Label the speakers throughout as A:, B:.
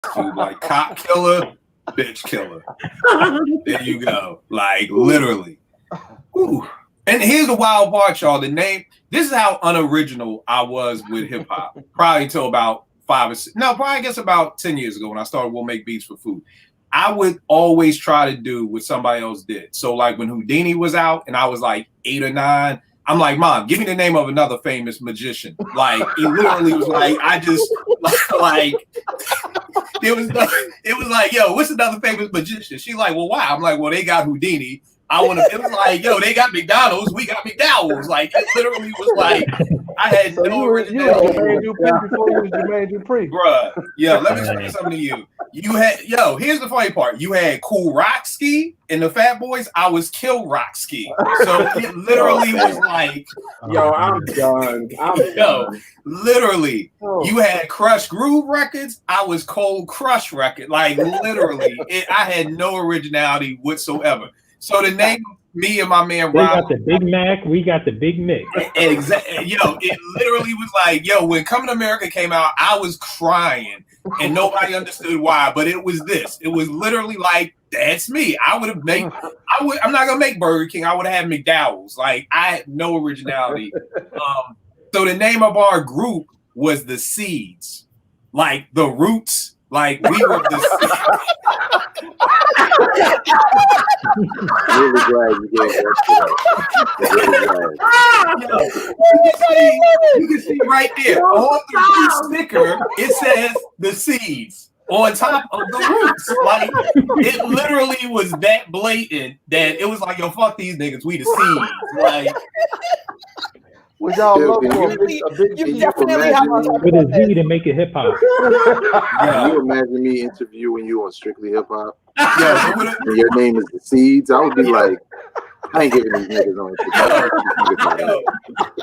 A: to like cop killer, bitch killer. There you go. Like literally. Ooh. And here's the wild part, y'all. The name. This is how unoriginal I was with hip hop. Probably until about 5 or 6. No, probably I guess about 10 years ago when I started We'll Make Beats for Food. I would always try to do what somebody else did. So like when Houdini was out and I was like 8 or 9, I'm like, Mom, give me the name of another famous magician. Like it literally was like I just like it was like, yo, what's another famous magician? She's like, well, why? I'm like, well, they got Houdini. I want to. It was like, yo, they got McDonald's. We got McDowell's. Like it literally was like I had
B: So
A: no originality.
B: You were Jermaine Dupri before you was Jermaine Dupri.
A: Bruh, yo, let me explain something to you. You had, yo, here's the funny part. You had Cool Rocksky and the Fat Boys. I was Kill Rocksky. So it literally was like,
B: yo, I'm done.
A: Yo, literally, you had Crush Groove Records. I was Cold Crush Record. Like literally, I had no originality whatsoever. So the name, me and my man
C: They
A: Rob.
C: got the Big Mac, we got the Big Mick.
A: Exactly. Yo, it literally was like, yo, when Coming to America came out, I was crying and nobody understood why. But it was this. It was literally like, that's me. I'm not gonna make Burger King. I would have had McDowell's. Like I had no originality. So the name of our group was the Seeds, like the Roots. Like we were the
D: really glad you gave
A: You can see right there on the sticker, it says the Seeds on top of the Roots. Like it literally was that blatant that it was like, yo, fuck these niggas, we the Seeds. Like
B: was y'all love for a big
E: you definitely have on
C: with a Z to make it hip hop.
D: Can you imagine me interviewing you on Strictly Hip Hop?
A: Yeah,
D: and your name is The Seeds? I would be like, I ain't giving these niggas on it.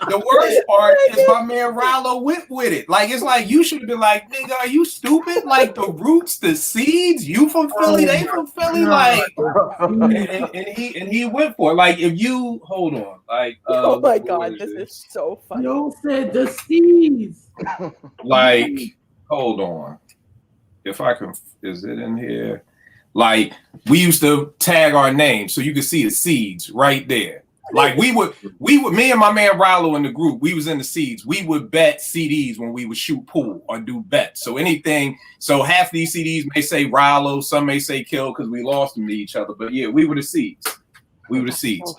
A: The worst part is my man Rallo went with it. Like it's like you should have been like, nigga, are you stupid? Like the Roots, the Seeds, you from Philly, they from Philly, like and he went for it. Like if you hold on, like
E: oh my god, this is so funny.
F: You said the Seeds.
A: Like hold on, if I can, is it in here? Like we used to tag our names so you could see the Seeds right there. Like we would, me and my man Rallo in the group, we was in the Seeds. We would bet CDs when we would shoot pool or do bets. So anything, so half these CDs may say Rallo, some may say Kill because we lost them to each other. But yeah, we were the Seeds. We were the Seeds.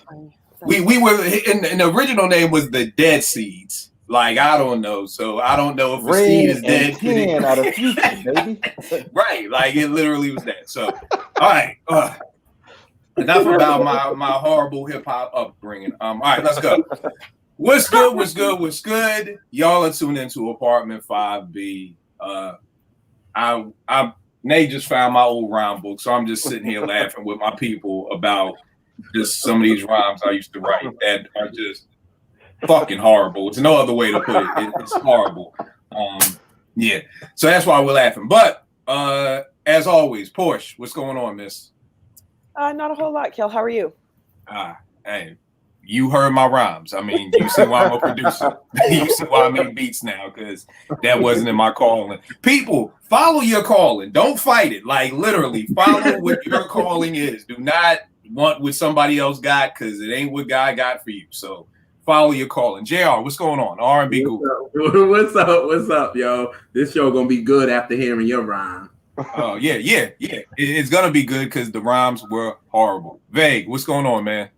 A: We were, and the original name was the Dead Seeds. Like I don't know, so I don't know if a seed is dead.
B: Out of future, baby.
A: Right, like it literally was that. So, all right, enough about my horrible hip hop upbringing. All right, let's go. What's good? What's good? What's good? Y'all are tuned into Apartment 5B. Nate just found my old rhyme book, so I'm just sitting here laughing with my people about just some of these rhymes I used to write that are just fucking horrible. It's no other way to put it. It's horrible. Yeah. So that's why we're laughing. But as always, Porsche, what's going on, miss?
E: Not a whole lot, Kill. How are you?
A: Hey, you heard my rhymes. I mean, you see why I'm a producer. You see why I make beats now, because that wasn't in my calling. People, follow your calling. Don't fight it. Like literally, follow what your calling is. Do not want what somebody else got, because it ain't what God got for you. So follow your calling. JR, what's going on? R&B Google.
F: What's up, yo? This show gonna be good after hearing your rhyme.
A: Oh, yeah. It's gonna be good because the rhymes were horrible. Vague, what's going on, man?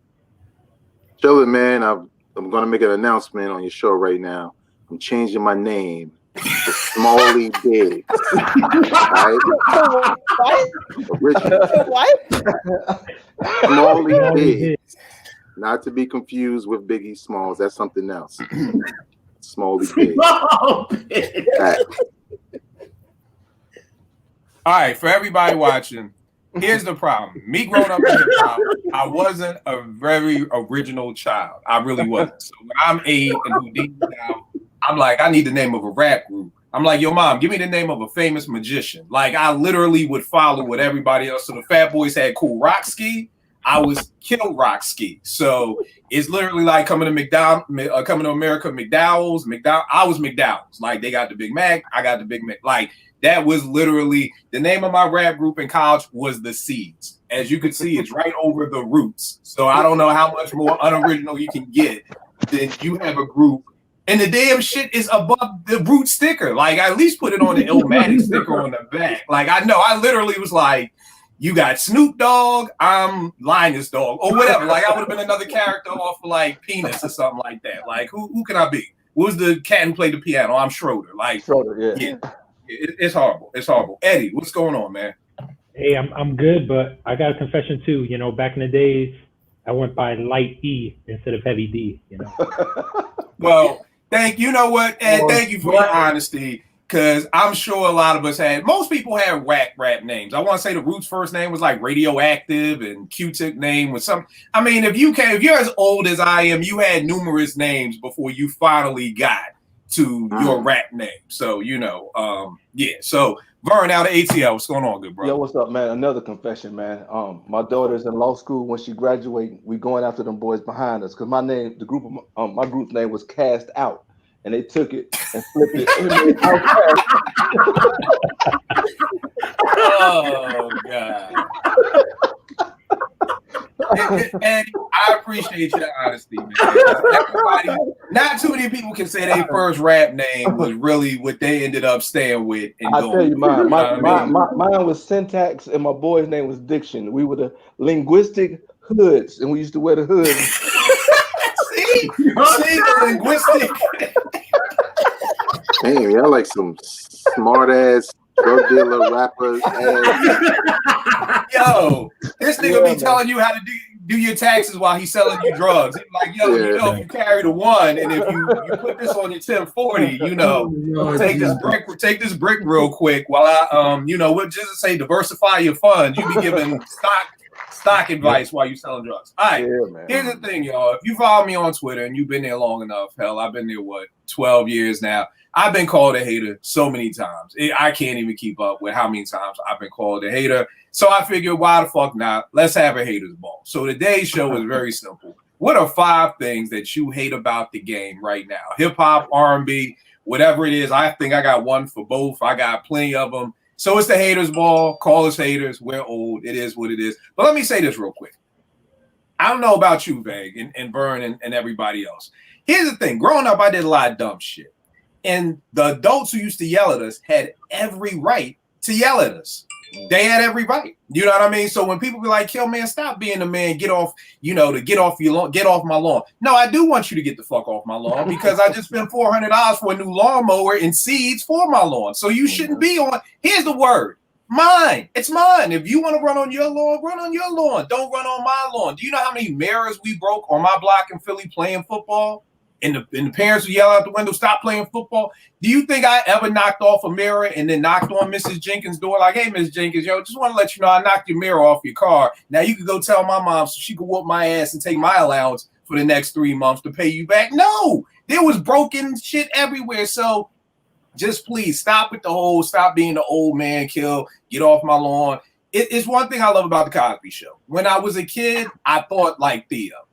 D: Chilling, man. I'm gonna make an announcement on your show right now. I'm changing my name to Smalley Biggs. Right?
E: What?
D: Smalley Biggs. Not to be confused with Biggie Smalls. That's something else. Smalley Biggs.
A: All right, for everybody watching, here's the problem. Me growing up in hip hop, I wasn't a very original child. I really wasn't. So when I'm 8 and Houdini now, I'm like, I need the name of a rap group. I'm like, yo, mom, give me the name of a famous magician. Like, I literally would follow what everybody else. So the Fat Boys had Cool Rocksky. I was Kill Rock Ski. So it's literally like coming to America, McDowell's. I was McDowell's. Like they got the Big Mac, I got the Big Mac. Like that was literally the name of my rap group in college was The Seeds. As you can see, it's right over The Roots. So I don't know how much more unoriginal you can get than you have a group. And the damn shit is above the Root sticker. Like, I at least put it on the Illmatic sticker on the back. Like, I know, I literally was like, you got Snoop Dogg, I'm Linus Dog, or whatever. Like, I would have been another character off of, like, Penis or something like that. Like, who can I be? What was the cat who played the piano? I'm Schroeder. Like,
B: Schroeder, yeah.
A: It's horrible. It's horrible. Eddie, what's going on, man?
C: Hey, I'm good, but I got a confession too. You know, back in the days, I went by Light E instead of Heavy D. You know.
A: Well, you know what, Ed? Thank you for your honesty, because I'm sure a lot of us most people had whack rap names. I want to say the Roots' first name was like Radioactive, and Q-Tip name was something. I mean, if you're as old as I am, you had numerous names before you finally got to your rap name. So you know, yeah. So Vern out of ATL, what's going on, good bro?
B: Yo, what's up, man? Another confession, man. My daughter's in law school. When she graduates, we going after them boys behind us because my group's name was Cast Out, and they took it and flipped it.
A: Oh God. And I appreciate your honesty, man. Everybody, not too many people can say their first rap name was really what they ended up staying with. And
B: I'll tell you mine. Mine was Syntax, and my boy's name was Diction. We were the linguistic hoods, and we used to wear the hoods.
A: See, the linguistic.
D: Damn, y'all like some smart ass drug dealer rappers.
A: Yo, this nigga be telling you how to do your taxes while he's selling you drugs. He's like, yo, you know, if you carry the one, and if you put this on your 1040, you know, take this brick real quick while I you know, what just say diversify your funds. You be giving stock advice while you selling drugs. All right, here's the thing, y'all. If you follow me on Twitter and you've been there long enough, hell, I've been there 12 years now. I've been called a hater so many times. I can't even keep up with how many times I've been called a hater. So I figured, why the fuck not? Let's have a haters ball. So today's show is very simple. What are 5 things that you hate about the game right now? Hip hop, R&B, whatever it is. I think I got one for both. I got plenty of them. So it's the haters ball. Call us haters. We're old. It is what it is. But let me say this real quick. I don't know about you, Veg, and Vern, and everybody else. Here's the thing. Growing up, I did a lot of dumb shit. And the adults who used to yell at us had every right to yell at us. They had every right. You know what I mean? So when people be like, "Kill, man, stop being a man, get off, you know, to get off your lawn, get off my lawn." No, I do want you to get the fuck off my lawn because I just spent $400 for a new lawnmower and seeds for my lawn. So you shouldn't be on. Here's the word. Mine. It's mine. If you want to run on your lawn, run on your lawn. Don't run on my lawn. Do you know how many mirrors we broke on my block in Philly playing football? And the parents would yell out the window, "Stop playing football." Do you think I ever knocked off a mirror and then knocked on Mrs. Jenkins' door like, "Hey, Miss Jenkins, yo, just want to let you know I knocked your mirror off your car. Now you can go tell my mom so she can whoop my ass and take my allowance for the next 3 months to pay you back." No, there was broken shit everywhere. So just please stop being the old man, Kill, get off my lawn. It's one thing I love about the Cosby Show. When I was a kid, I thought like Theo.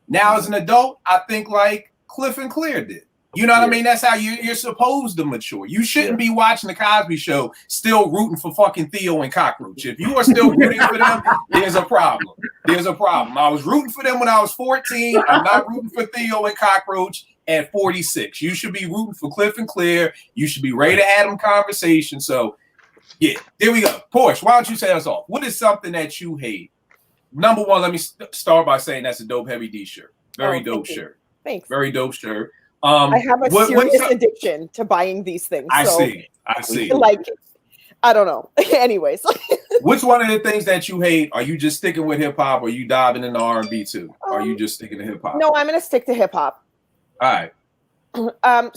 A: Now as an adult, I think like Cliff and Claire did. You know what I mean? That's how you're supposed to mature. You shouldn't be watching the Cosby Show still rooting for fucking Theo and Cockroach. If you are still rooting for them, there's a problem. There's a problem. I was rooting for them when I was 14. I'm not rooting for Theo and Cockroach at 46. You should be rooting for Cliff and Claire. You should be ready to have them conversation. So, yeah, there we go. Porsche, why don't you say us off? What is something that you hate? Number one, let me start by saying that's a dope Heavy D shirt. Very dope shirt. Thanks. Very dope shirt.
E: I have a serious addiction to buying these things.
A: I see.
E: Like, I don't know. Anyways.
A: Which one of the things that you hate? Are you just sticking with hip hop, or are you diving into R&B too? Or are you just sticking to hip hop?
E: No, I'm going to stick to hip hop.
A: All right.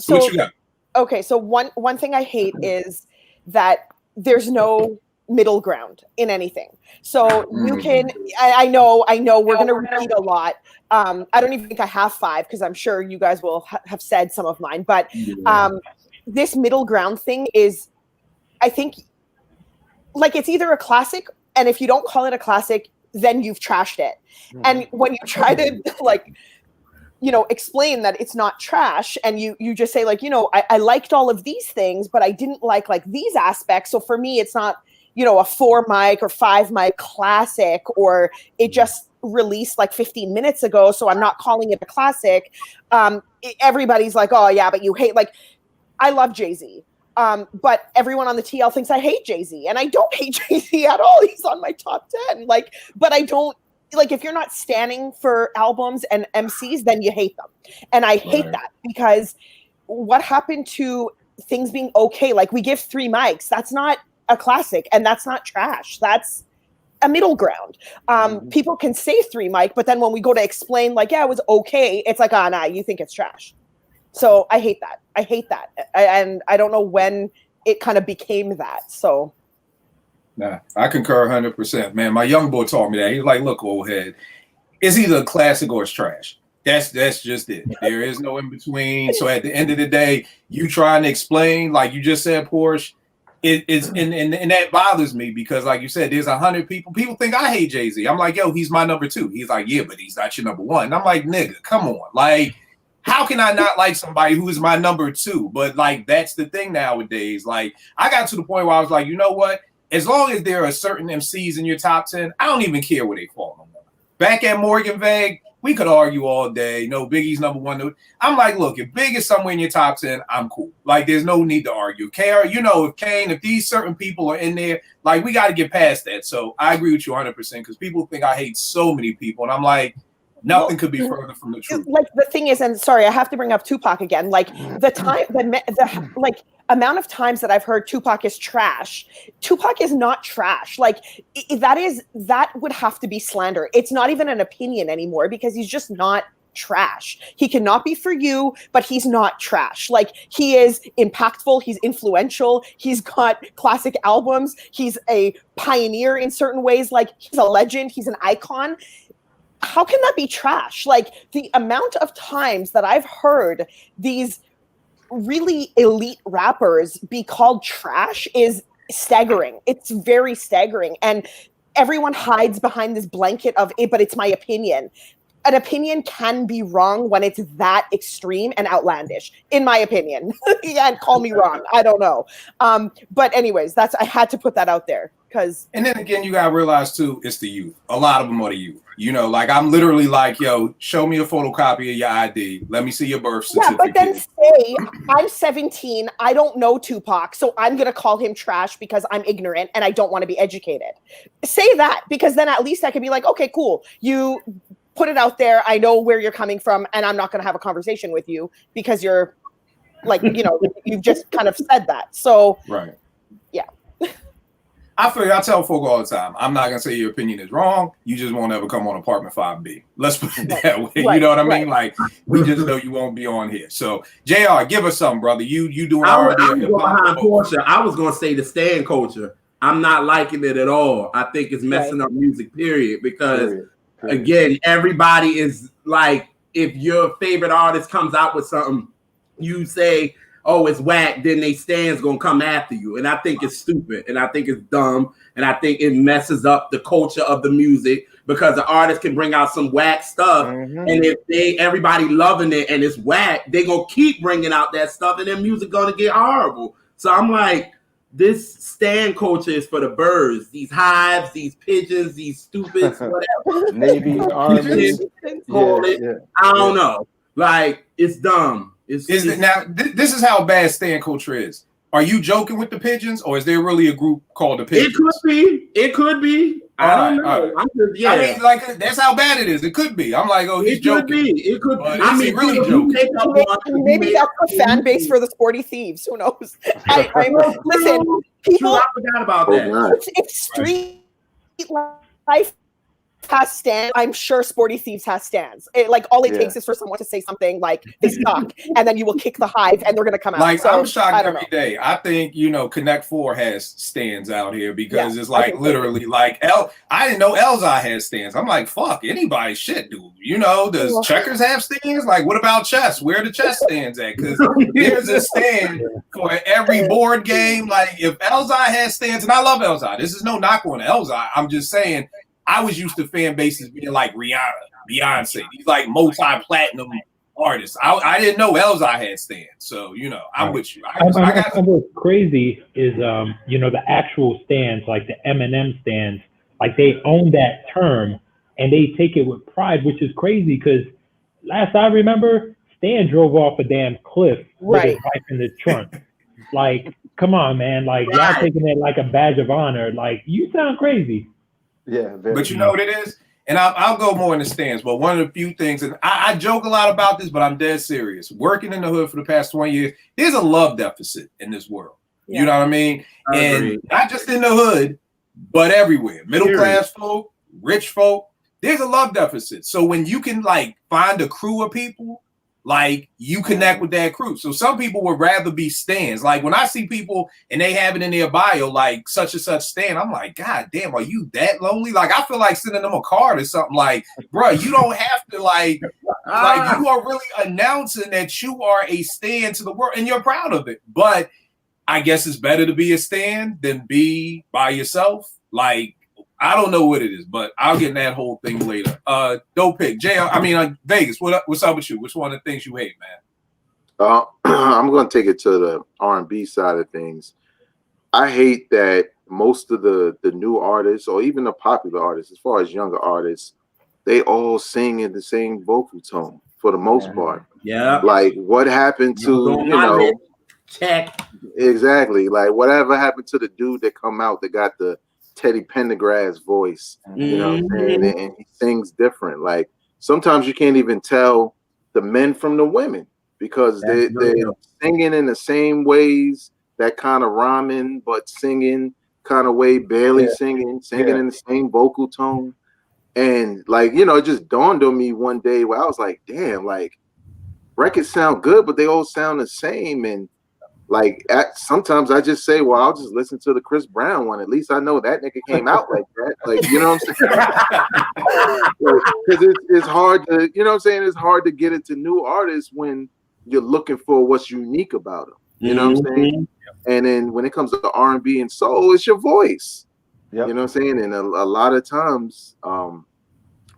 E: So
A: what you got?
E: Okay, so one thing I hate is that there's no middle ground in anything. So you can, I know we're going to repeat a lot. I don't even think I have 5 because I'm sure you guys will have said some of mine, but this middle ground thing is, I think, like, it's either a classic, and if you don't call it a classic, then you've trashed it. And when you try to like, explain that it's not trash, and you just say like, I liked all of these things, but I didn't like these aspects. So for me, it's not, a 4 mic or 5 mic classic, or it just released like 15 minutes ago, so I'm not calling it a classic. Everybody's like, oh yeah, but you hate, like, I love Jay-Z. But everyone on the TL thinks I hate Jay-Z, and I don't hate Jay-Z at all. He's on my top 10. Like, but I don't, like, if you're not standing for albums and MCs, then you hate them. And I hate that, because what happened to things being okay? Like, we give 3 mics. That's not a classic, and that's not trash. That's a middle ground. People can say 3 mic, but then when we go to explain, like, yeah, it was okay, it's like, nah, you think it's trash. So I hate that. And I don't know when it kind of became that. So.
A: Nah, I concur 100%, man. My young boy taught me that. He's like, look, old head, it's either a classic or it's trash. That's just it. There is no in between. So at the end of the day, you trying to explain, like you just said, Porsche, it's and that bothers me, because like you said, there's 100 people. People think I hate Jay-Z. I'm like, yo, he's my number 2. He's like, yeah, but he's not your number 1. And I'm like, nigga, come on. Like, how can I not like somebody who is my number 2? But like, that's the thing nowadays. Like, I got to the point where I was like, you know what? As long as there are certain MCs in your top 10, I don't even care where they fall no more. Back at Morgan Vague, we could argue all day. No, Biggie's number 1. I'm like, look, if Big is somewhere in your top 10, I'm cool. Like, there's no need to argue. If Kane, if these certain people are in there, like, we got to get past that. So I agree with you 100%, because people think I hate so many people. And I'm like, nothing could be further from the truth.
E: Like, the thing is, and sorry, I have to bring up Tupac again. Like, the amount of times that I've heard Tupac is trash. Tupac is not trash. Like, that would have to be slander. It's not even an opinion anymore, because he's just not trash. He cannot be for you, but he's not trash. Like, he is impactful. He's influential. He's got classic albums. He's a pioneer in certain ways. Like, he's a legend. He's an icon. How can that be trash? Like, the amount of times that I've heard these really elite rappers be called trash is staggering. It's very staggering. And everyone hides behind this blanket of it, but it's my opinion. An opinion can be wrong when it's that extreme and outlandish, in my opinion. Yeah, call me wrong. I don't know. But anyways, I had to put that out there.
A: And then again, you gotta realize too, it's the youth. A lot of them are the youth. Like, I'm literally like, yo, show me a photocopy of your ID. Let me see your birth certificate.
E: Yeah, but then say, I'm 17, I don't know Tupac, so I'm gonna call him trash because I'm ignorant and I don't want to be educated. Say that, because then at least I can be like, okay, cool. You put it out there. I know where you're coming from, and I'm not gonna have a conversation with you because you're like, you've just kind of said that. So
A: right.
E: Yeah.
A: I tell folk all the time, I'm not gonna say your opinion is wrong. You just won't ever come on Apartment 5B. Let's put it that way.
E: Right,
A: you know what I mean?
E: right.
A: Like, we just know you won't be on here. So, JR, give us something, brother. You doing
F: I
A: R&B
F: was
A: or
F: going behind
A: hip-hop?
F: Portia. I was gonna say the stand culture. I'm not liking it at all. I think it's messing up music, period. Because again, everybody is like, if your favorite artist comes out with something, you say, oh, it's whack, then they stands gonna come after you. And I think it's stupid, and I think it's dumb, and I think it messes up the culture of the music, because the artist can bring out some whack stuff, and if everybody loving it and it's whack, they gonna keep bringing out that stuff, and then music gonna get horrible. So I'm like, this stand culture is for the birds, these hives, these pigeons, these stupids, whatever.
B: Navy, Army.
F: I don't know. Like, it's dumb.
A: This is how bad stand culture is. Are you joking with the pigeons, or is there really a group called the Pigeons?
F: It could be. I don't know.
A: I mean, like, that's how bad it is. It could be. I'm like, oh, he's joking.
F: It could be.
A: I mean, really joking.
E: Maybe that's a fan base for the Sporty Thieves. Who knows? Listen, people.
F: I forgot about that.
E: It's street life has stands. I'm sure Sporty Thieves has stands. All it takes is for someone to say something like they suck, and then you will kick the hive, and they're gonna come out.
A: Like,
E: so,
A: I'm shocked every day. I think Connect 4 has stands out here, because it's like literally like I didn't know Elzai has stands. I'm like, fuck, anybody shit, dude. Does Checkers have stands? Like, what about chess? Where are the chess stands at? Because there's a stand for every board game. Like, if Elzai has stands, and I love Elzai. This is no knock on Elzai. I'm just saying, I was used to fan bases being like Rihanna, Beyonce, these like multi-platinum artists. I didn't know Elzhi had stands, so you know, I'm with you.
C: What's crazy is you know, the actual stands, like the Eminem stands, like they own that term and they take it with pride, which is crazy because last I remember, Stan drove off a damn cliff with his wife in the trunk. Like, come on, man! Like y'all taking it like a badge of honor. Like you sound crazy.
B: Yeah,
A: but you know what it is, and I'll go more in the stands. But one of the few things, and I joke a lot about this, but I'm dead serious. Working in the hood for the past 20 years, there's a love deficit in this world. Yeah. You know what I mean? And not just in the hood, but everywhere. Middle class folk, rich folk, there's a love deficit. So when you can like find a crew of people, like you connect with that crew. So some people would rather be stands. Like when I see people and they have it in their bio, like such and such stand, I'm like, God damn, are you that lonely? Like I feel like sending them a card or something. Like, bro, you don't have to like you are really announcing that you are a stand to the world and you're proud of it. But I guess it's better to be a stand than be by yourself. Like, I don't know what it is, but I'll get in that whole thing later. Dope pick. Vegas, what's up with you? Which one of the things you hate, man?
D: I'm going to take it to the R&B side of things. I hate that most of the new artists or even the popular artists, as far as younger artists, they all sing in the same vocal tone for the most part.
F: Yeah.
D: Like what happened to,
F: check.
D: Exactly. Like whatever happened to the dude that come out that got the Teddy Pendergrass voice, you know what I'm saying? And he sings different. Like sometimes you can't even tell the men from the women because they're singing in the same ways, that kind of rhyming, but singing kind of way, barely singing in the same vocal tone. And like, you know, it just dawned on me one day where I was like, damn, like records sound good, but they all sound the same. And like sometimes I just say, well, I'll just listen to the Chris Brown one. At least I know that nigga came out like that. Like, you know what I'm saying? Because it's hard to, you know what I'm saying? It's hard to get into new artists when you're looking for what's unique about them. You know what I'm saying? And then when it comes to R&B and soul, it's your voice. Yep. You know what I'm saying? And a lot of times, you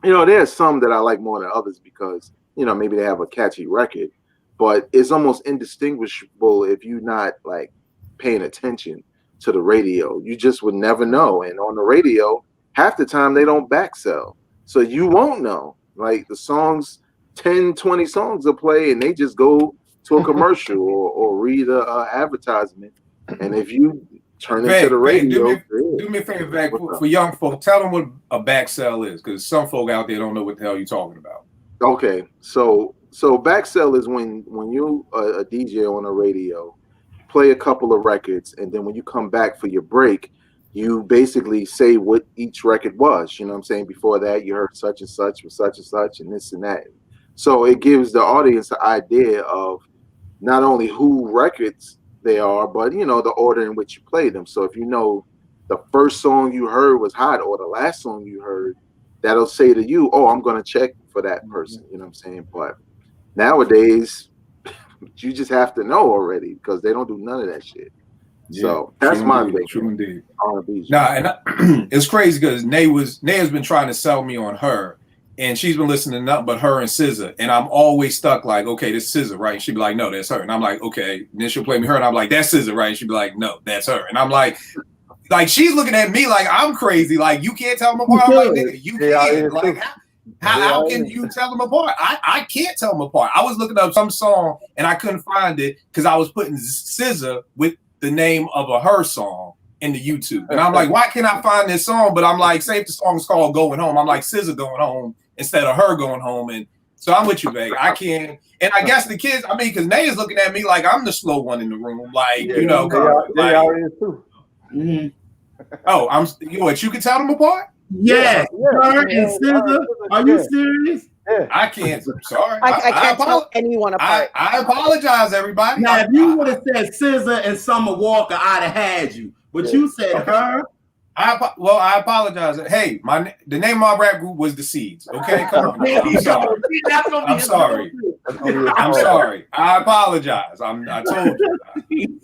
D: know, there's some that I like more than others because, you know, maybe they have a catchy record. But it's almost indistinguishable if you're not like paying attention to the radio. You just would never know. And on the radio, half the time they don't back sell. So you won't know. Like the songs, 10, 20 songs will play and they just go to a commercial or read a advertisement. And if you turn into the radio,
A: do me a favor, Vag, for young folk, tell them what a back sell is, because some folk out there don't know what the hell you're talking about.
D: Okay, so back sell is when you a DJ on a radio, play a couple of records, and then when you come back for your break, you basically say what each record was. You know what I'm saying? Before that, you heard such and such with such and such and this and that. So it gives the audience an idea of not only who records they are, but you know the order in which you play them. So if you know the first song you heard was hot or the last song you heard, that'll say to you, oh, I'm going to check for that person. You know what I'm saying? But nowadays, you just have to know already because they don't do none of that shit. Yeah, so that's my thing.
A: True indeed.
D: R&B.
A: It's crazy because Nay has been trying to sell me on her, and she's been listening to nothing but her and SZA, and I'm always stuck like, okay, this is SZA, right? And she'd be like, no, that's her, and I'm like, okay. And then she'll play me her, and I'm like, that's SZA, right? And she'd be like, no, that's her, and I'm like she's looking at me like I'm crazy, like you can't tell them apart. I'm like, nigga, you can. Like, how can you tell them apart? I can't tell them apart. I was looking up some song and I couldn't find it because I was putting SZA with the name of her song in the YouTube. And I'm like, why can't I find this song? But I'm like, say if the song is called Going Home, I'm like SZA going home instead of her going home. And so I'm with you, Vega. I can't. And I guess the kids, I mean, because Nay is looking at me like I'm the slow one in the room. Like, you know.
B: They are in too.
A: Mm-hmm. Oh, what, you can tell them apart?
F: Yes. Her and SZA. Are you serious?
B: Yeah.
A: I can't. I'm sorry.
E: I can't tell anyone apart.
A: I apologize, everybody.
F: Now, if you would have said SZA and Summer Walker, I'd have had you. But you said her.
A: I apologize. Hey, the name of my rap group was The Seeds. Okay, come on. I'm sorry. I'm sorry. I apologize. I told you.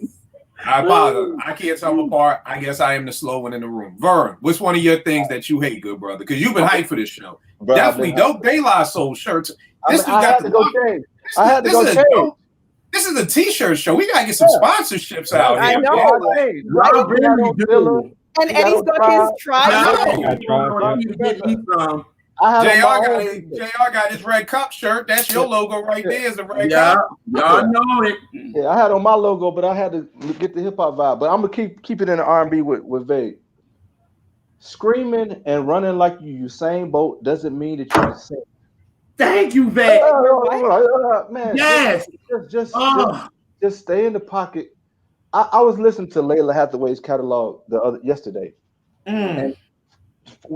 A: I apologize. I can't tell them apart. I guess I am the slow one in the room. Vern, what's one of your things that you hate, good brother? Because you've been hyped for this show.
B: Bro,
A: Definitely dope. De La Soul shirts. This
B: I had to go change. I had to go change.
A: This is a t-shirt show. We gotta get some sponsorships out
E: I
A: here.
E: know.
A: Man.
F: Y'all really do.
E: And Eddie's got his tribe.
A: JR got his red cup shirt. That's your logo right there. Is the red cup.
F: Y'all know it.
B: Yeah, I had on my logo, but I had to get the hip hop vibe. But I'm gonna keep it in the R&B with Vague. Screaming and running like you Usain Bolt doesn't mean that you can sing.
F: Thank you, Vague.
B: Man,
F: Yes.
B: Just stay in the pocket. I was listening to Layla Hathaway's catalog yesterday. And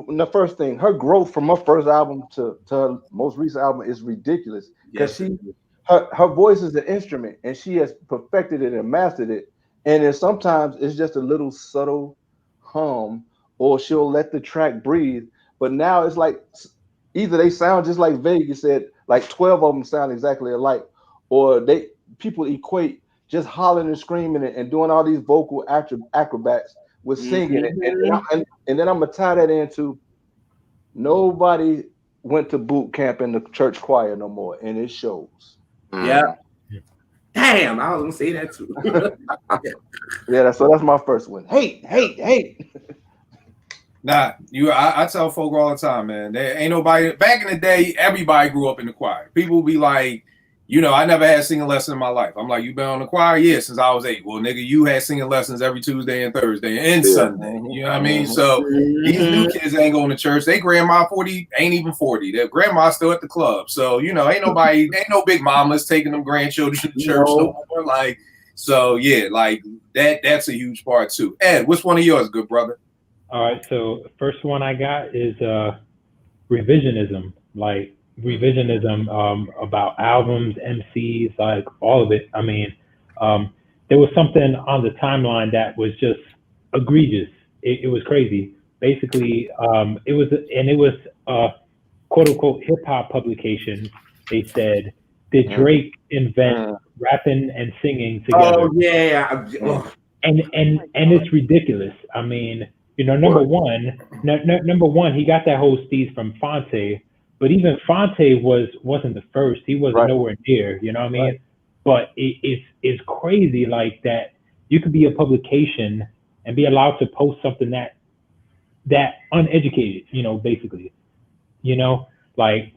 B: the first thing, her growth from her first album to her most recent album is ridiculous because her voice is an instrument and she has perfected it and mastered it. And then sometimes it's just a little subtle hum, or she'll let the track breathe. But now it's like either they sound just like Vegas said, like 12 of them sound exactly alike, or people equate just hollering and screaming and doing all these vocal acrobats with singing it. And then I'm gonna tie that into nobody went to boot camp in the church choir no more, and it shows.
F: Yeah. Damn, I was gonna say that too.
B: Yeah, so that's my first one. Hate.
A: Nah, I tell folk all the time, man. There ain't nobody back in the day, everybody grew up in the choir. People be like, I never had singing lessons in my life. I'm like, you been on the choir? Yeah, since I was 8. Well, nigga, you had singing lessons every Tuesday and Thursday and Sunday. You know what I mean? So these new kids ain't going to church. They grandma 40 ain't even 40. Their grandma's still at the club. So, ain't no big mamas taking them grandchildren to church no more. Like, so yeah, like that's a huge part too. Ed, what's one of yours, good brother?
C: All right, so the first one I got is revisionism. Like revisionism about albums, MCs, like all of it. I mean, there was something on the timeline that was just egregious. It was crazy. Basically, it was a quote unquote hip hop publication. They said, did Drake invent rapping and singing together?
F: Oh yeah.
C: And it's ridiculous. I mean, number one, he got that whole steez from Fonte. But even Fonte wasn't the first. He wasn't nowhere near, you know what I mean? Right. But it's crazy like that. You could be a publication and be allowed to post something that uneducated, basically. Like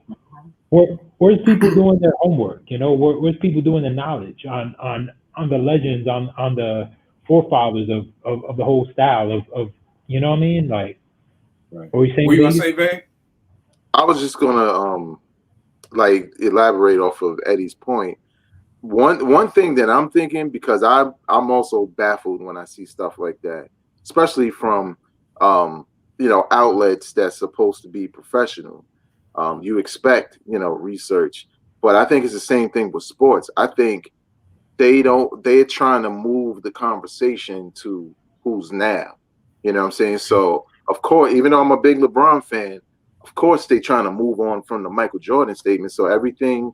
C: where's people doing their homework? Where's people doing the knowledge on the legends, on the forefathers of the whole style of you know what I mean? Like, what were you saying?
A: What you gonna say, Vay?
D: I was just gonna elaborate off of Eddie's point. One thing that I'm thinking, because I'm also baffled when I see stuff like that, especially from outlets that's supposed to be professional. You expect research, but I think it's the same thing with sports. I think they're trying to move the conversation to who's now. You know what I'm saying? So of course, even though I'm a big LeBron fan, of course they're trying to move on from the Michael Jordan statement. So everything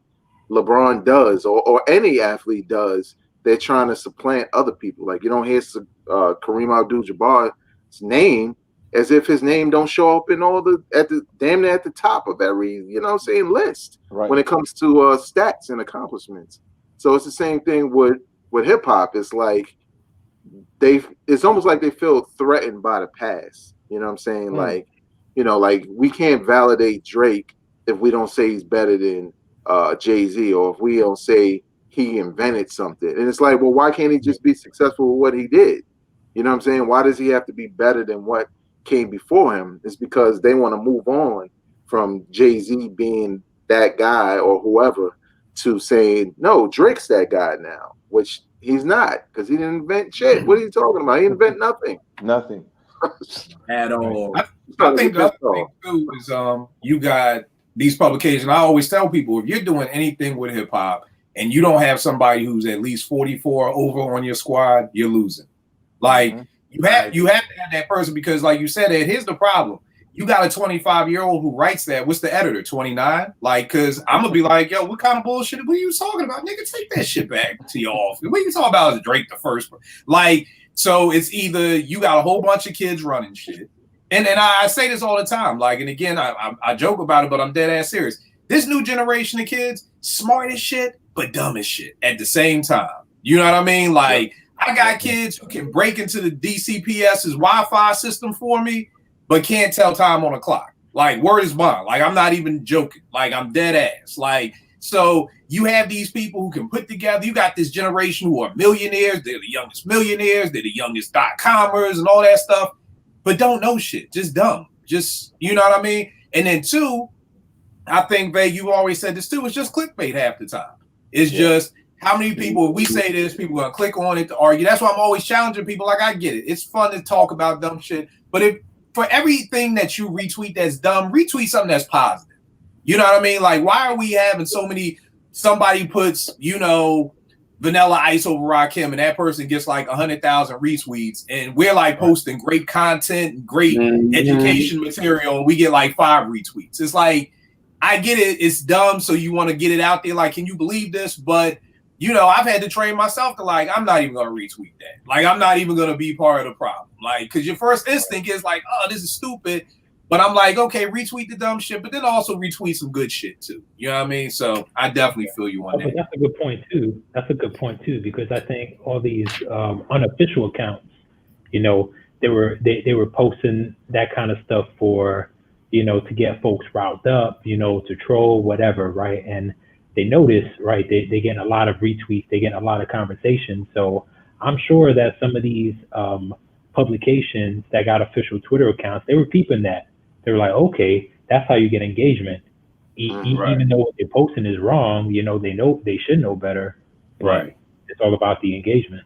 D: LeBron does or any athlete does, they're trying to supplant other people. Like you don't hear Kareem Abdul-Jabbar's name as if his name don't show up in damn near at the top of every list when it comes to stats and accomplishments. So it's the same thing with hip hop. It's like it's almost like they feel threatened by the past. You know what I'm saying? Like, like we can't validate Drake if we don't say he's better than Jay-Z, or if we don't say he invented something. And it's like, well, why can't he just be successful with what he did? You know what I'm saying? Why does he have to be better than what came before him? It's because they want to move on from Jay-Z being that guy or whoever to saying, no, Drake's that guy now, which he's not, because he didn't invent shit. What are you talking about? He didn't invent nothing.
B: Nothing.
F: At all.
A: I think the other thing too is you got these publications. I always tell people, if you're doing anything with hip hop and you don't have somebody who's at least 44 over on your squad, you're losing. Like you have to have that person, because like you said, Ed, here's the problem. you got a 25-year-old who writes that. What's the editor? 29? Like, cause I'm gonna be like, yo, what kind of bullshit? What are you talking about? Nigga, take that shit back to your office. What are you talking about? Is Drake the first one? Like, so it's either you got a whole bunch of kids running shit. And I say this all the time. Like, and again, I joke about it, but I'm dead ass serious. This new generation of kids, smart as shit, but dumb as shit at the same time. You know what I mean? Like, I got kids who can break into the DCPS's Wi-Fi system for me, but can't tell time on a clock. Like, word is bond. Like, I'm not even joking. Like, I'm dead ass. Like, so you have these people who can put together. You got this generation who are millionaires. They're the youngest millionaires. They're the youngest .comers and all that stuff, but don't know shit. Just dumb. Just, you know what I mean? And then two, I think, Vay, you always said this too, it's just clickbait half the time. It's just how many people, if we say this, people are going to click on it to argue. That's why I'm always challenging people. Like, I get it. It's fun to talk about dumb shit. But if for everything that you retweet that's dumb, retweet something that's positive. You know what I mean? Like, why are we having so many, somebody puts, you know, Vanilla Ice over Rakim, and that person gets like 100,000 retweets, and we're like posting great content and great education material, and we get like 5 retweets. It's like, I get it, it's dumb, so you want to get it out there. Like, can you believe this? But you know, I've had to train myself to like, I'm not even gonna retweet that. Like, I'm not even gonna be part of the problem. Like, because your first instinct is like, oh, this is stupid. But I'm like, okay, retweet the dumb shit, but then also retweet some good shit too. You know what I mean? So I definitely feel you on that.
C: That's a good point too. That's a good point too, because I think all these unofficial accounts, you know, they were posting that kind of stuff for, you know, to get folks riled up, you know, to troll, whatever, right? And they notice, right, they getting a lot of retweets, they getting a lot of conversations. So I'm sure that some of these publications that got official Twitter accounts, they were peeping that. They were like, okay, that's how you get engagement. Even though what they're posting is wrong, you know, they should know better.
A: Right.
C: It's all about the engagement.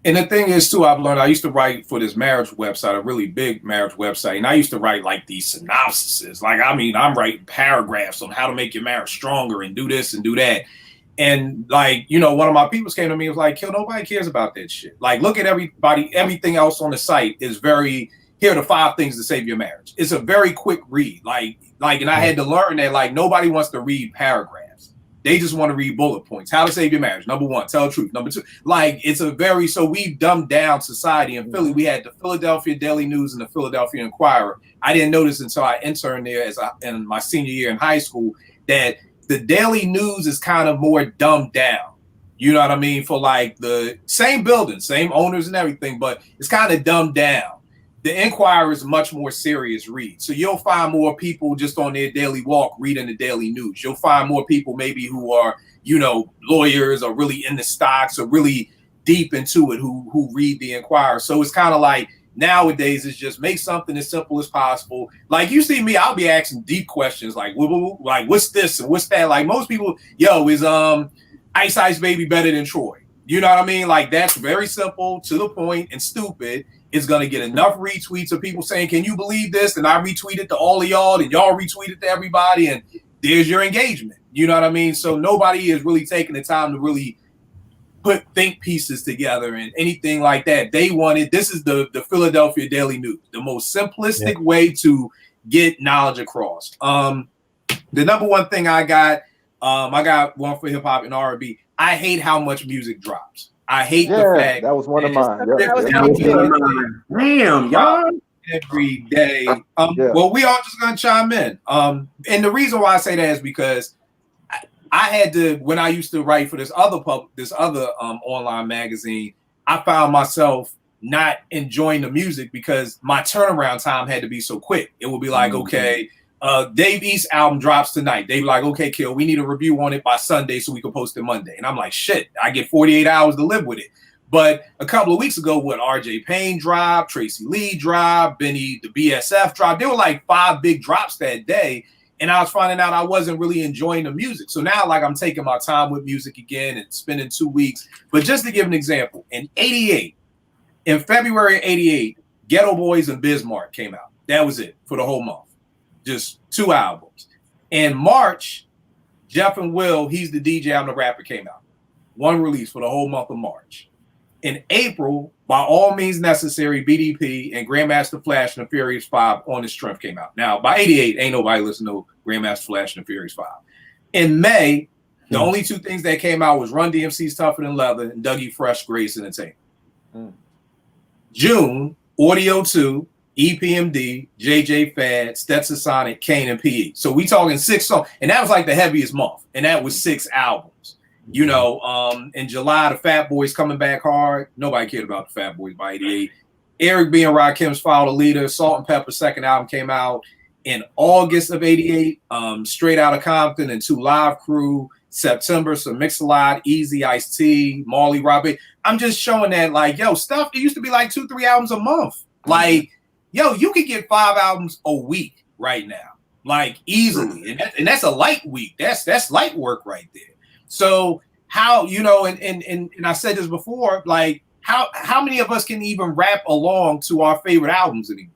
A: And the thing is, too, I've learned, I used to write for this marriage website, a really big marriage website, and I used to write like these synopsises. Like, I mean, I'm writing paragraphs on how to make your marriage stronger and do this and do that. And like, you know, one of my people came to me and was like, Kill, nobody cares about that shit. Like, look at everything else on the site is very, here are the 5 things to save your marriage. It's a very quick read. Like, and I had to learn that, like, nobody wants to read paragraphs. They just want to read bullet points. How to save your marriage. Number 1, tell the truth. Number 2, like, it's a very, so we've dumbed down society in Philly. We had the Philadelphia Daily News and the Philadelphia Inquirer. I didn't notice until I interned there in my senior year in high school that the Daily News is kind of more dumbed down. You know what I mean? For like the same building, same owners and everything, but it's kind of dumbed down. The Inquirer is a much more serious read. So you'll find more people just on their daily walk reading the Daily News. You'll find more people maybe who are, you know, lawyers or really in the stocks or really deep into it who read the Inquirer. So it's kind of like nowadays it's just make something as simple as possible. Like, you see me, I'll be asking deep questions like what's this and what's that? Like, most people, yo, is Ice Ice Baby better than Troy? You know what I mean? Like, that's very simple, to the point, and stupid. It's going to get enough retweets of people saying, can you believe this? And I retweet it to all of y'all, and y'all retweet it to everybody, and there's your engagement. You know what I mean? So nobody is really taking the time to really put think pieces together and anything like that. They wanted, this is the Philadelphia Daily News, the most simplistic way to get knowledge across. The number one thing I got one for hip hop and R&B. I hate how much music drops. I hate the fact
B: that was one of mine.
F: Damn, y'all.
A: Every day. Well, we all just gonna chime in. And the reason why I say that is because I had to, when I used to write for this other online magazine, I found myself not enjoying the music because my turnaround time had to be so quick. It would be like, okay, Dave East album drops tonight. They be like, okay, Kill, we need a review on it by Sunday so we can post it Monday. And I'm like, shit, I get 48 hours to live with it. But a couple of weeks ago, RJ Payne dropped, Tracy Lee dropped, Benny the BSF dropped. There were like 5 big drops that day. And I was finding out I wasn't really enjoying the music. So now, like, I'm taking my time with music again and spending 2 weeks. But just to give an example, in February 88, Ghetto Boys and Bismarck came out. That was it for the whole month. Just 2 albums. In March, Jeff and Will, He's the DJ, I'm the Rapper came out. 1 release for the whole month of March. In April, By All Means Necessary, BDP, and Grandmaster Flash and the Furious 5 On His Strength came out. Now, by 88, ain't nobody listening to Grandmaster Flash and the Furious 5. In May, the only two things that came out was Run DMC's Tougher Than Leather and Dougie Fresh Greatest Entertainment. June, Audio 2, EPMD, JJ Fad, Stetson Sonic, Kane, and PE. So we talking 6 songs. And that was like the heaviest month. And that was 6 albums. You know, in July, the Fat Boys coming back hard. Nobody cared about the Fat Boys by 88. Eric B. and Rakim's Follow the Leader. Salt and Pepper's second album came out in August of 88. Straight Outta Compton and 2 Live Crew. September, so Mix-a-Lot, Easy, Ice-T, Marley, Robbie. I'm just showing that, like, yo, stuff, it used to be like 2-3 albums a month. Like, yo, you could get 5 albums a week right now, like, easily. And that's a light week. That's light work right there. So how, you know, and I said this before, like, how many of us can even rap along to our favorite albums anymore?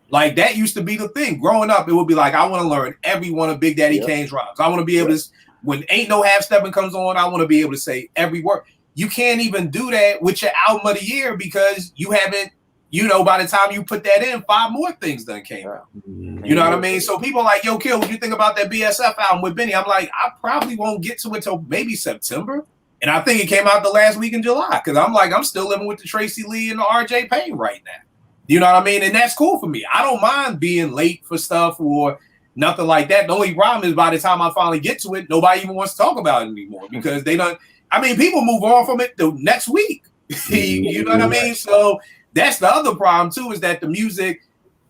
A: Like, that used to be the thing. Growing up, it would be like, I want to learn every one of Big Daddy Kane's rhymes. I want to be able to, when Ain't No Half Stepping comes on, I want to be able to say every word. You can't even do that with your album of the year because you haven't, you know, by the time you put that in, 5 more things done came out. You know what I mean? So people are like, yo, Kill, what you think about that BSF album with Benny? I'm like, I probably won't get to it till maybe September. And I think it came out the last week in July because I'm like, I'm still living with the Tracy Lee and the RJ Payne right now. You know what I mean? And that's cool for me. I don't mind being late for stuff or nothing like that. The only problem is by the time I finally get to it, nobody even wants to talk about it anymore because they don't. I mean, people move on from it the next week. You know what I mean? So that's the other problem too, is that the music,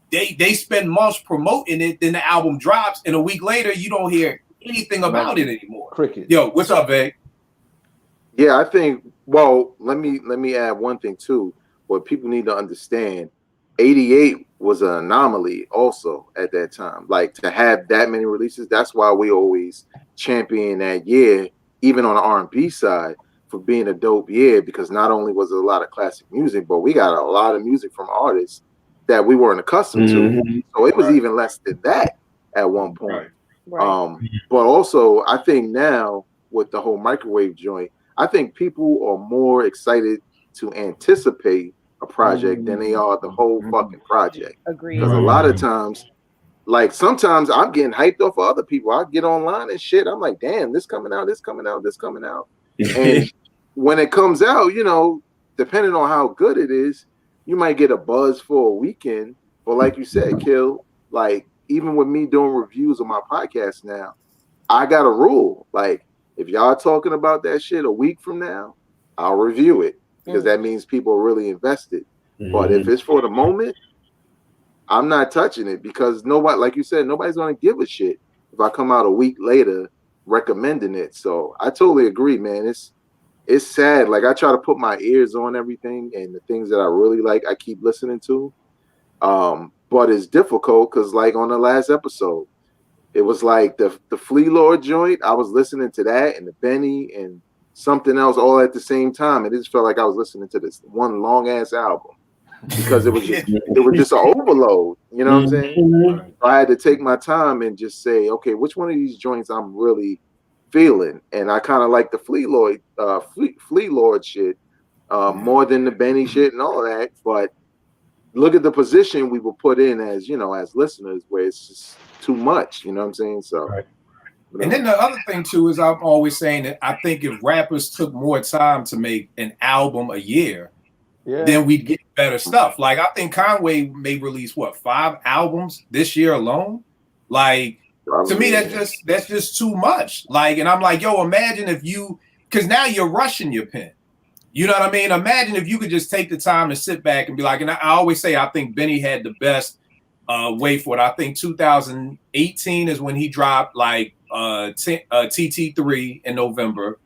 A: they spend months promoting it, then the album drops, and a week later you don't hear anything about it anymore.
B: Cricket.
A: Yo, what's up, Vay?
D: Yeah, I think. Well, let me add one thing too. What people need to understand: 88 was an anomaly also at that time. Like, to have that many releases, that's why we always champion that year, even on the R&B side, for being a dope year, because not only was it a lot of classic music, but we got a lot of music from artists that we weren't accustomed to. So it was even less than that at one point. But also, I think now with the whole microwave joint, I think people are more excited to anticipate a project than they are the whole fucking project.
E: Agreed.
D: Because a lot of times, like, sometimes I'm getting hyped off of other people. I get online and shit. I'm like, damn, this coming out, this coming out, this coming out. And when it comes out, you know, depending on how good it is, you might get a buzz for a weekend. But like you said, Kill, like, even with me doing reviews on my podcast now, I got a rule. Like, if y'all talking about that shit a week from now, I'll review it. Because that means people are really invested. But if it's for the moment, I'm not touching it because nobody, like you said, nobody's going to give a shit if I come out a week later recommending it. So I totally agree, man. It's sad. Like, I try to put my ears on everything, and the things that I really like, I keep listening to. But it's difficult because, like, on the last episode, it was like the Flea Lord joint. I was listening to that and the Benny and something else all at the same time. It just felt like I was listening to this one long ass album because it was just an overload. You know what I'm saying? So I had to take my time and just say, okay, which one of these joints I'm really feeling? And I kind of like the Flea Lord shit more than the Benny shit and all that. But look at the position we were put in as, you know, as listeners, where it's just too much. You know what I'm saying? So.
A: And then the other thing too is I'm always saying that I think if rappers took more time to make an album a year, then we'd get better stuff. Like, I think Conway may release 5 albums this year alone. Like, to me, that's just too much. Like, and I'm like, yo, imagine if because now you're rushing your pen. You know what I mean? Imagine if you could just take the time to sit back and be like, and I always say I think Benny had the best way for it. I think 2018 is when he dropped like TT3 in November.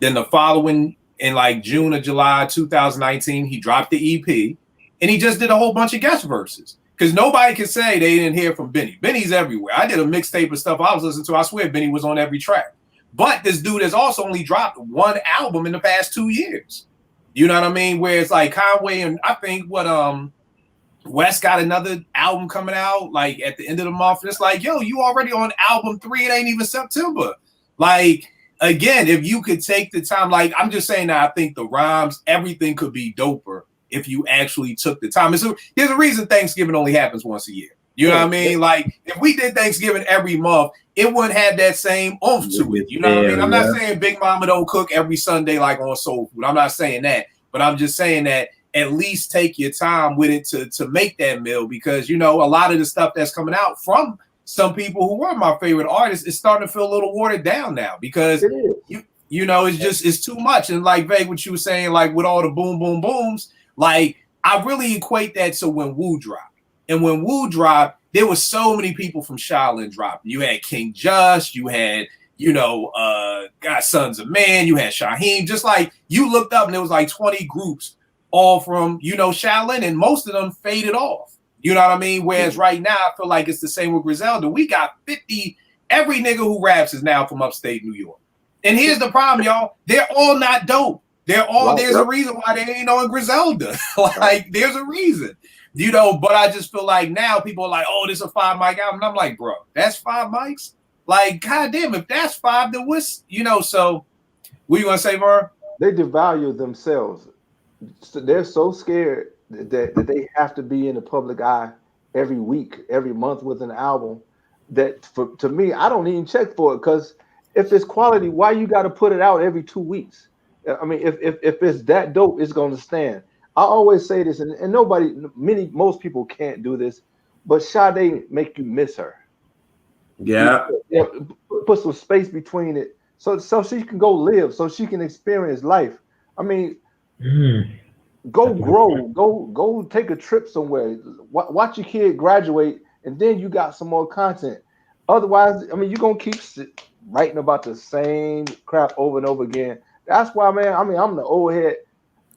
A: Then the following in like June or July 2019, he dropped the EP, and he just did a whole bunch of guest verses because nobody can say they didn't hear from Benny. Benny's everywhere. I did a mixtape of stuff I was listening to. I swear Benny was on every track. But this dude has also only dropped 1 album in the past 2 years. You know what I mean? Where it's like Conway and I think West got another album coming out like at the end of the month. And it's like, yo, you already on album 3. It ain't even September. Like, again, if you could take the time, like I'm just saying that I think the rhymes, everything could be doper if you actually took the time. And so there's a reason Thanksgiving only happens once a year. You know what I mean? Like if we did Thanksgiving every month, it wouldn't have that same oomph to it. You know what I mean? I'm not saying Big Mama don't cook every Sunday like on soul food. I'm not saying that, but I'm just saying that at least take your time with it to make that meal, because you know a lot of the stuff that's coming out from some people who were my favorite artists is starting to feel a little watered down now, because you know it's too much. And like Vague, what you were saying, like with all the boom boom booms, like I really equate that to when Wu dropped. And when Wu dropped, there was so many people from Shaolin dropping. You had King Just, you had, you know, Sons of Man, you had Shaheem. Just like you looked up and there was like 20 groups all from, you know, Shaolin, and most of them faded off. You know what I mean? Whereas right now, I feel like it's the same with Griselda. We got 50, every nigga who raps is now from upstate New York. And here's the problem, y'all. They're all not dope. They're all, there's a reason why they ain't on Griselda. Like, there's a reason. You know, but I just feel like now people are like, oh, this is a 5 mic album. And I'm like, bro, that's 5 mics? Like, goddamn, if that's 5, then what's, you know, so what you want to say, Vern?
B: They devalue themselves. So they're so scared that they have to be in the public eye every week, every month with an album that to me, I don't even check for it, because if it's quality, why you got to put it out every 2 weeks? I mean, if it's that dope, it's going to stand. I always say this, and most people can't do this, but Sade make you miss her.
F: Yeah.
B: Put some space between it so she can go live, so she can experience life. I mean, go grow, go take a trip somewhere, watch your kid graduate, and then you got some more content. Otherwise, I mean, you're going to keep writing about the same crap over and over again. That's why, man, I mean, I'm the old head.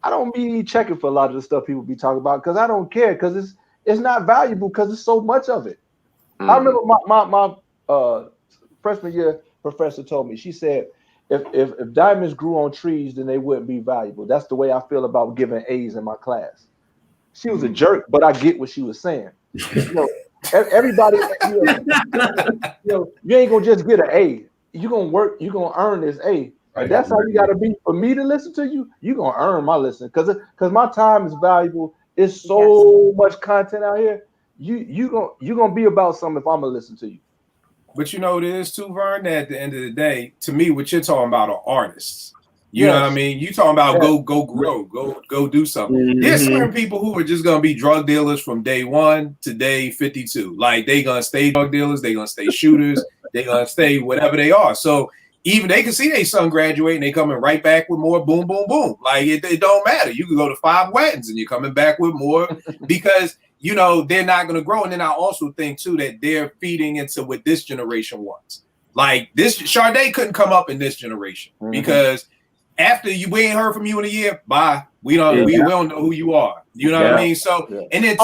B: I don't be checking for a lot of the stuff people be talking about, because I don't care, because it's not valuable, because there's so much of it. I remember my freshman year professor told me, she said, if diamonds grew on trees, then they wouldn't be valuable. That's the way I feel about giving A's in my class. She was a jerk, but I get what she was saying. You know, everybody, you ain't gonna just get an A. You're gonna work, you're gonna earn this A. Right. That's how you gotta be. For me to listen to you, you're gonna earn my listen, because my time is valuable. It's so much content out here. You gonna be about something if I'm gonna listen to you.
A: But you know what it is too, Vern, that at the end of the day, to me, what you're talking about are artists. You know what I mean? You talking about go grow, go do something. There's certain people who are just gonna be drug dealers from day 1 to day 52. Like, they gonna stay drug dealers, they gonna stay shooters, they gonna stay whatever they are. So even they can see their son graduate and they coming right back with more boom, boom, boom. Like, it don't matter. You can go to 5 weddings and you're coming back with more, because you know they're not going to grow. And then I also think too that they're feeding into what this generation wants. Like, this Sade couldn't come up in this generation, because after we ain't heard from you in a year, bye. We don't know who you are. You know what I mean? So and then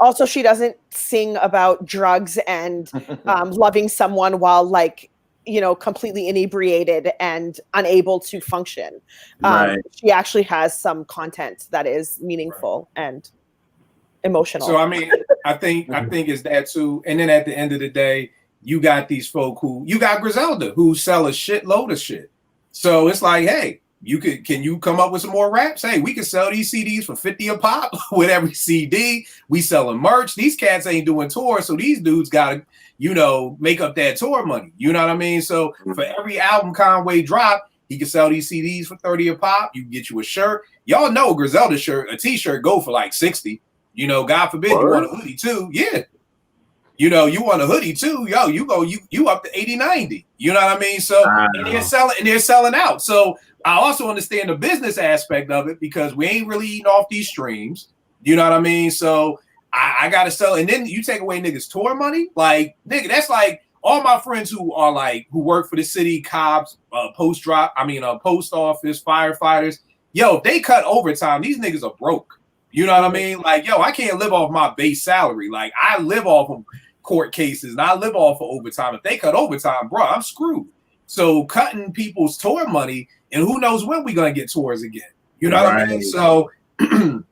E: also she doesn't sing about drugs and loving someone while, like, you know, completely inebriated and unable to function. She actually has some content that is meaningful and emotional.
A: So I mean, I think it's that too. And then at the end of the day, you got these folk you got Griselda who sell a shitload of shit. So it's like, hey, can you come up with some more raps? Hey, we can sell these CDs for 50 a pop with every CD. We selling merch. These cats ain't doing tours, so these dudes gotta, you know, make up that tour money. You know what I mean? So for every album Conway drop, he can sell these CDs for 30 a pop. You can get you a shirt. Y'all know Griselda shirt, a t-shirt go for like 60. You know, God forbid you want a hoodie too. Yeah. You know, you want a hoodie too. Yo, you up to 80, 90. You know what I mean? So and they're selling out. So I also understand the business aspect of it, because we ain't really eating off these streams. You know what I mean? So I gotta sell, and then you take away niggas' tour money. Like, nigga, that's like all my friends who work for the city, cops, post office, firefighters. Yo, if they cut overtime, these niggas are broke. You know what I mean? Like, yo, I can't live off my base salary. Like, I live off of court cases and I live off of overtime. If they cut overtime, bro, I'm screwed. So cutting people's tour money, and who knows when we're gonna get tours again. You know what I mean? So I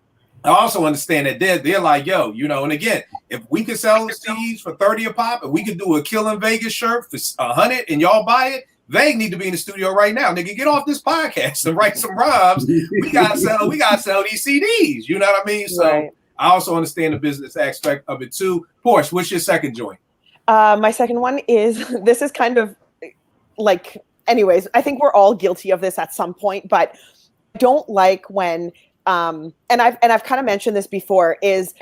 A: also understand that they're like, yo, you know, and again, if we could sell CDs for 30 a pop, and we could do a Kill in Vegas shirt for 100 and y'all buy it, They need to be in the studio right now. Nigga, get off this podcast and write some rhymes. We gotta sell these CDs. You know what I mean? So
E: Right.
A: I also understand the business aspect of it too. Porsche, what's your second joint?
E: My second one is this is kind of like, anyways, I think we're all guilty of this at some point, but I don't like when and I've kind of mentioned this before, is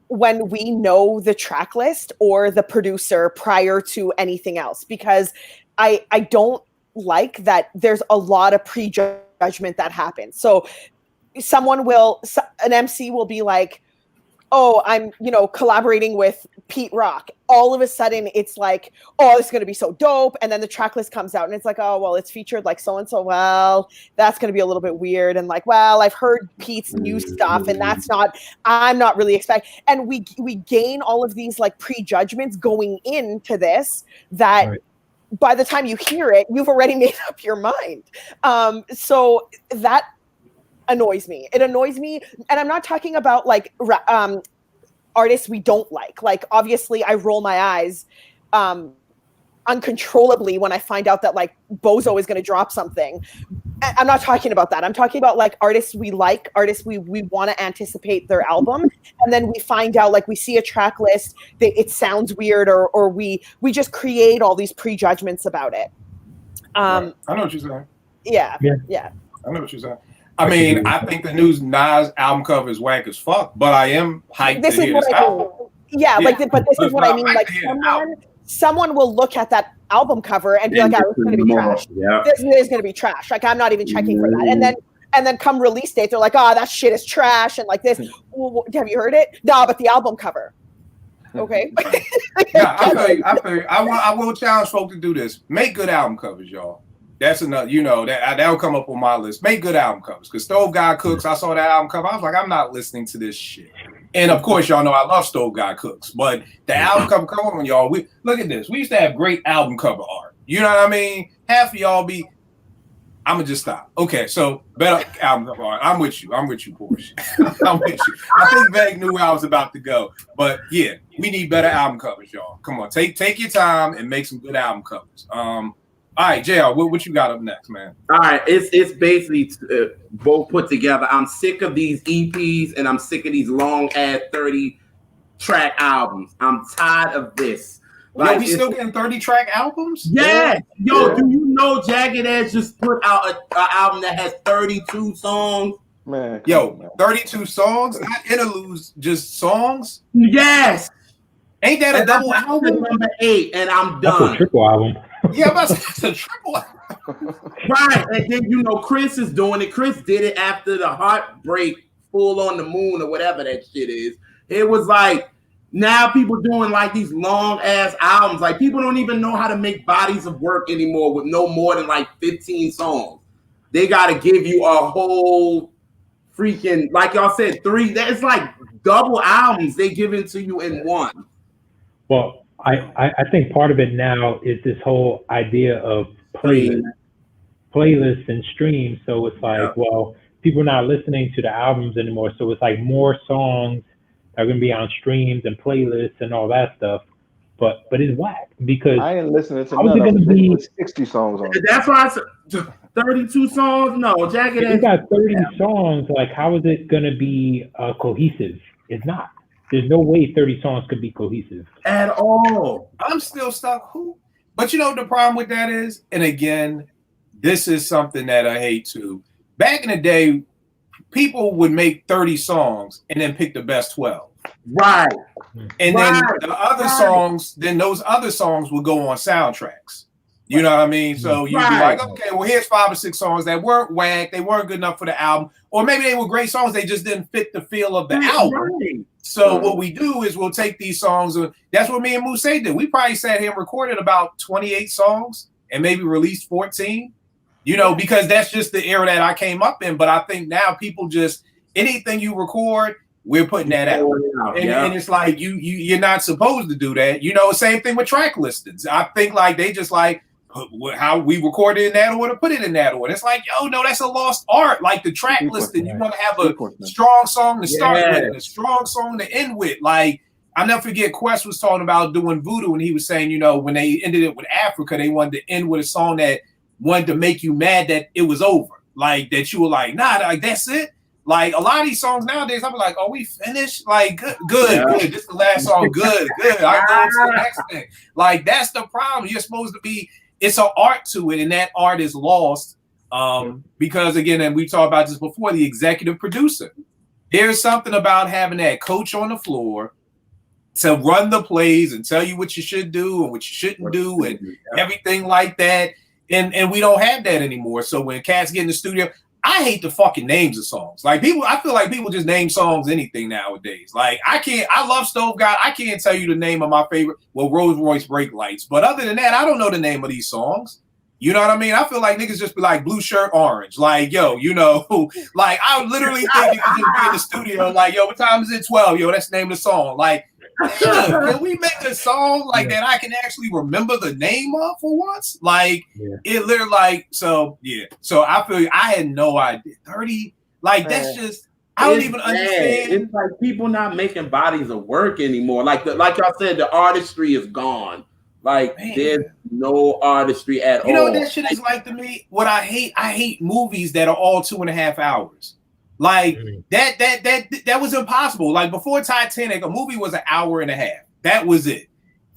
E: when we know the track list or the producer prior to anything else, because I don't like that there's a lot of prejudgment that happens. So an MC will be like, oh, I'm, collaborating with Pete Rock. All of a sudden it's like, oh, this is going to be so dope. And then the track list comes out and it's like, oh, well, it's featured like so-and-so. Well, that's going to be a little bit weird. And like, well, I've heard Pete's new stuff and I'm not really expecting. And we gain all of these like prejudgments going into this that
C: Right.
E: by the time you hear it, you've already made up your mind. So that annoys me. It annoys me. And I'm not talking about like artists we don't like. Like, obviously I roll my eyes uncontrollably when I find out that like Bozo is going to drop something. I'm not talking about that. I'm talking about like artists we like, artists we want to anticipate their album. And then we find out, like, we see a track list that it sounds weird, or we just create all these prejudgments about it.
A: Right. I know what you're saying.
E: Yeah.
A: I know what you're saying. I mean, I think the new Nas album cover is whack as fuck, but I am hyped
E: This
A: to
E: is
A: hear
E: what
A: this
E: I mean.
A: album.
E: Yeah,
A: Yeah.
E: like, but this is what I mean.
A: But
E: Like,
A: I hear it
E: someone will look at that album cover and be like, "Oh, it's going to be trash.
F: Yeah.
E: This is going to be trash. Like, I'm not even checking for that." And then come release date, they're like, "Oh, that shit is trash." And like this, well, have you heard it? No, but the album cover. Okay.
A: Yeah, I feel you. I will challenge folks to do this. Make good album covers, y'all. That's another, that'll come up on my list. Make good album covers. Because Stove God Cooks, I saw that album cover. I was like, I'm not listening to this shit. And of course, y'all know I love Stove God Cooks. But the album cover, come on, y'all. Look at this. We used to have great album cover art. You know what I mean? Half of y'all be, I'm going to just stop. Okay, so better album cover art. I'm with you, Porsche. I'm with you. I think Veg knew where I was about to go. But yeah, we need better album covers, y'all. Come on, take your time and make some good album covers. All right, JR, what you got up next, man?
F: All right, it's basically both put together. I'm sick of these EPs and I'm sick of these long ass 30-track albums. I'm tired of this.
A: Like, we still getting 30-track albums?
F: Yeah. Yo, do you know Jagged Edge just put out an album that has 32 songs?
B: Man,
A: 32 songs, not interludes, just songs.
F: Yes.
A: Ain't that a double album?
F: Number 8, and I'm
C: That's
F: done.
C: a triple album.
A: Yeah, but it's a triple album.
F: Right, and then Chris is doing it. Chris did it after the Heartbreak Full on the Moon or whatever that shit is. It was like, now people doing like these long ass albums. Like, people don't even know how to make bodies of work anymore with no more than like 15 songs. They got to give you a whole freaking, like y'all said, 3. That's like double albums they give it to you in one.
C: Well, I think part of it now is this whole idea of playlists and streams. So it's like, well, people are not listening to the albums anymore. So it's like more songs are going to be on streams and playlists and all that stuff. But it's whack because
B: I ain't listening to
C: how is
B: none
C: it
B: of
C: gonna
B: them.
C: be-
B: With 60 songs on it.
F: That's why I said 32 songs. No, Jagged
C: if you
F: Edge.
C: got 30 songs, like how is it going to be cohesive? It's not. There's no way 30 songs could be cohesive.
F: At all.
A: I'm still stuck. But you know what the problem with that is? And again, this is something that I hate too. Back in the day, people would make 30 songs and then pick the best 12.
F: Right.
A: And then the other songs, then those other songs would go on soundtracks. You know what I mean? So you'd be like, okay, well, here's 5 or 6 songs that weren't whack. They weren't good enough for the album. Or maybe they were great songs. They just didn't fit the feel of the album.
F: Right.
A: So what we do is we'll take these songs. That's what me and Mousse did. We probably sat here and recorded about 28 songs and maybe released 14. Because that's just the era that I came up in. But I think now people just, anything you record, we're putting that out. And it's like, you're not supposed to do that. Same thing with track listings. I think like they just like, how we recorded in that order, put it in that order. It's like, yo, no, that's a lost art. Like the track listing, you want to have a strong song to start with and a strong song to end with. Like, I'll never forget Quest was talking about doing Voodoo, and he was saying, when they ended it with Africa, they wanted to end with a song that wanted to make you mad that it was over. Like that you were like, nah, like that's it. Like a lot of these songs nowadays, I'm like, are we finished? Like good. This is the last song. Good. I go to the next thing. Like that's the problem. You're supposed to be. It's an art to it, and that art is lost because again, and we talked about this before. The executive producer. There's something about having that coach on the floor to run the plays and tell you what you should do and what you shouldn't do and everything like that. And we don't have that anymore. So when cats get in the studio. I hate the fucking names of songs. Like people, I feel like people just name songs anything nowadays. Like I love Stove God. I can't tell you the name of my favorite, Rolls Royce Brake Lights. But other than that, I don't know the name of these songs. You know what I mean? I feel like niggas just be like blue shirt, orange. Like, yo, you know, like I literally think niggas just be in the studio like, yo, what time is it? 12. Yo, that's the name of the song. Like, can we make a song like that I can actually remember the name of for once? Like it literally like so I feel I had no idea. 30 like that's just I don't even understand.
F: It's like people not making bodies of work anymore. Like y'all said, the artistry is gone. Like there's no artistry at all.
A: You know what that shit is like to me? What I hate movies that are all 2.5 hours. Like that was impossible. Like before Titanic, a movie was an hour and a half. That was it.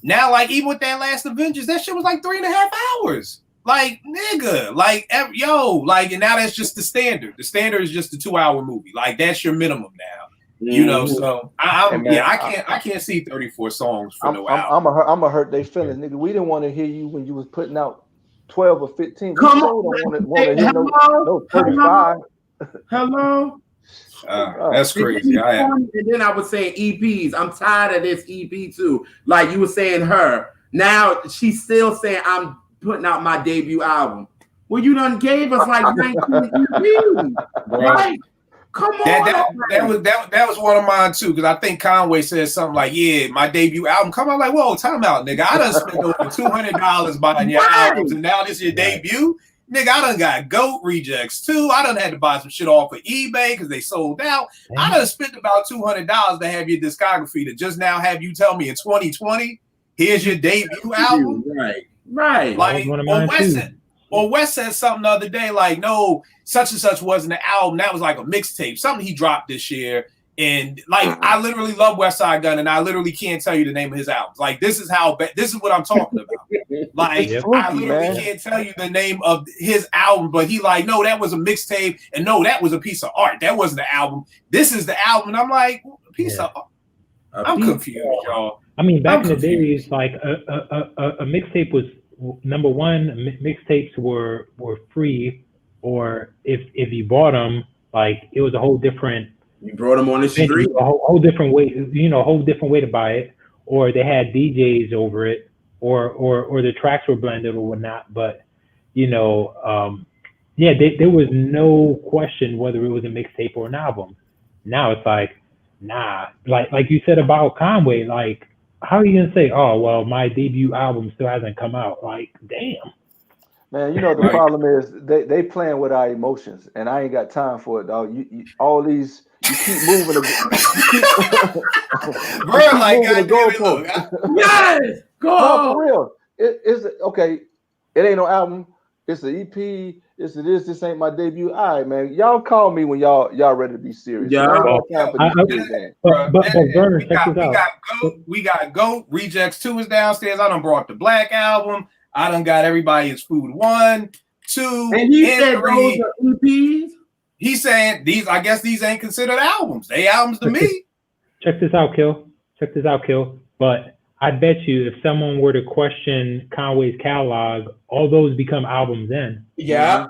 A: Now, like even with that last Avengers, that shit was like 3.5 hours. Like nigga, like like and now that's just the standard. The standard is just a 2-hour movie. Like that's your minimum now. You know, so I can't see 34 songs for no hour.
B: I'm a hurt they feelings, nigga. We didn't want to hear you when you was putting out 12 or 15.
F: Come
B: on, don't want to hear no 35.
F: Hello.
A: That's crazy.
F: And then I was saying EPs. I'm tired of this EP too. Like you were saying her. Now she's still saying I'm putting out my debut album. Well, you done gave us like 19 EPs. Right? Come on.
A: That was one of mine too, because I think Conway said something like, yeah, my debut album. Come on, like, whoa, time out, nigga. I done spent over $200 buying your albums, and now this is your debut. Nigga, I done got GOAT rejects too. I done had to buy some shit off of eBay because they sold out. I done spent about $200 to have your discography to just now have you tell me in 2020, here's your debut album.
F: Right.
A: Like, or Wes said something the other day, like, no, such and such wasn't an album. That was like a mixtape. Something he dropped this year. And like, I literally love Westside Gunn, and I literally can't tell you the name of his albums. Like, this is what I'm talking about. Like, I literally can't tell you the name of his album, but he like, no, that was a mixtape, and no, that was a piece of art. That wasn't the album. This is the album. And I'm like, piece of art. I'm confused, y'all.
C: I mean, back in the days, like a mixtape was number one. Mixtapes were free, or if you bought them, like it was a whole different.
F: You brought them on the street.
C: A whole different way, a whole different way to buy it, or they had DJs over it, or the tracks were blended or whatnot. But there was no question whether it was a mixtape or an album. Now it's like, nah, like you said about Conway, like how are you gonna say, oh well, my debut album still hasn't come out? Like, damn.
B: Man, the problem is they playing with our emotions, and I ain't got time for it, dog. You all these. You keep moving the
A: bro, like goddamn it,
F: yes, go
B: no, for real. It's okay. It ain't no album. It's an EP. It's this. This ain't my debut. All right, man. Y'all call me when y'all ready to be serious.
F: Yeah.
C: But Vern, check this out.
A: We got GOAT. Rejects 2 is downstairs. I done brought the Black album. I done got Everybody Is Food 1, 2,
F: and he said 3. Those are EPs.
A: He's saying I guess these ain't considered albums. They albums to me.
C: Check this out, Kill. But I bet you if someone were to question Conway's catalog, all those become albums then.
F: Yeah.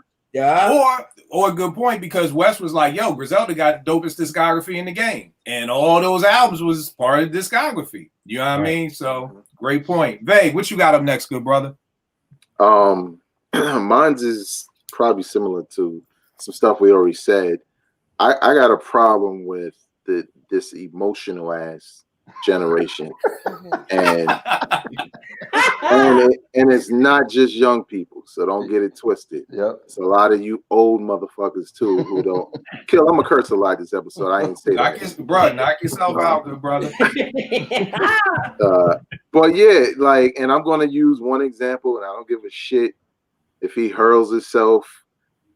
A: Or a good point, because Wes was like, yo, Griselda got the dopest discography in the game. And all those albums was part of the discography. You know what I mean? So great point. Vay, what you got up next, good brother?
D: Mine's is probably similar to some stuff we already said. I got a problem with this emotional ass generation, and it's not just young people, so don't get it twisted.
B: Yep,
D: it's a lot of you old motherfuckers too who don't kill. I'm gonna curse a lot this episode. I ain't say that.
A: Knock yourself out, good brother.
D: But yeah, like, and I'm gonna use one example, and I don't give a shit if he hurls himself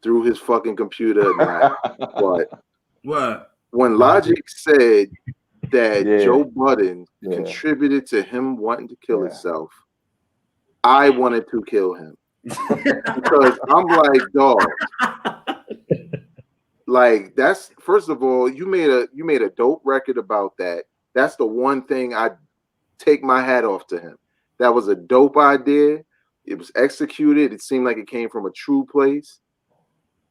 D: through his fucking computer or not. But
F: What?
D: when Logic said that
B: Yeah.
D: Joe Budden
B: Yeah.
D: contributed to him wanting to kill
B: Yeah.
D: himself, I wanted to kill him. Because I'm like, dog. Like, that's, first of all, you made a dope record about that. That's the one thing I take my hat off to him. That was a dope idea. It was executed. It seemed like it came from a true place.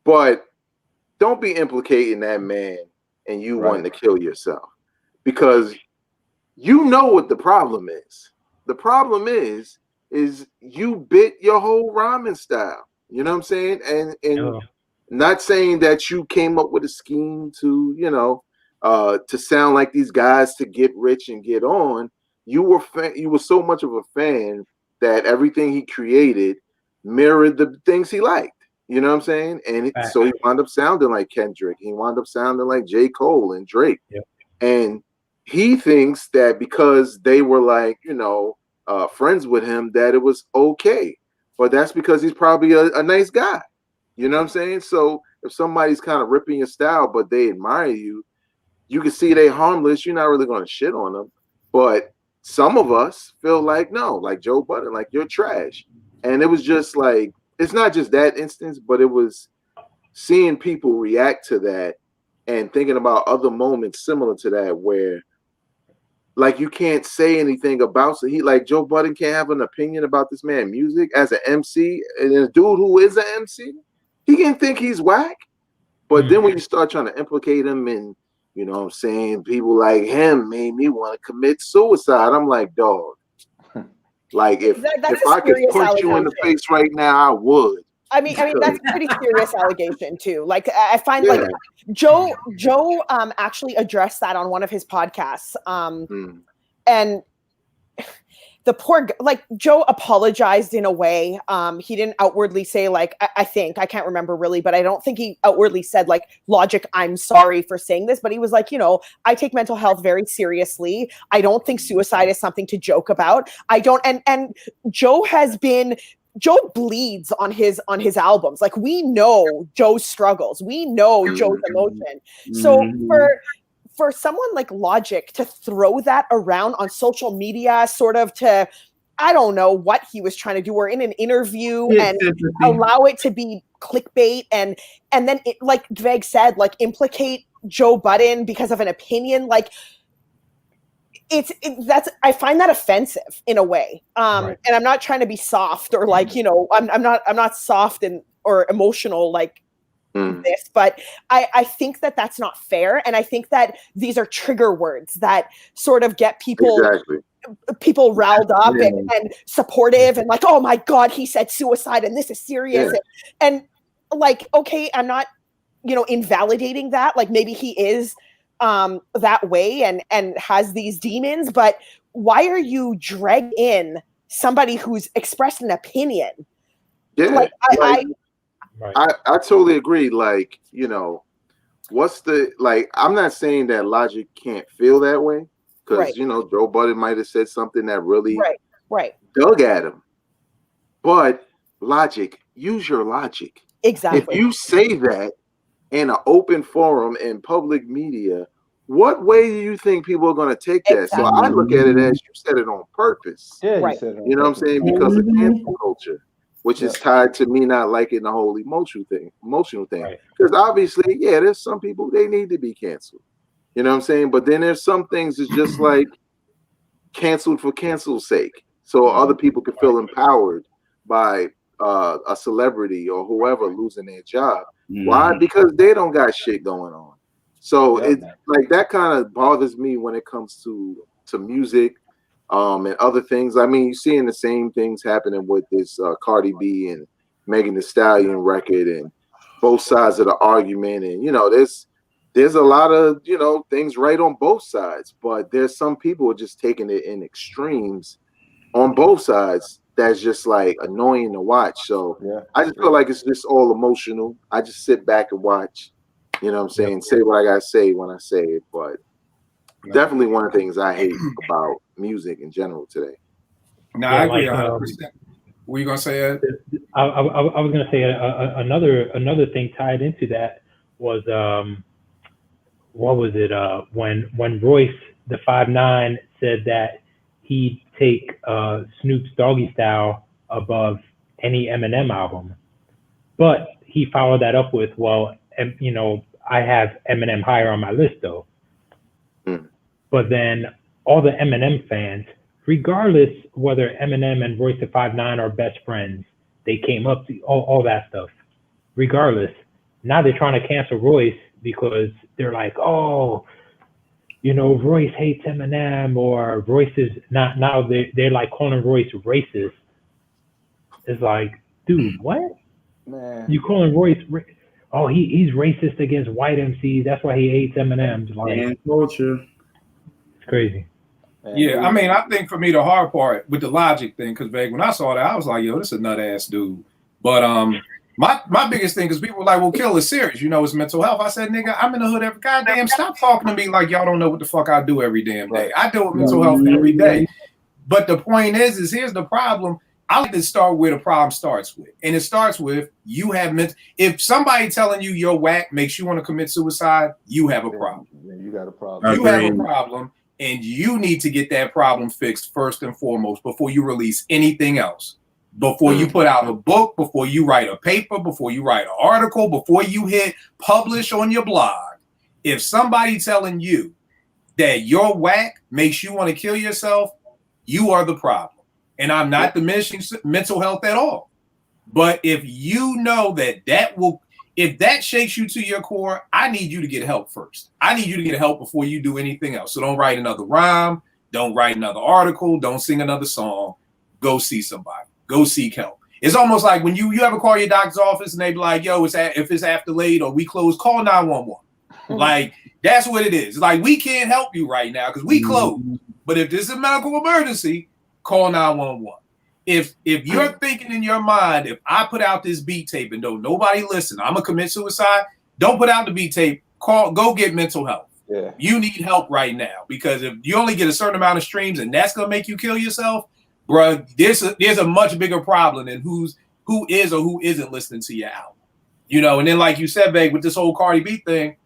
D: But don't be implicating that man and you wanting to kill yourself, because you know what the problem is. The problem is you bit your whole rhyming style. You know what I'm saying? And not saying that you came up with a scheme to, you know, to sound like these guys to get rich and get on. You were so much of a fan that everything he created mirrored the things he liked. You know what I'm saying? And so he wound up sounding like Kendrick. He wound up sounding like J. Cole and Drake. Yep. And he thinks that because they were like, you know, friends with him, that it was okay. But that's because he's probably a nice guy. You know what I'm saying? So if somebody's kind of ripping your style, but they admire you, you can see they harmless. You're not really going to shit on them. But some of us feel like, no, like Joe Budden, like you're trash. And it was just like, it's not just that instance, but it was seeing people react to that and thinking about other moments similar to that where, like, you can't say anything about, so he, like, Joe Budden can't have an opinion about this man music as an MC, and a dude who is an MC, he can think he's whack. But then when you start trying to implicate him and, you know what I'm saying, people like him made me want to commit suicide. I'm like, dog. Like, if I could punch you in the face right now, I would.
E: I mean, that's a pretty serious allegation too. Like, I find like Joe actually addressed that on one of his podcasts. And the poor, like, Joe apologized in a way. He didn't outwardly say, like, I can't remember really, but I don't think he outwardly said, like, Logic, I'm sorry for saying this. But he was like, you know, I take mental health very seriously. I don't think suicide is something to joke about. I don't. And Joe bleeds on his albums. Like, we know Joe's struggles. We know Joe's emotion. So for someone like Logic to throw that around on social media, sort of to, I don't know what he was trying to do, or in an interview, and allow it to be clickbait, and then it, like Dveg said, like, implicate Joe Budden because of an opinion, like, I find that offensive in a way. And I'm not trying to be soft or, like, you know, I'm not soft or emotional like this, but I think that that's not fair. And I think that these are trigger words that sort of get people riled up and supportive and like, oh my God, he said suicide and this is serious. And like, okay, I'm not, you know, invalidating that. Like, maybe he is that way and has these demons, but why are you dragging in somebody who's expressed an opinion? Like,
D: I totally agree. Like, you know, what's the, like, I'm not saying that Logic can't feel that way, because you know, Joe Budden might have said something that really dug at him, but Logic, use your logic.
E: Exactly.
D: If you say that in an open forum in public media, what way do you think people are going to take that? So I look at it as you said it on purpose.
B: Yeah,
D: you know what I'm saying? Because of cancel culture, which is tied to me not liking the whole emotional thing. Because obviously, there's some people, they need to be canceled. You know what I'm saying? But then there's some things that's just like canceled for cancel's sake. So other people can feel empowered by a celebrity or whoever losing their job. Why? Because they don't got shit going on. So it's like, that kind of bothers me when it comes to music and other things. I mean, you're seeing the same things happening with this Cardi B and Megan Thee Stallion record, and both sides of the argument. And, you know, there's a lot of, you know, things right on both sides, but there's some people who are just taking it in extremes on both sides. That's just like annoying to watch. So I just feel like it's just all emotional. I just sit back and watch, you know what I'm saying, say what I gotta say when I say it. But definitely one of the things I hate about music in general today.
A: No, I agree 100%. What are you gonna say, Ed?
C: I was gonna say another thing tied into that was what was it? When Royce the 5'9" said that he'd take Snoop's Doggy Style above any Eminem album, but he followed that up with, well, you know, I have Eminem higher on my list though. But then all the Eminem fans, regardless whether Eminem and Royce the 5'9" are best friends, they came up to all that stuff. Regardless, now they're trying to cancel Royce because they're like, oh, you know, Royce hates Eminem, or Royce is not. Now they're like calling Royce racist. It's like, dude, what?
B: Man,
C: You calling Royce? Oh, he's racist against white MCs. That's why he hates Eminem. Like,
F: And culture.
C: it's crazy.
B: man.
A: Yeah, I mean, I think for me the hard part with the Logic thing, because when I saw that, I was like, yo, this is a nut ass dude. But my biggest thing is people were like, well, Kill is serious, you know, it's mental health. I said, nigga, I'm in the hood every goddamn. Stop talking to me like y'all don't know what the fuck I do every damn day. I deal with mental health every day. But the point is here's the problem. I like to start where the problem starts with. And it starts with you have if somebody telling you you're whack makes you want to commit suicide, you have a problem.
B: Yeah, you got a problem.
A: You have a problem, and you need to get that problem fixed first and foremost before you release anything else. Before you put out a book, before you write a paper, before you write an article, before you hit publish on your blog. If somebody telling you that you're whack makes you want to kill yourself, you are the problem. And I'm not diminishing mental health at all. But if you know if that shakes you to your core, I need you to get help first. I need you to get help before you do anything else. So don't write another rhyme. Don't write another article. Don't sing another song. Go see somebody. Go seek help. It's almost like when you ever call your doctor's office and they be like, yo, if it's after late or we close, call 911. Like, that's what it is. Like, we can't help you right now because we close. But if this is a medical emergency, call 911. If you're thinking in your mind, if I put out this beat tape and don't nobody listen, I'm gonna commit suicide. Don't put out the beat tape. Go get mental health.
B: Yeah.
A: You need help right now because if you only get a certain amount of streams and that's gonna make you kill yourself, bro, there's a much bigger problem than who is or who isn't listening to your album. You know, and then like you said, babe, with this whole Cardi B thing,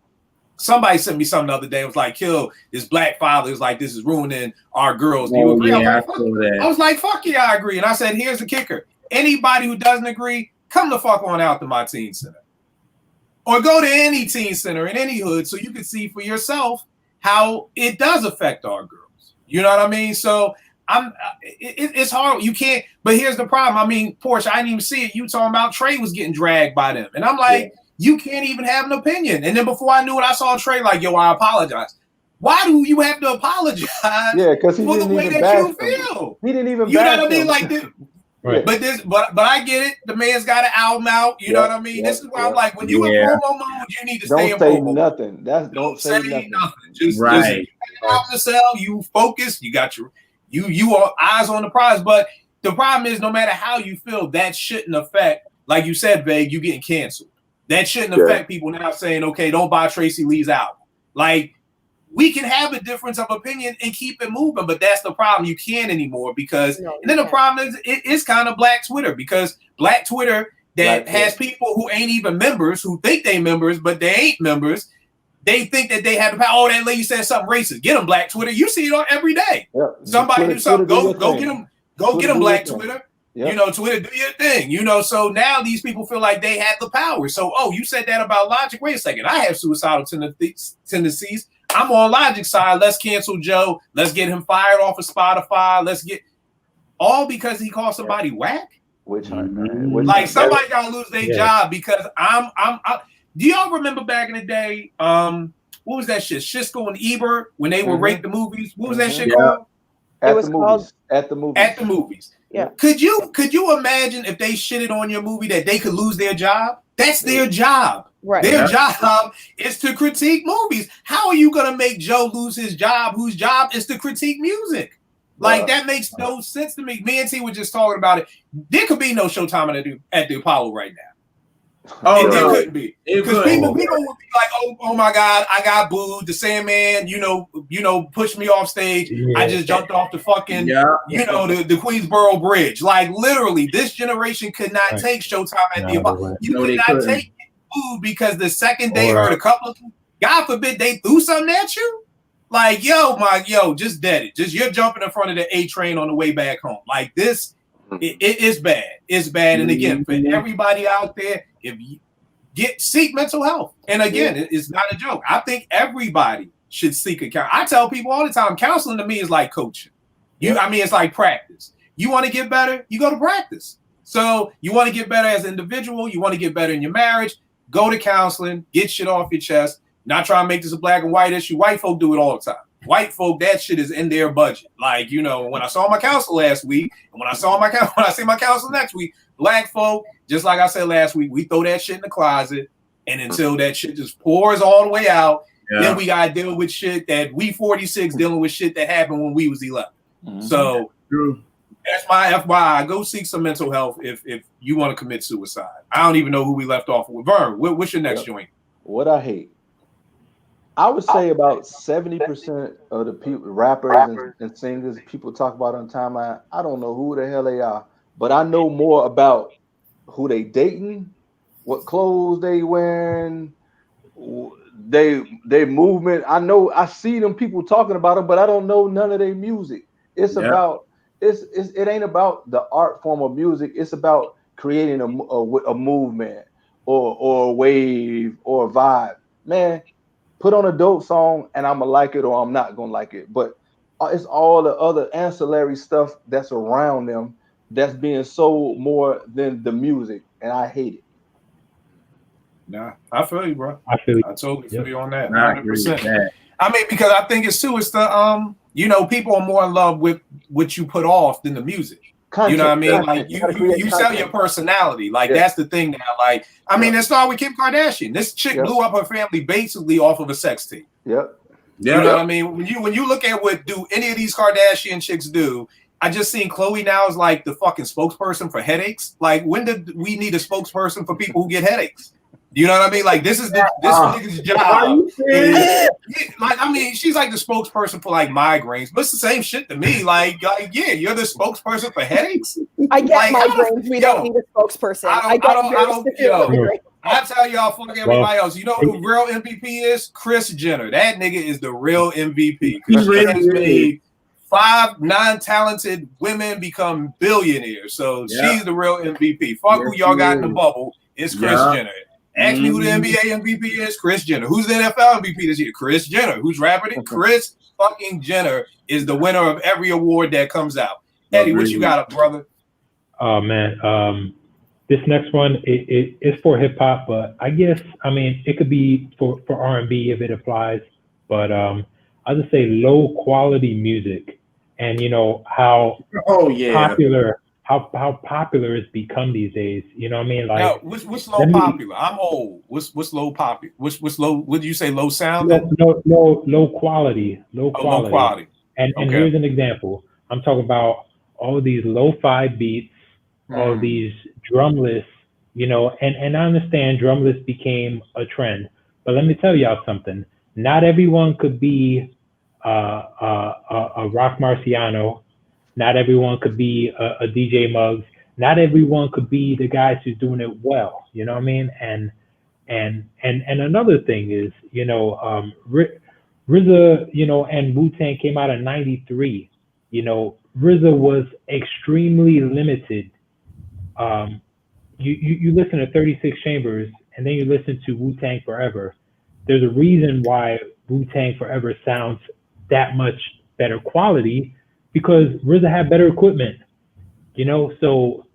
A: somebody sent me something the other day. It was like, Kill, this black father is like, this is ruining our girls. Do you agree?
F: Yeah,
A: I was like, fuck yeah, I agree. And I said, here's the kicker. Anybody who doesn't agree, come the fuck on out to my teen center. Or go to any teen center in any hood so you can see for yourself how it does affect our girls. You know what I mean? So it's hard. You can't, but here's the problem. I mean, Porsche, I didn't even see it. You talking about Trey was getting dragged by them. And I'm like, you can't even have an opinion. And then before I knew it, I saw Trey like, yo, I apologize. Why do you have to apologize?
B: Yeah, because he
A: for
B: didn't
A: the way
B: even
A: that you
B: bash him.
A: feel.
B: He didn't even
A: You know
B: bash
A: what I mean?
B: him.
A: Like this.
C: Right.
A: But I get it. The man's got an album out. You know what I mean? This is why I'm like, when you in promo mode, you need to stay in
B: Don't say
A: promo
B: nothing.
A: mode. Don't say nothing. Just
F: Right.
A: you got an album to sell. You focus. You got you are eyes on the prize. But the problem is, no matter how you feel, that shouldn't affect. Like you said, Vague, you getting canceled. That shouldn't affect people now saying, okay, don't buy Tracy Lee's album. Like, we can have a difference of opinion and keep it moving, but that's the problem. You can't anymore because, and then the problem is it's kind of Black Twitter because Black Twitter that has people who ain't even members, who think they members, but they ain't members. They think that they have the power. Oh, that lady said something racist. Get them, Black Twitter. You see it on every day. Somebody do something. Go get them. Go get them, Black Twitter. You know, Twitter, do your thing. You know, so now these people feel like they have the power. So, oh, you said that about Logic. Wait a second. I have suicidal tendencies. I'm on Logic's side. Let's cancel Joe. Let's get him fired off of Spotify. Let's get all because he called somebody whack.
B: Which
A: like somebody gotta lose their job because I'm. Do y'all remember back in the day? What was that shit? Siskel and Ebert when they would rate the movies. What was that shit called?
B: At the movies.
E: Yeah.
A: Could you imagine if they shitted on your movie that they could lose their job? That's their job.
E: Right.
A: Their job is to critique movies. How are you gonna make Joe lose his job, whose job is to critique music? Like that makes no sense to me. Me and T were just talking about it. There could be no Showtime at the Apollo right now.
F: Oh,
A: It
F: no.
A: couldn't be.
F: It
A: Because
F: couldn't.
A: people would be like, oh my God, I got booed. The Sandman, pushed me off stage.
C: Yeah.
A: I just jumped off the fucking,
F: Yeah.
A: the Queensboro Bridge. Like literally, this generation could not
C: Right.
A: take Showtime at the
C: No,
A: Apollo.
C: they wouldn't.
A: You
F: No,
A: could
F: they
A: not
F: couldn't.
A: take booed because the second they
C: Or,
A: heard a couple of, God forbid, they threw something at you. Like, just dead it. Just you're jumping in front of the A train on the way back home. Like this, it's bad. It's bad. And again, for everybody out there, if you seek mental health, and again, it's not a joke. I think everybody should seek a counselor. I tell people all the time, counseling to me is like coaching. It's like practice. You want to get better, you go to practice. So you want to get better as an individual, you want to get better in your marriage, go to counseling, get shit off your chest. Not trying to make this a black and white issue. White folk do it all the time. White folk, that shit is in their budget. Like, when I saw my counselor last week, and when I see my counselor next week, black folk, just like I said last week, we throw that shit in the closet, and until that shit just pours all the way out, then we gotta deal with shit that we 46 dealing with shit that happened when we was 11. So that's my FYI. Go seek some mental health if you want to commit suicide. I don't even know who we left off with. Vern, what's your next joint?
B: What I hate. I would say about 70% of the people, rappers and singers, people talk about on timeline. I don't know who the hell they are, but I know more about who they dating, what clothes they wearing, they movement. I see them people talking about them, but I don't know none of their music. It's about it ain't about the art form of music. It's about creating a movement or a wave or a vibe, man. Put on a dope song and I'm gonna like it or I'm not gonna like it. But it's all the other ancillary stuff that's around them that's being sold more than the music, and I hate it.
A: Nah, I feel you, bro.
C: I
A: totally feel you on that.
F: I agree with
A: 100%.
F: that.
A: Because I think it's the people are more in love with what you put off than the music.
B: Content,
A: You know what I mean?
B: content.
A: Like you sell your personality. Like that's the thing now. Like it started with Kim Kardashian. This chick blew up her family basically off of a sex tape.
B: Yep.
A: You know what I mean? When you look at what do any of these Kardashian chicks do, I just seen Khloe now is like the fucking spokesperson for headaches. Like when did we need a spokesperson for people who get headaches? You know what I mean? Like this nigga's job. She's like the spokesperson for like migraines, but it's the same shit to me. Like you're the spokesperson for headaches.
E: I get migraines. We don't need a spokesperson. I
A: tell y'all, fuck everybody else. You know who the real MVP is? Kris Jenner. That nigga is the real MVP. Because she has made 5 non-talented women become billionaires. So she's the real MVP. Fuck who y'all got in the bubble. It's Kris Jenner. Ask me who the NBA MVP is. Kris Jenner. Who's the NFL MVP this year? Kris Jenner. Who's rapping it? Kris fucking Jenner is the winner of every award that comes out. Eddie, what you got up, brother?
C: Oh man, this next one it's for hip hop, but I guess it could be for R&B if it applies. But I'll just say low quality music, and how popular it's become these days. You know what I mean? Like,
A: now, what's low popular? I'm old. What's low popular? What's low? What did you say? Low sound?
C: Low quality. Low quality. And here's an example. I'm talking about all these lo-fi beats, all these drumless. And I understand drumless became a trend, but let me tell y'all something. Not everyone could be a Rock Marciano. Not everyone could be a DJ Muggs. Not everyone could be the guys who's doing it well. You know what I mean? And another thing is, RZA, and Wu-Tang came out in '93. RZA was extremely limited. You listen to 36 Chambers and then you listen to Wu-Tang Forever. There's a reason why Wu-Tang Forever sounds that much better quality, because RZA had better equipment, so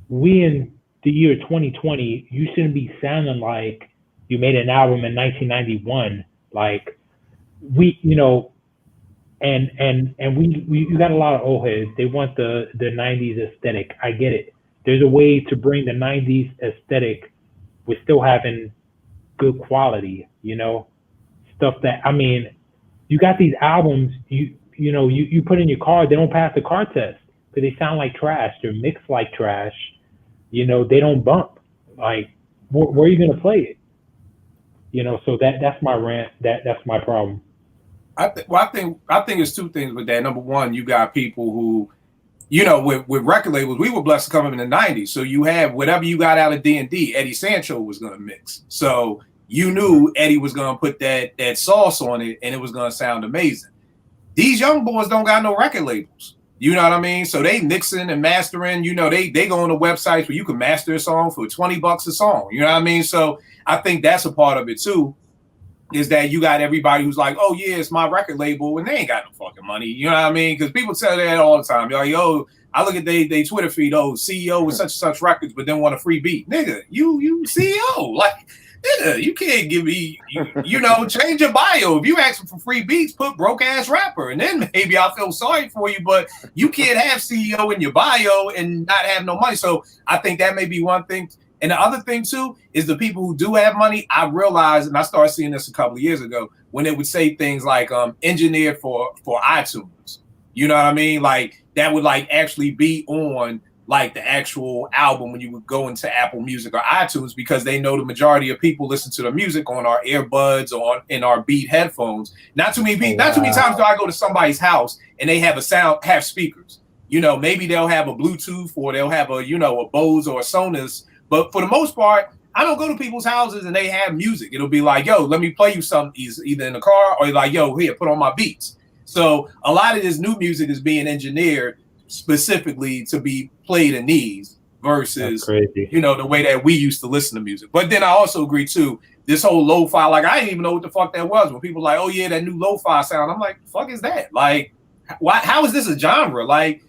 C: we in the year 2020, you shouldn't be sounding like you made an album in 1991. Like we got a lot of old heads. They want the 90s aesthetic. I get it. There's a way to bring the 90s aesthetic with still having good quality, stuff that, you got these albums, you put in your car, they don't pass the car test because they sound like trash. They're mixed like trash. They don't bump. Like where are you gonna play it? You know, so that's my rant. That's my problem.
A: I think it's two things with that. Number one, you got people who, you know, with record labels, we were blessed to come up in the 90s. So you have whatever you got out of D&D, Eddie Sancho was going to mix. So you knew Eddie was going to put that sauce on it and it was going to sound amazing. These young boys don't got no record labels. You know what I mean? So they mixing and mastering, you know, they go on the websites where you can master a song for $20 a song. You know what I mean? So I think that's a part of it too, is that you got everybody who's like, oh yeah, it's my record label, and they ain't got no fucking money. You know what I mean? Because people tell that all the time. You're like, yo, I look at they Twitter feed, oh, CEO with such and such records, but then want a free beat. Nigga, you CEO. Like, nigga, you can't give me, you know, change your bio. If you ask for free beats, put broke ass rapper, and then maybe I'll feel sorry for you, but you can't have CEO in your bio and not have no money. So I think that may be one thing. And the other thing too is the people who do have money. I realized, and I started seeing this a couple of years ago, when they would say things like engineered for iTunes. You know what I mean? Like that would like actually be on like the actual album when you would go into Apple Music or iTunes, because they know the majority of people listen to the music on our earbuds or in our Beat headphones. Not too many times do I go to somebody's house and they have have speakers. You know, maybe they'll have a Bluetooth or they'll have a Bose or a Sonos. But for the most part, I don't go to people's houses and they have music. It'll be like, yo, let me play you something either in the car or like, yo, here, put on my beats. So a lot of this new music is being engineered specifically to be played in these versus, you know, the way that we used to listen to music. But then I also agree too, this whole lo-fi, like I didn't even know what the fuck that was. When people were like, oh yeah, that new lo-fi sound. I'm like, the fuck is that? Like, how is this a genre? Like,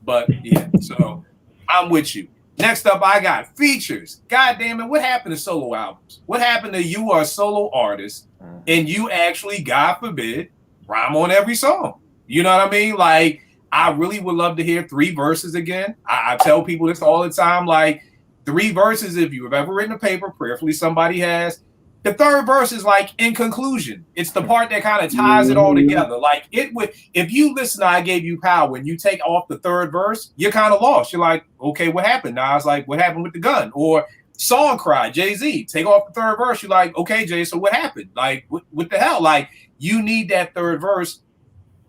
A: but yeah, so I'm with you. Next up, I got features. God damn it, what happened to solo albums? What happened to you are a solo artist and you actually, God forbid, rhyme on every song? You know what I mean? Like, I really would love to hear 3 verses again. I tell people this all the time, like 3 verses, if you've ever written a paper, prayerfully somebody has. The 3rd verse is like in conclusion. It's the part that kind of ties it all together. Like it would, if you listen to I Gave You Power and you take off the 3rd verse, you're kind of lost. You're like, okay, what happened? Now it's like, what happened with the gun? Or Song Cry, Jay-Z, take off the 3rd verse. You're like, okay, Jay, so what happened? Like, what the hell? Like, you need that 3rd verse.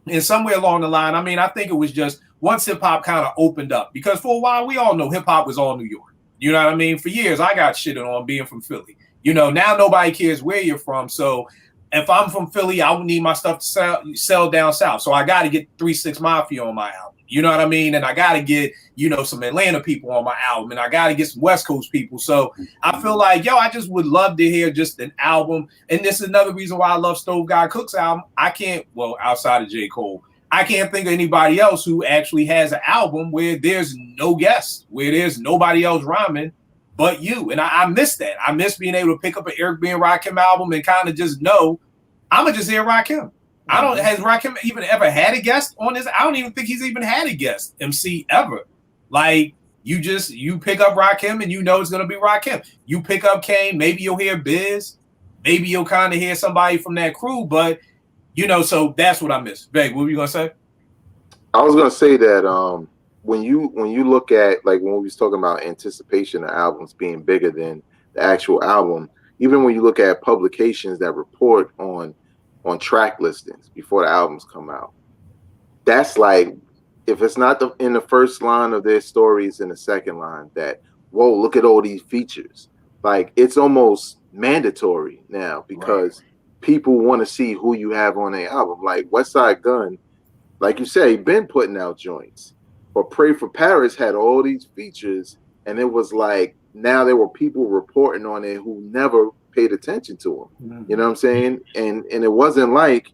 A: And somewhere along the line, I mean, I think it was just once hip hop kind of opened up, because for a while we all know hip hop was all New York. You know what I mean? For years, I got shitted on being from Philly. You know, now nobody cares where you're from. So if I'm from Philly, I would need my stuff to sell down south. So I got to get 3 6 Mafia on my album. You know what I mean? And I got to get, you know, some Atlanta people on my album. And I got to get some West Coast people. So I feel like, yo, I just would love to hear just an album. And this is another reason why I love Stove God Cook's album. I can't, well, outside of J. Cole, I can't think of anybody else who actually has an album where there's no guests, where there's nobody else rhyming but you. And I miss that. I miss being able to pick up an Eric B. and Rakim album and kind of just know I'm gonna just hear Rakim. Has Rakim even ever had a guest on this? I don't even think he's even had a guest MC ever. Like you pick up Rakim and you know it's gonna be Rakim. You pick up Kane, maybe you'll hear Biz, maybe you'll kind of hear somebody from that crew, but you know, so that's what I miss. Beg, what were you gonna say?
D: I was gonna say that when you look at, like, when we was talking about anticipation of albums being bigger than the actual album, even when you look at publications that report on track listings before the albums come out, that's like, if it's not in the first line of their stories, in the second line, that, whoa, look at all these features. Like, it's almost mandatory now, because people want to see who you have on their album. Like Westside Gunn, like you said, been putting out joints. But Pray for Paris had all these features, and it was like, now there were people reporting on it who never paid attention to him. Mm-hmm. You know what I'm saying? And it wasn't like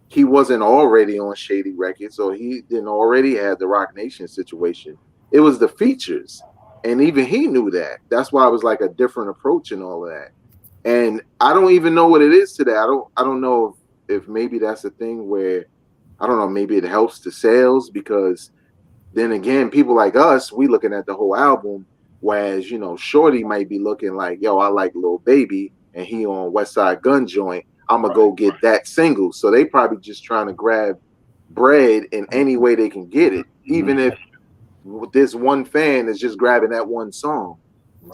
D: he wasn't already on Shady Records, or he didn't already have the Rock Nation situation. It was the features, and even he knew that. That's why it was like a different approach and all of that. And I don't even know what it is today. I don't know if maybe that's a thing where, I don't know, maybe it helps the sales, because then again, people like us, we looking at the whole album, whereas, you know, Shorty might be looking like, yo, I like Lil Baby, and he on Westside Gunn joint, I'm gonna go get that single. So they probably just trying to grab bread in any way they can get it, even if this one fan is just grabbing that one song.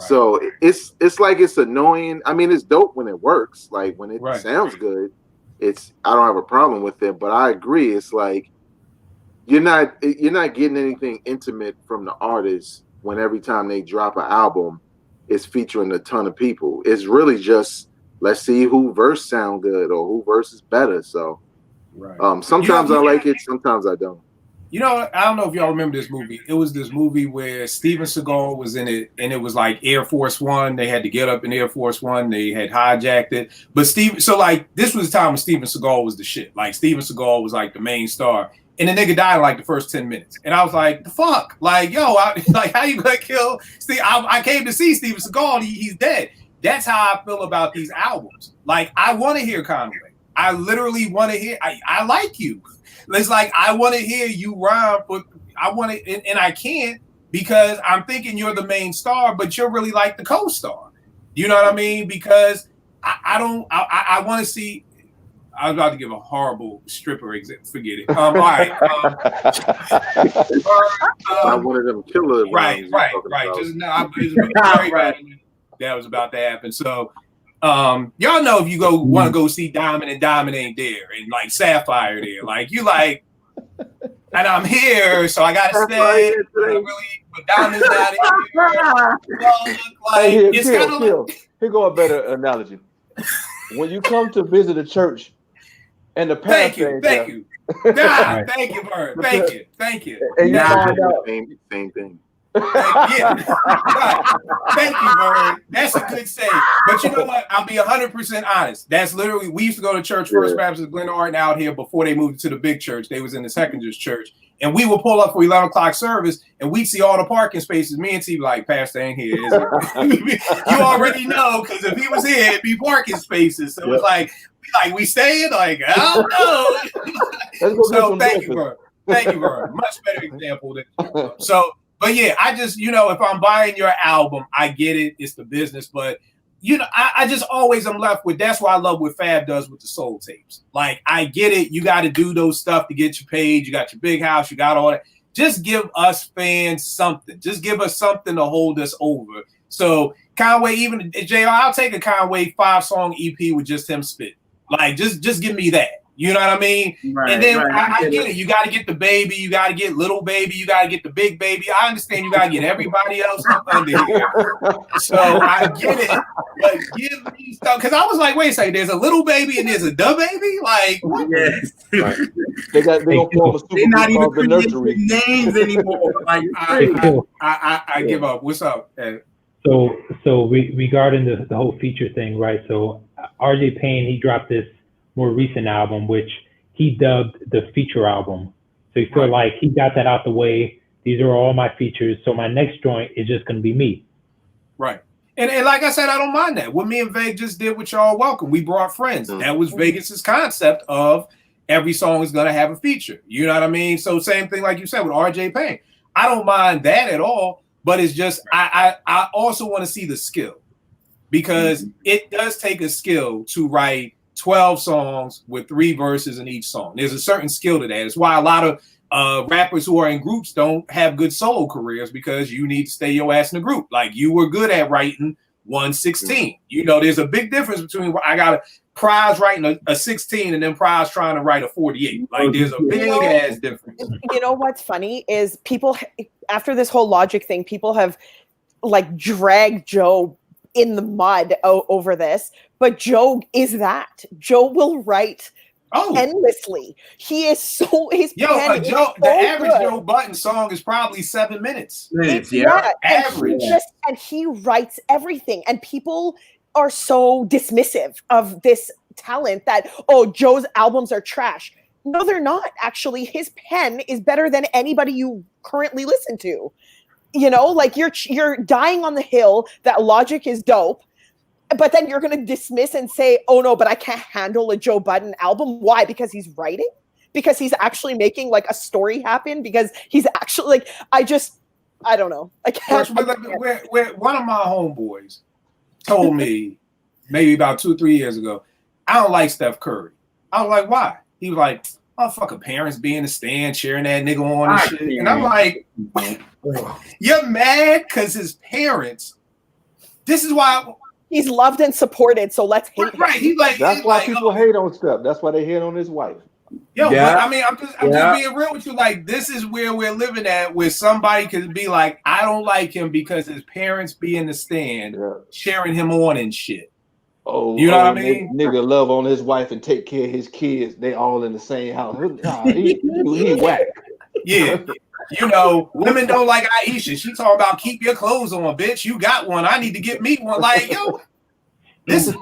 D: So it's like it's annoying. I mean, it's dope when it works. Like when it sounds good, I don't have a problem with it. But I agree, it's like you're not getting anything intimate from the artist when every time they drop an album, it's featuring a ton of people. It's really just let's see who verse sound good or who verse is better. So sometimes I like it, sometimes I don't.
A: You know, I don't know if y'all remember this movie. It was this movie where Steven Seagal was in it, and it was like Air Force One. They had to get up in Air Force One. They had hijacked it. But this was the time when Steven Seagal was the shit. Like, Steven Seagal was like the main star. And the nigga died in like the first 10 minutes. And I was like, the fuck? Like, yo, how you gonna kill Steve? I came to see Steven Seagal, he's dead. That's how I feel about these albums. Like, I want to hear Conway. I literally want to hear, I like you. It's like, I want to hear you rhyme, but I want to, and I can't because I'm thinking you're the main star, but you're really like the co-star. You know what I mean? Because I want to see, I was about to give a horrible stripper example. Forget it. All right.
D: Not one of them killer.
A: Right. Just now, that was about to happen. So, y'all know if you want to go see Diamond and Diamond ain't there, and like Sapphire there, like you like, and I'm here, so I gotta stay. But Diamond's not here. It's kind of like.
B: Here go a better analogy. When you come to visit a church, and the pastor
A: thank you, Bird. Thank you.
B: And you find out
D: same thing.
A: Thank you, Bird. That's a good say. But you know what? I'll be 100% honest. That's literally, we used to go to church, First Baptist Glen Arden out here before they moved to the big church. They was in the Seconders church. And we would pull up for 11 o'clock service and we'd see all the parking spaces. Me and T like, Pastor ain't here, is it? You already know, because if he was here, it'd be parking spaces. So it's like we staying? Like, I don't know. So thank you, Bird. Much better example than so. But yeah, I just, if I'm buying your album, I get it. It's the business. But, I just always am left with, that's why I love what Fab does with the soul tapes. Like, I get it. You got to do those stuff to get your page. You got your big house. You got all that. Just give us fans something. Just give us something to hold us over. So Conway, even JR, I'll take a Conway 5-song EP with just him spit. Like, just give me that. You know what I mean? Right, and then I get it. You got to get the baby. You got to get little baby. You got to get the big baby. I understand you got to get everybody else up under here. So I get it. But give me stuff. Because I was like, wait a second. There's a little baby and there's a da baby? Like, what?
F: Yes.
B: Right. They're not even
F: producing names anymore. Like,
A: I give up. What's up, Ed?
C: So regarding the whole feature thing, right? So RJ Payne, he dropped this more recent album, which he dubbed the feature album. So you feel like he got that out the way. These are all my features. So my next joint is just going to be me.
A: Right. And like I said, I don't mind that. What me and Vegas just did with Y'all Welcome, we brought friends. That was Vegas's concept of every song is going to have a feature. You know what I mean? So same thing like you said with RJ Payne. I don't mind that at all, but it's just I also want to see the skill, because it does take a skill to write 12 songs with 3 verses in each song. There's a certain skill to that. It's why a lot of rappers who are in groups don't have good solo careers, because you need to stay your ass in a group. Like, you were good at writing 116. There's a big difference between I got a Prize writing a 16 and then Prize trying to write a 48. Like, there's a big ass difference.
E: You know what's funny is people, after this whole Logic thing, people have like dragged Joe in the mud over this, but Joe is that. Joe will write endlessly. He is so
A: the average Joe Budden song is probably 7 minutes.
E: Average. And he writes everything, and people are so dismissive of this talent that Joe's albums are trash. No, they're not. Actually, his pen is better than anybody you currently listen to. Like, you're dying on the hill that Logic is dope, but then you're going to dismiss and say, oh no, but I can't handle a Joe Budden album. Why? Because he's writing? Because he's actually making like a story happen? Because he's actually like, I don't know. I can't.
A: Where one of my homeboys told me maybe about 2-3 years ago, I don't like Steph Curry. I was like, why? He was like, motherfucker, parents being in the stand, cheering that nigga on and shit. And I'm like, you're mad because his parents this is why
E: he's loved and supported. So let's hate him.
A: right. He's like
B: That's
A: he's
B: why
A: like,
B: people hate on Steph. That's why they hate on his wife.
A: Yo,
F: Yeah.
A: but, I mean, I'm just being real with you. Like, this is where we're living at, where somebody could be like, I don't like him because his parents be in the stand cheering him on and shit.
B: Oh,
A: you know what I mean?
B: Nigga love on his wife and take care of his kids. They all in the same house. He whack.
A: Yeah. You know, women don't like Aisha. She talking about keep your clothes on, bitch. You got one. I need to get me one. Like, yo, this is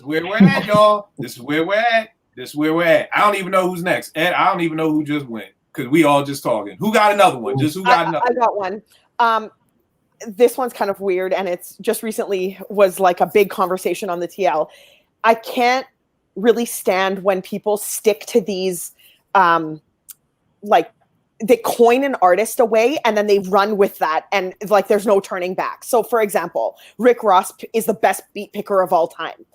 A: where we're at, y'all. This is where we're at. This is where we're at. I don't even know who's next. Ed, I don't even know who just went because we all just talking. Who got another one? Just who got another?
E: I got one. This one's kind of weird, and it's just recently was like a big conversation on the TL. I can't really stand when people stick to these, like they coin an artist away and then they run with that, and like there's no turning back. So, for example, Rick Ross is the best beat picker of all time.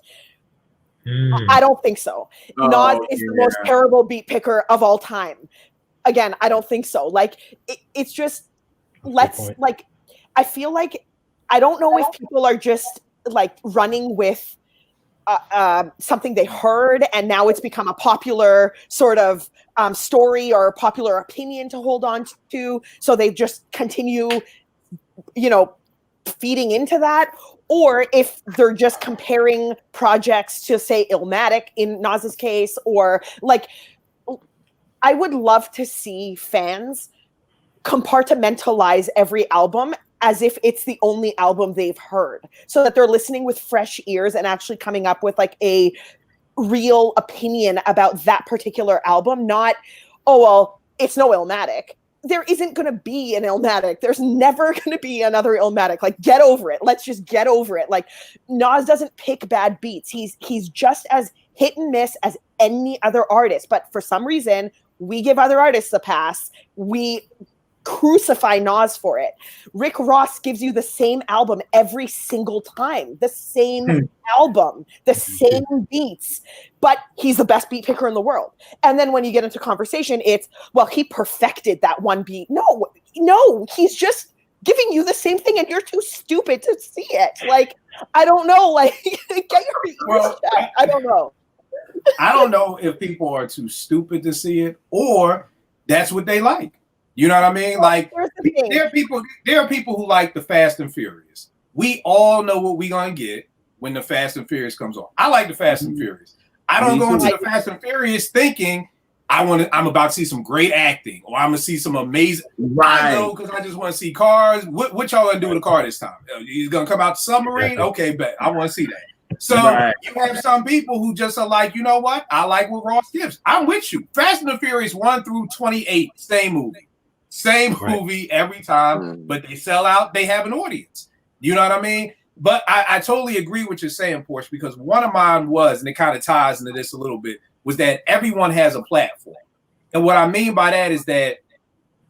E: I don't think so. Nas is the most terrible beat picker of all time. Again, I don't think so. Like it's just like I feel like I don't know if people are just like running with something they heard and now it's become a popular sort of story or a popular opinion to hold on to, so they just continue, you know, feeding into that. Or if they're just comparing projects to, say, Illmatic in Nas's case, or like, I would love to see fans compartmentalize every album as if it's the only album they've heard, so that they're listening with fresh ears and actually coming up with like a real opinion about that particular album. Not, oh, well, it's no Illmatic. There isn't going to be an Illmatic. There's never going to be another Illmatic. Like, get over it. Let's just get over it. Like, Nas doesn't pick bad beats. He's just as hit and miss as any other artist. But for some reason, we give other artists a pass. We crucify Nas for it. Rick Ross gives you the same album every single time, the same album, the same beats, but he's the best beat picker in the world. And then when you get into conversation, it's, well, he perfected that one beat. No, he's just giving you the same thing and you're too stupid to see it. Like, I don't know, like, get your ears checked. I don't know.
A: I don't know if people are too stupid to see it or that's what they like. You know what I mean? Like, there are people who like the Fast and Furious. We all know what we're gonna get when the Fast and Furious comes on. I like the Fast and Furious. I don't go into the Fast and Furious thinking I'm about to see some great acting or I'm gonna see some amazing. I know because I just want to see cars. What y'all gonna do with a car this time? You gonna come out the submarine? Okay, bet I want to see that. So you have some people who just are like, you know what? I like what Ross gives. I'm with you. Fast and the Furious 1 through 28, same movie. Same movie every time, but they sell out. They have an audience. You know what I mean? But I totally agree with you saying, Porsche, because one of mine was, and it kind of ties into this a little bit, was that everyone has a platform. And what I mean by that is that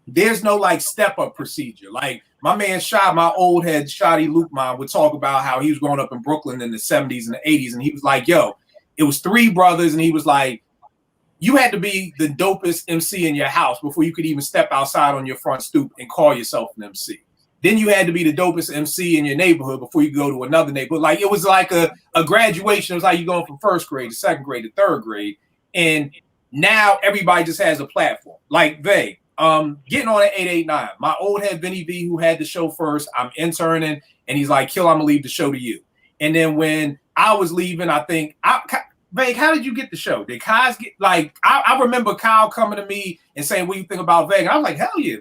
A: there's no like step-up procedure. Like my man my old head, Shotty Lukeman, would talk about how he was growing up in Brooklyn in the 70s and the 80s. And he was like, yo, it was three brothers. And he was like, you had to be the dopest MC in your house before you could even step outside on your front stoop and call yourself an MC. Then you had to be the dopest MC in your neighborhood before you go to another neighborhood. Like it was like a graduation. It was like you going from first grade to second grade to third grade. And now everybody just has a platform. Like Veg, getting on at 889. My old head Vinny V, who had the show first, I'm interning, and he's like, Kill, I'm gonna leave the show to you. And then when I was leaving, I think Veg, how did you get the show? Did Kaz get like? I remember Kyle coming to me and saying, "What do you think about Veg?" I was like, "Hell yeah,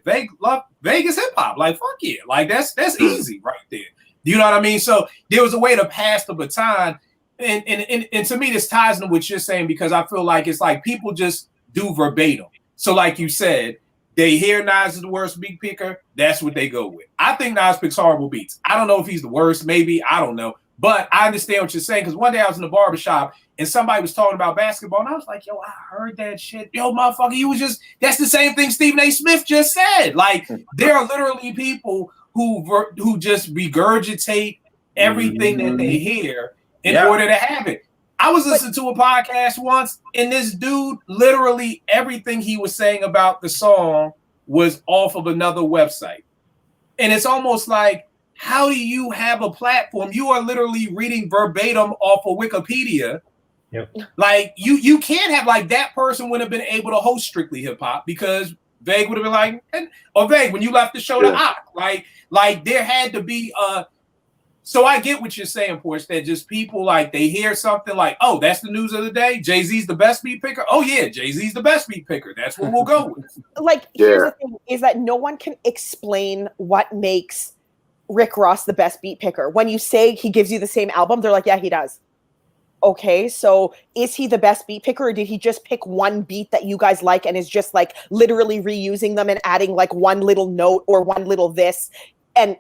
A: Vegas hip hop. Like fuck yeah, like that's easy right there." You know what I mean? So there was a way to pass the baton, and to me, this ties into what you're saying because I feel like it's like people just do verbatim. So like you said, they hear Nas is the worst beat picker. That's what they go with. I think Nas picks horrible beats. I don't know if he's the worst. Maybe I don't know. But I understand what you're saying because one day I was in the barbershop and somebody was talking about basketball and I was like, yo, I heard that shit. Yo, motherfucker, that's the same thing Stephen A. Smith just said. Like, there are literally people who just regurgitate everything that they hear in order to have it. I was listening to a podcast once and this dude, literally everything he was saying about the song was off of another website. And it's almost like, how do you have a platform? You are literally reading verbatim off of Wikipedia.
C: Yep.
A: Like you can't have like that person would have been able to host Strictly Hip Hop because Vague would have been like, or Vague when you left the show to Ock, like there had to be so I get what you're saying, Porch, that just people like they hear something like, oh, that's the news of the day. Jay-Z's the best beat picker. Oh yeah, Jay-Z's the best beat picker. That's what we'll go with.
E: Like here's the thing is that no one can explain what makes Rick Ross the best beat picker. When you say he gives you the same album, they're like, yeah, he does. Okay, so is he the best beat picker, or did he just pick one beat that you guys like and is just like literally reusing them and adding like one little note or one little this and,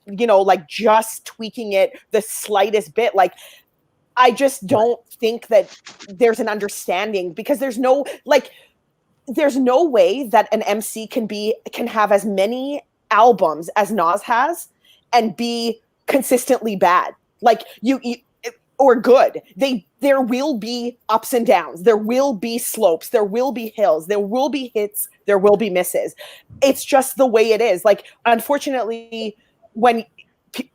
E: you know, like just tweaking it the slightest bit? Like, I just don't think that there's an understanding, because there's no way that an MC can have as many albums as Nas has and be consistently bad. Like you or good. There will be ups and downs. There will be slopes. There will be hills. There will be hits. There will be misses. It's just the way it is. Like, unfortunately, when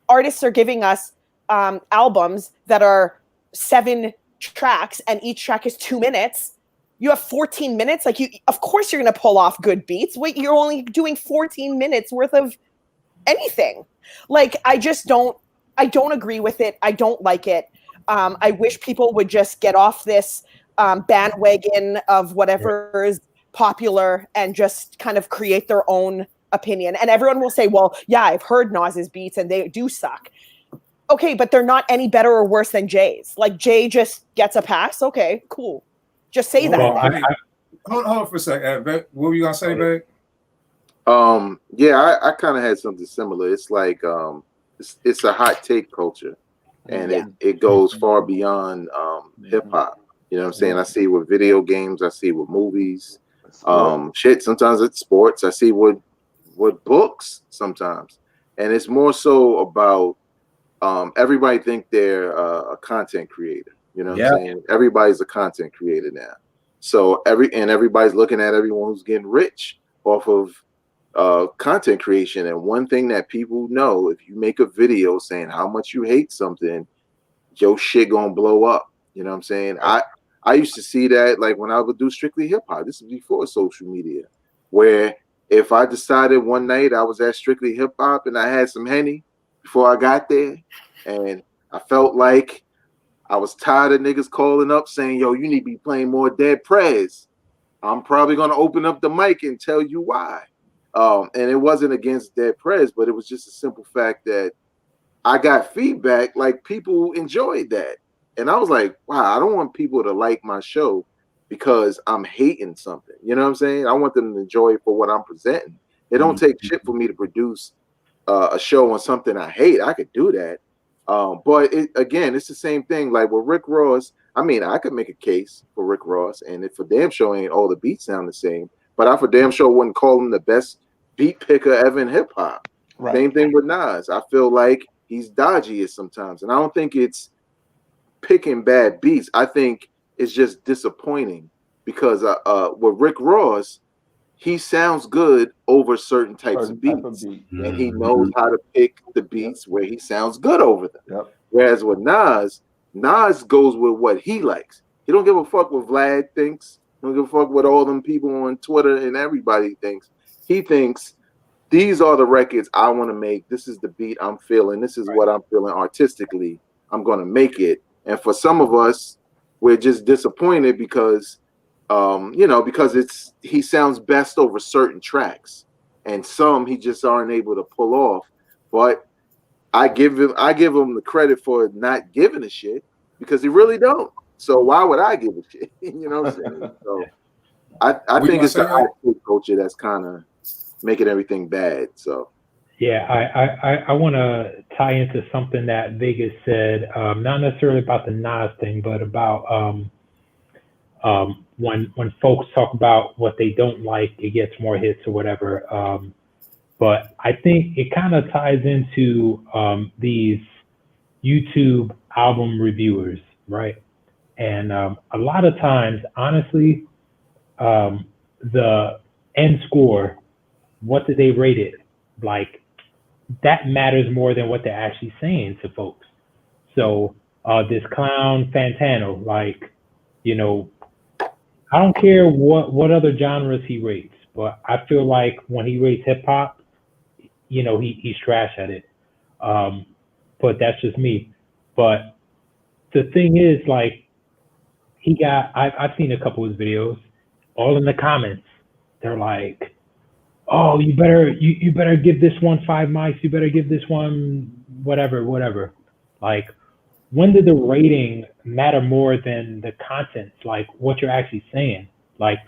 E: artists are giving us albums that are 7 tracks and each track is 2 minutes, you have 14 minutes. Like, of course you're going to pull off good beats. Wait, you're only doing 14 minutes worth of anything. Like, I don't agree with it. I don't like it. I wish people would just get off this bandwagon of whatever is popular and just kind of create their own opinion. And everyone will say, well, yeah, I've heard Nas's beats and they do suck. Okay, but they're not any better or worse than Jay's. Like, Jay just gets a pass. Okay, cool. Just say that.
A: Hold on for a second. What were you going to say, babe?
D: Yeah, I kind of had something similar. It's like it's a hot take culture. And it goes far beyond hip hop. You know what I'm saying? I see it with video games. I see it with movies. Sometimes it's sports. I see with books sometimes. And it's more so about everybody think they're a content creator. You know what I'm saying? Everybody's a content creator now. So everybody's looking at everyone who's getting rich off of content creation. And one thing that people know, if you make a video saying how much you hate something, your shit gonna blow up. You know what I'm saying? I used to see that like when I would do Strictly Hip Hop. This is before social media, where if I decided one night I was at Strictly Hip Hop and I had some Henny before I got there, and I felt like I was tired of niggas calling up saying, yo, you need to be playing more Dead Prez, I'm probably gonna open up the mic and tell you why. And it wasn't against Dead Prez, but it was just a simple fact that I got feedback, like people enjoyed that. And I was like, wow, I don't want people to like my show because I'm hating something. You know what I'm saying? I want them to enjoy it for what I'm presenting. It don't take shit for me to produce a show on something I hate. I could do that. But it's the same thing. Like with Rick Ross, I mean, I could make a case for Rick Ross, and if for damn sure ain't all the beats sound the same, but I for damn sure wouldn't call him the best beat picker ever in hip hop. Right. Same thing with Nas. I feel like he's dodgy sometimes, and I don't think it's picking bad beats. I think it's just disappointing because with Rick Ross, he sounds good over certain types of beats, and he knows how to pick the beats where he sounds good over them. Yep. Whereas with Nas goes with what he likes. He don't give a fuck what Vlad thinks. He don't give a fuck what all them people on Twitter and everybody thinks. He thinks these are the records I want to make. This is the beat I'm feeling. This is what I'm feeling artistically. I'm going to make it. And for some of us, we're just disappointed because, because he sounds best over certain tracks, and some he just aren't able to pull off. But I give him the credit for not giving a shit because he really don't. So why would I give a shit? You know what I'm saying? So I think it's the high culture that's kind of making everything bad. So
C: I want to tie into something that Vegas said, not necessarily about the Nas thing, but about when folks talk about what they don't like, it gets more hits or whatever. But I think it kind of ties into these YouTube album reviewers, right? And a lot of times, honestly, the end score, what did they rate it? Like that matters more than what they're actually saying to folks. So this clown Fantano, like, you know, I don't care what other genres he rates, but I feel like when he rates hip hop, you know, he's trash at it. But that's just me. But the thing is, like, I've seen a couple of his videos, all in the comments. They're like, oh, you better give this one 5 mics, you better give this one whatever. Like, when did the rating matter more than the content, like what you're actually saying? Like,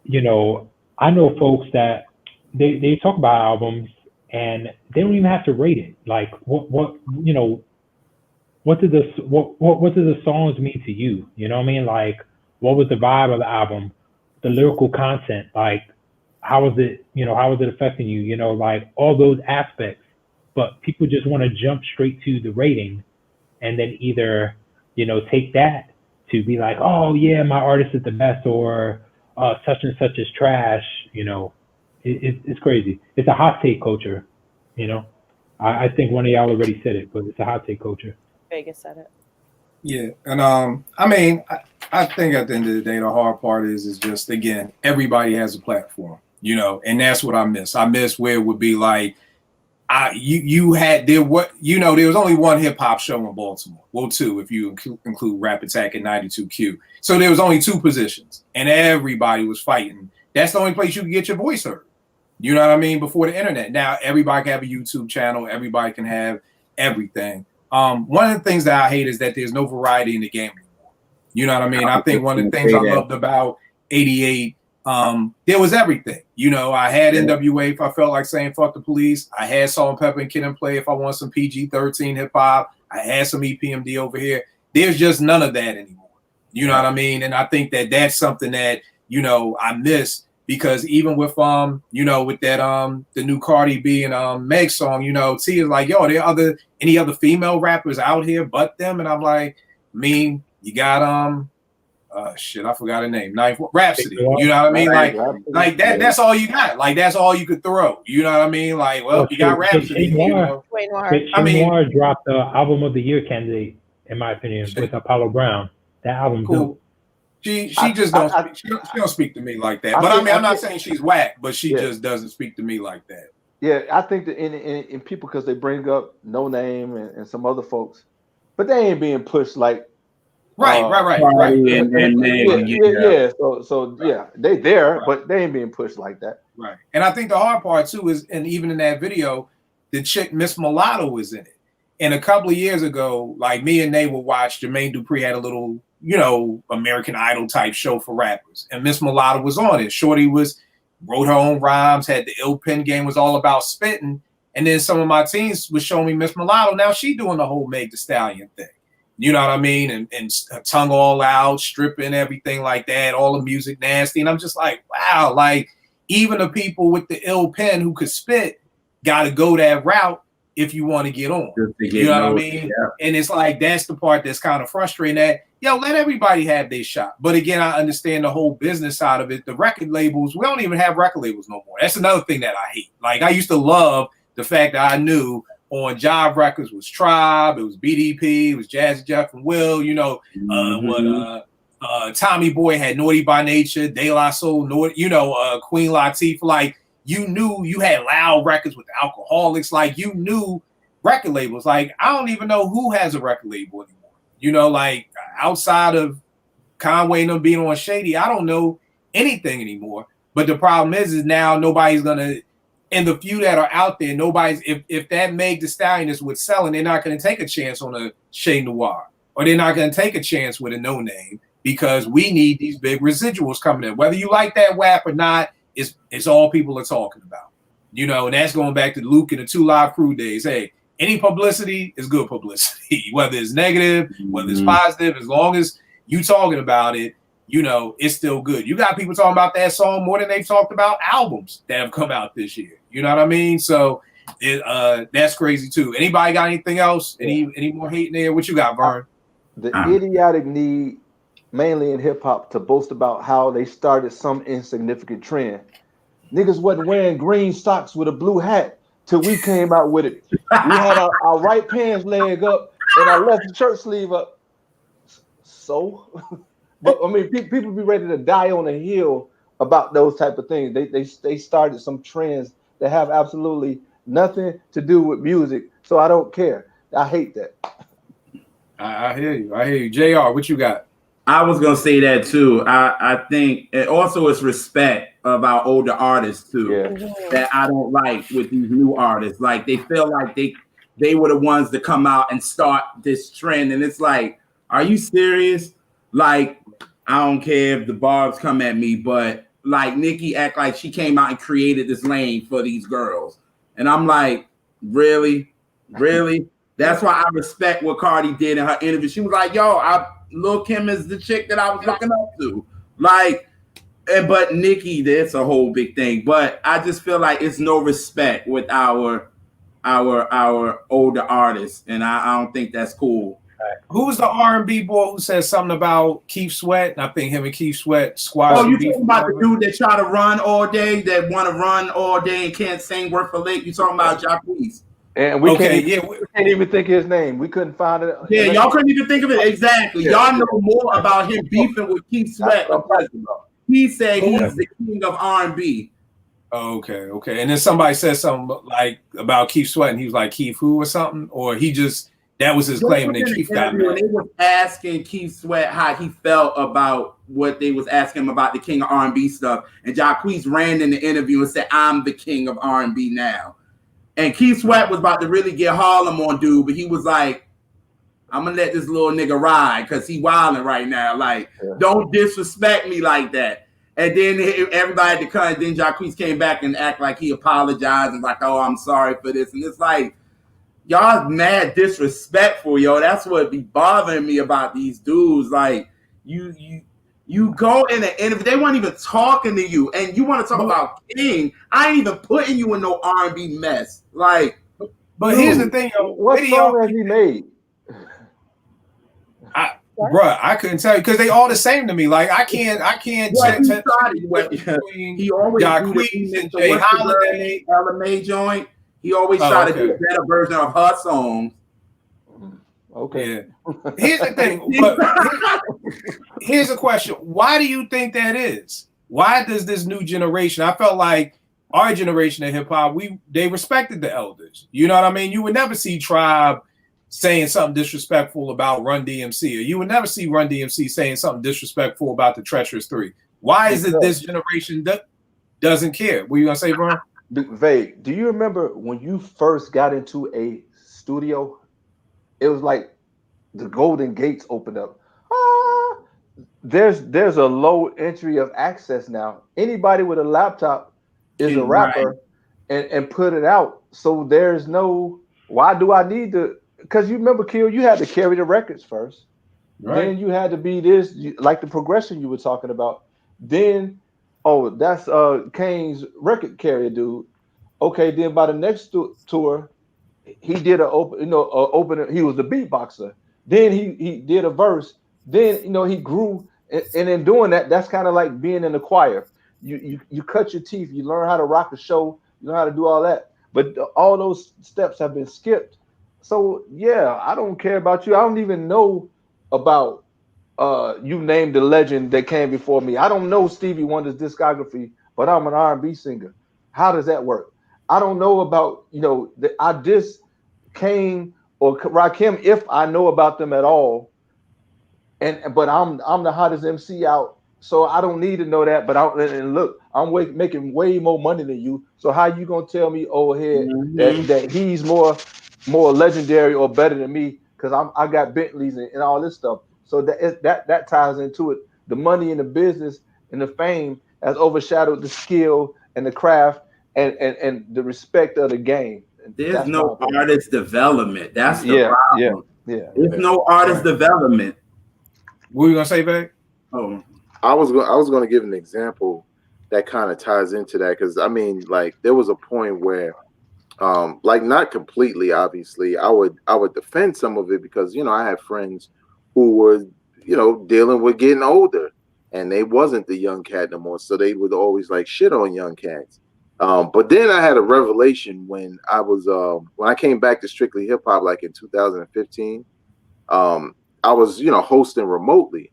C: you know, I know folks that they talk about albums and they don't even have to rate it. Like, what you know, what did the songs mean to you? You know what I mean? Like, what was the vibe of the album, the lyrical content, like, how was it, you know, how was it affecting you? You know, like all those aspects. But people just want to jump straight to the rating and then either, you know, take that to be like, oh yeah, my artist is the best, or such and such is trash. You know, it's crazy. It's a hot take culture. You know, I think one of y'all already said it, but it's a hot take culture.
E: Vegas said it.
A: Yeah, and I mean, I think at the end of the day, the hard part is just, again, everybody has a platform, you know, and that's what I miss. I miss where it would be like, there was only one hip hop show in Baltimore. Well, two, if you include Rap Attack at 92Q. So there was only 2 positions, and everybody was fighting. That's the only place you can get your voice heard. You know what I mean? Before the internet. Now everybody can have a YouTube channel. Everybody can have everything. One of the things that I hate is that there's no variety in the game anymore. You know what I mean? I think one of the things I loved about 88, there was everything. You know, I had NWA if I felt like saying fuck the police. I had Salt and Pepper and Kid and Play if I want some PG-13 hip hop. I had some EPMD over here. There's just none of that anymore. You know what I mean? And I think that that's something that, you know, I miss, because even with you know, with that the new Cardi B and Meg song, you know, T is like, yo, are there any other female rappers out here but them? And I'm like, I mean, you got shit, I forgot her name. Rhapsody. You know what I mean? Like that. That's all you got. Like, that's all you could throw. You know what I mean? Like, well, you got Rhapsody. You know?
C: I mean, Noir dropped the album of the year candidate, in my opinion, with Apollo Brown. That album, cool.
A: She just don't speak. She don't speak to me like that. But I mean, I'm not saying she's whack, but she just doesn't speak to me like that.
B: Yeah, I think that in people, because they bring up No Name and some other folks, but they ain't being pushed like.
A: Right.
B: Yeah. So they there, but they ain't being pushed like that.
A: Right. And I think the hard part too is, and even in that video, the chick Miss Mulatto was in it. And a couple of years ago, like, me and Nate would watch, Jermaine Dupri had a little, you know, American Idol type show for rappers, and Miss Mulatto was on it. Shorty wrote her own rhymes, had the ill pen game, was all about spitting. And then some of my teens was showing me Miss Mulatto. Now she doing the whole Meg Thee Stallion thing. You know what I mean? And her tongue all out, stripping, everything like that, all the music nasty. And I'm just like, wow, like, even the people with the ill pen who could spit got to go that route if you want to get on. You know what I mean? Yeah. And it's like, that's the part that's kind of frustrating, that, yo, let everybody have their shot. But again, I understand the whole business side of it. The record labels, we don't even have record labels no more. That's another thing that I hate. Like, I used to love the fact that I knew on Jive Records was Tribe, it was BDP, it was Jazzy Jeff and Will, you know, Tommy Boy had Naughty by Nature, De La Soul, you know, Queen Latifah. Like, you knew you had Loud Records with the Alcoholics. Like, you knew record labels. Like, I don't even know who has a record label anymore. You know, like, outside of Conway and them being on Shady, I don't know anything anymore. But the problem is now nobody's gonna, and the few that are out there, nobody's, if that Meg Thee Stallion is what's selling, they're not gonna take a chance on a Shay Noir, or they're not gonna take a chance with a No Name, because we need these big residuals coming in. Whether you like that WAP or not, it's all people are talking about. You know, and that's going back to Luke and the 2 Live Crew days. Hey, any publicity is good publicity, whether it's negative, whether it's positive, as long as you talking about it, you know, it's still good. You got people talking about that song more than they've talked about albums that have come out this year. You know what I mean? So that's crazy too. Anybody got anything else? Any more hate in there? What you got, Vern?
B: The idiotic need, mainly in hip hop, to boast about how they started some insignificant trend. Niggas wasn't wearing green socks with a blue hat till we came out with it. We had our right pants leg up and our left shirt sleeve up. So, but I mean, people be ready to die on a hill about those type of things. They started some trends that have absolutely nothing to do with music. So I don't care. I hate that.
A: I hear you. I hear you. JR, what you got?
F: I was gonna say that too. I think it also is respect of our older artists too that I don't like with these new artists. Like they feel like they were the ones to come out and start this trend, and it's like, are you serious? Like, I don't care if the barbs come at me, but like Nicki act like she came out and created this lane for these girls, and I'm like, really? That's why I respect what Cardi did in her interview. She was like, yo, Lil' Kim is the chick that I was looking up to. Like, but Nicki, that's a whole big thing. But I just feel like it's no respect with our older artists, and I don't think that's cool.
A: Who was the R&B boy who said something about Keith Sweat? I think him and Keith Sweat squashed.
F: Oh, you talking about the dude that try to run all day, that want to run all day and can't sing worth a lick? You talking about Jacquees?
B: And we can't even think of his name. We couldn't find it.
F: Yeah, y'all couldn't even think of it. Exactly. Yeah. Y'all know more about him beefing with Keith Sweat. He said he's the king of R&B.
A: Okay. And then somebody said something like about Keith Sweat, and he was like, Keith who or something? Or he just, that was his claim, and then Keith got mad.
F: They were asking Keith Sweat how he felt about what they was asking him about the king of R&B stuff. And Jacquees ran in the interview and said, I'm the king of R&B now. And Keith Sweat was about to really get Harlem on dude, but he was like, I'm gonna let this little nigga ride because he wilding right now. Like, don't disrespect me like that. And then everybody had to come, and then Jacquees came back and act like he apologized and like, oh, I'm sorry for this. And it's like, y'all mad disrespectful, yo. That's what be bothering me about these dudes. Like, you go in an interview, they weren't even talking to you, and you want to talk about King. I ain't even putting you in no R&B mess. Like,
A: but here's the thing, yo.
B: What song has he made?
A: Bruh, I couldn't tell you because they all the same to me. Like, I can't.
F: He always
A: Jacquees and Jay Holiday,
F: LMA joint. He always tried to do a better version of her songs.
B: Okay.
A: Yeah. Here's the thing. Here's a question. Why do you think that is? Why does this new generation? I felt like our generation of hip hop, they respected the elders. You know what I mean? You would never see Tribe saying something disrespectful about Run DMC, or you would never see Run DMC saying something disrespectful about the Treacherous Three. Why is it this generation doesn't care? What are you gonna say, Brian?
B: Vague. Do you remember when you first got into a studio? It was like the golden gates opened up. There's a low entry of access now. Anybody with a laptop is a rapper, and put it out. So there's no, why do I need to? Because you remember, Kill, you had to carry the records first. Right. Then you had to be this, like the progression you were talking about. Then, oh, that's Kane's record carrier dude. Okay, then by the next tour, he did an opener. He was the beatboxer. Then he did a verse. Then he grew, and in doing that, that's kind of like being in the choir. You cut your teeth. You learn how to rock a show. You know how to do all that. But all those steps have been skipped. So yeah, I don't care about you. I don't even know about you named the legend that came before me. I don't know Stevie Wonder's discography, but I'm an R&B singer. How does that work? I don't know about I diss Kane or Rakim if I know about them at all. But I'm the hottest MC out, so I don't need to know that. But I'm making way more money than you. So how you gonna tell me, that he's more legendary or better than me because I got Bentleys and all this stuff. So that ties into it. The money and the business and the fame has overshadowed the skill and the craft and the respect of the game.
F: There's no artist development. That's the problem.
B: Yeah.
F: There's no artist development.
A: What were you gonna say, babe?
F: Oh,
D: I was going to give an example that kind of ties into that because I mean, like there was a point where, like not completely, obviously, I would defend some of it because I had friends who were dealing with getting older and they wasn't the young cat no more, so they would always like shit on young cats. But then I had a revelation when I came back to Strictly Hip Hop, like in 2015. I was, hosting remotely,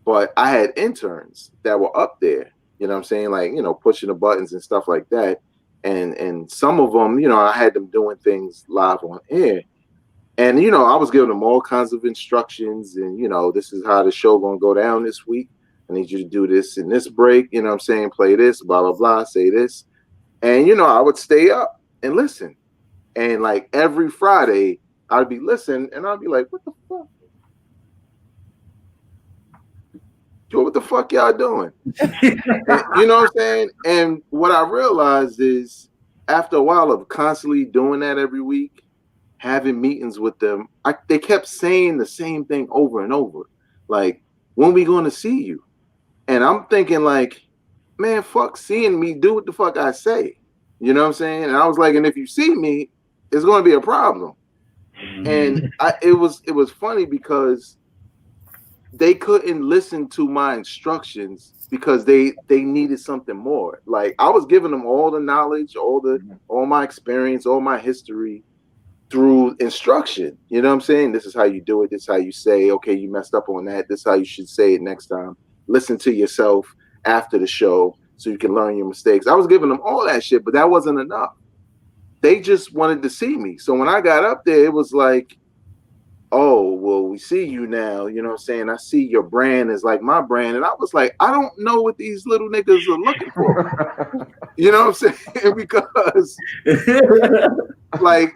D: but I had interns that were up there, you know what I'm saying? Like, pushing the buttons and stuff like that. And some of them, I had them doing things live on air. And, I was giving them all kinds of instructions and, this is how the show going to go down this week. I need you to do this in this break, you know what I'm saying? Play this, blah, blah, blah, say this. And, I would stay up and listen. And like every Friday, I'd be listening and I'd be like, what the fuck? What the fuck y'all doing? And, you know what I'm saying? And what I realized is after a while of constantly doing that every week, having meetings with them, they kept saying the same thing over and over. Like, when we going to see you? And I'm thinking like, man, fuck seeing me, do what the fuck I say. You know what I'm saying? And I was like, and if you see me, it's going to be a problem. And it was funny because they couldn't listen to my instructions because they needed something more. Like I was giving them all the knowledge, all my experience, all my history through instruction. You know what I'm saying? This is how you do it. This is how you say, okay, you messed up on that. This is how you should say it next time. Listen to yourself after the show so you can learn your mistakes. I was giving them all that shit, but that wasn't enough. They just wanted to see me. So when I got up there, it was like, oh, well, we see you now. You know what I'm saying? I see your brand is like my brand. And I was like, I don't know what these little niggas are looking for. You know what I'm saying? Because, like,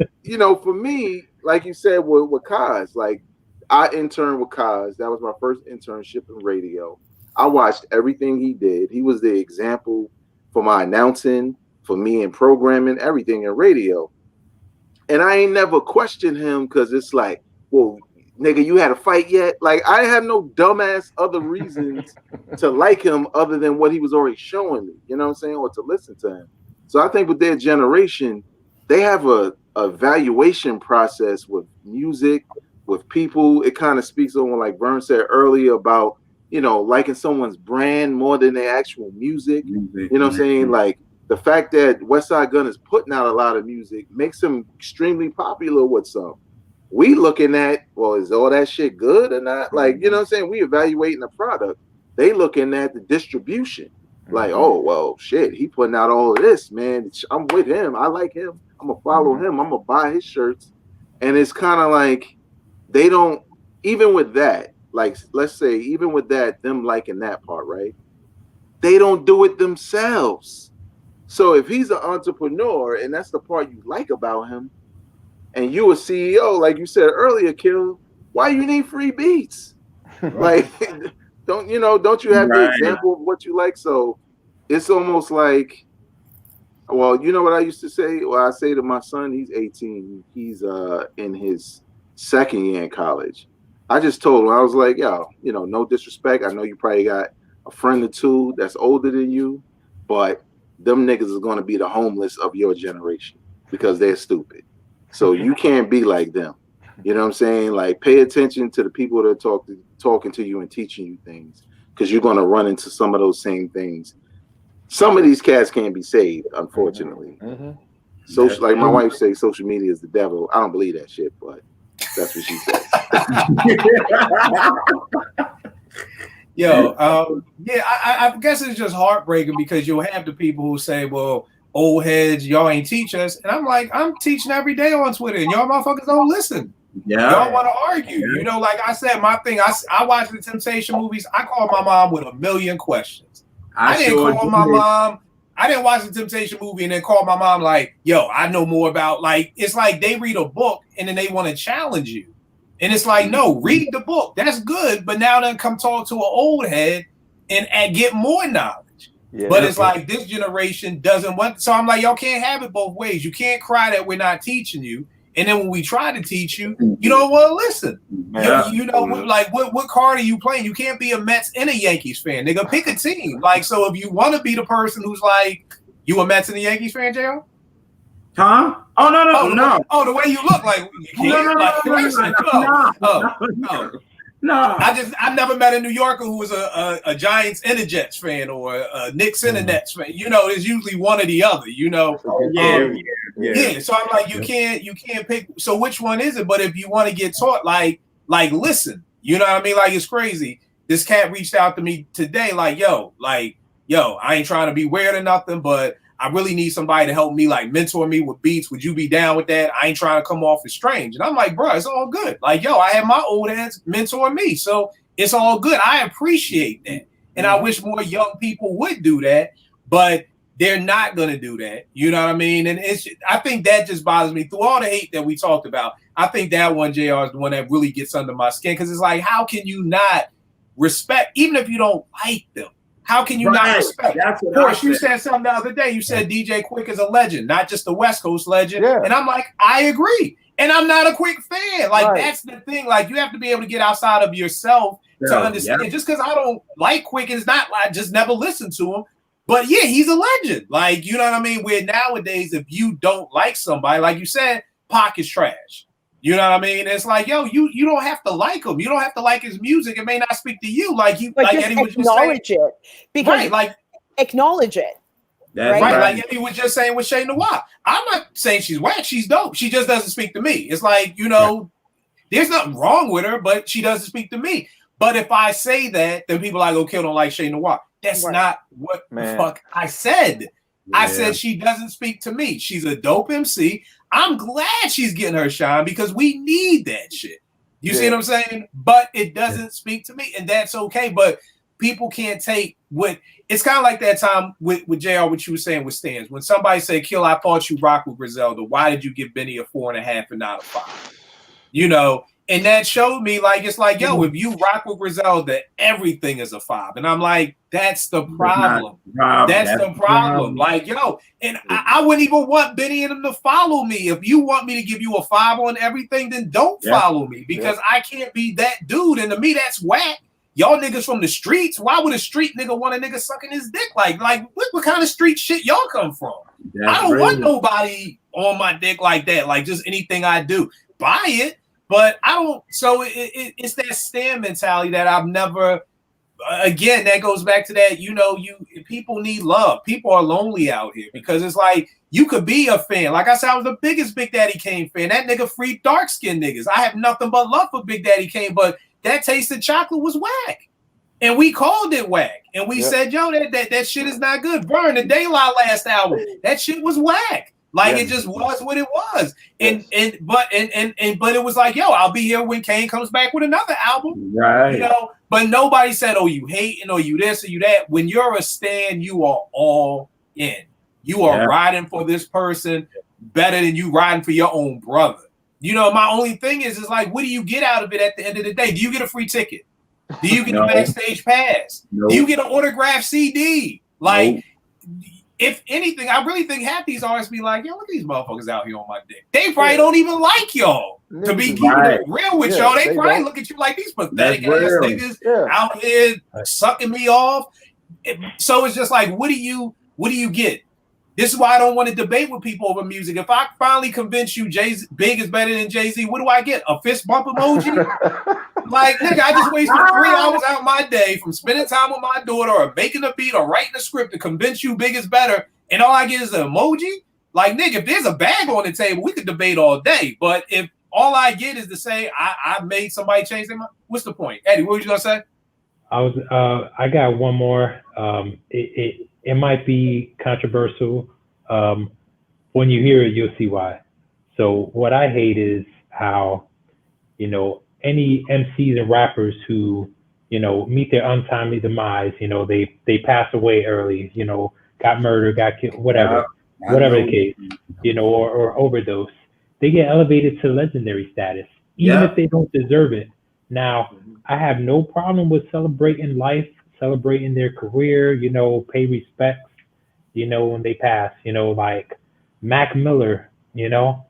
D: for me, like you said, with Kaz, like, I interned with Kaz. That was my first internship in radio. I watched everything he did. He was the example for my announcing, for me in programming, everything in radio. And I ain't never questioned him because it's like, well, nigga, you had a fight yet? Like, I have no dumbass other reasons to like him other than what he was already showing me, you know what I'm saying, or to listen to him. So I think with their generation, they have a evaluation process with music, with people. It kind of speaks on, like Vern said earlier, about, liking someone's brand more than their actual music. You know what I'm saying? Like, the fact that Westside Gunn is putting out a lot of music makes him extremely popular with some. We looking at, well, is all that shit good or not? Like, you know what I'm saying? We evaluating the product. They looking at the distribution. Like, oh, well, shit, he putting out all of this, man. I'm with him. I like him. I'm going to follow him. I'm going to buy his shirts. And it's kind of like they don't, even with that, like, let's say, even with that, them liking that part, right? They don't do it themselves. So if he's an entrepreneur and that's the part you like about him, and you a CEO, like you said earlier, Kill, why you need free beats? Like, don't you have the example of what you like? So it's almost like, well, you know what I used to say? Well, I say to my son, he's 18. He's in his second year in college. I just told him, I was like, yo, no disrespect. I know you probably got a friend or two that's older than you, but them niggas is going to be the homeless of your generation because they're stupid. So you can't be like them. You know what I'm saying? Like, pay attention to the people that are talking to you and teaching you things, because you're going to run into some of those same things. Some of these cats can't be saved, unfortunately. Social, like my wife says, social media is the devil. I don't believe that shit, but that's what she says.
A: Yo, I guess it's just heartbreaking because you'll have the people who say, well, old heads, y'all ain't teach us. And I'm like, I'm teaching every day on Twitter and y'all motherfuckers don't listen.
F: Yeah.
A: Y'all want to argue. Like I said, my thing, I watch the Temptation movies. I call my mom with a million questions. I didn't call my mom. I didn't watch the Temptation movie and then call my mom like, yo, I know more about, like, it's like they read a book and then they want to challenge you. And it's like, no, read the book. That's good. But now then come talk to an old head and get more knowledge. Yeah, but it's like this generation doesn't want. So I'm like, y'all can't have it both ways. You can't cry that we're not teaching you. And then when we try to teach you, you don't want to listen. Yeah. Like what card are you playing? You can't be a Mets and a Yankees fan. Nigga, pick a team. Like, so if you want to be the person who's like, you a Mets and a Yankees fan, JL?
F: Huh? Oh, no.
A: Oh, the way you look, like you can't.
F: No,
A: I've never met a New Yorker who was a Giants and a Jets fan or a Knicks and a Nets fan. You know, it's usually one or the other. You know, yeah. So I'm like, you can't pick. So which one is it? But if you want to get taught, like listen, you know what I mean? Like it's crazy. This cat reached out to me today, like, yo, I ain't trying to be weird or nothing, but I really need somebody to help me, like mentor me with beats. Would you be down with that? I ain't trying to come off as strange. And I'm like, bro, it's all good. Like, yo, I have my old ass mentor me. So it's all good. I appreciate that. And I wish more young people would do that, but they're not going to do that. You know what I mean? And I think that just bothers me through all the hate that we talked about. I think that one, JR, is the one that really gets under my skin. Cause it's like, how can you not respect, even if you don't like them? How can you not respect? Of course, you said something the other day. You said DJ Quick is a legend, not just a West Coast legend. Yeah. And I'm like, I agree. And I'm not a Quick fan. Like, that's the thing. Like, you have to be able to get outside of yourself to understand. Yeah. Just because I don't like Quick, it's not like I just never listened to him. But yeah, he's a legend. Like, you know what I mean? Where nowadays, if you don't like somebody, like you said, Pac is trash. You know what I mean? It's like, yo, you don't have to like him. You don't have to like his music. It may not speak to you. Like Eddie was just saying.
E: Acknowledge it. Because acknowledge it.
A: Right? Like Eddie was just saying with Shay Noir. I'm not saying she's whack. She's dope. She just doesn't speak to me. It's like, you know, there's nothing wrong with her, but she doesn't speak to me. But if I say that, then people are like, okay, don't like Shay Noir. That's not what the fuck I said. Yeah. I said she doesn't speak to me. She's a dope MC. I'm glad she's getting her shine because we need that shit. You see what I'm saying? But it doesn't speak to me, and that's okay. But people can't take what it's kind of like that time with JR, what you were saying with Stans. When somebody said, Kill, I thought you rocked with Griselda. Why did you give Benny a 4.5 and not a 5? You know, and that showed me like it's like, yo, if you rock with Griselda, everything is a 5. And I'm like, that's the problem. That's the problem. Like, yo, and I wouldn't even want Benny and him to follow me. If you want me to give you a 5 on everything, then don't follow me because I can't be that dude. And to me, that's whack. Y'all niggas from the streets. Why would a street nigga want a nigga sucking his dick? Like what kind of street shit y'all come from? I don't want nobody on my dick like that. Like just anything I do, buy it. But I don't. So it's that stand mentality that I've never. Again, that goes back to that. You know, people need love. People are lonely out here because it's like you could be a fan. Like I said, I was the biggest Big Daddy Kane fan. That nigga freed dark skinned niggas. I have nothing but love for Big Daddy Kane, but that Tasted Chocolate was whack, and we called it whack, and we said, yo, that shit is not good. Burn the Daylight last album. That shit was whack. Like it just was what it was, but it was like, yo, I'll be here when Kane comes back with another album, right? You know, but nobody said, oh, you hating or you this or you that. When you're a stan, you are all in. You are riding for this person better than you riding for your own brother. You know, my only thing is like, what do you get out of it at the end of the day? Do you get a free ticket? Do you get a backstage pass? Do you get an autographed CD? Like. If anything, I really think half these artists be like, yo, look at these motherfuckers out here on my dick. They probably don't even like y'all. To be keeping it real with y'all, they probably look at you like these pathetic ass niggas out here sucking me off. So it's just like, what do you get? This is why I don't want to debate with people over music. If I finally convince you Big is better than Jay-Z, what do I get? A fist bump emoji? Like, nigga, I just wasted 3 hours out of my day from spending time with my daughter or making a beat or writing a script to convince you Big is better, and all I get is an emoji? Like, nigga, if there's a bag on the table, we could debate all day. But if all I get is to say I made somebody change their mind, what's the point? Eddie, what were you gonna say?
C: I got one more. It might be controversial. When you hear it, you'll see why. So what I hate is how, you know, any MCs and rappers who, you know, meet their untimely demise, you know, they pass away early, you know, got murdered, got killed, whatever the case, you know, or overdose, they get elevated to legendary status, even if they don't deserve it. Now, I have no problem with celebrating life, celebrating their career, you know, pay respects, you know, when they pass, you know, like Mac Miller, you know,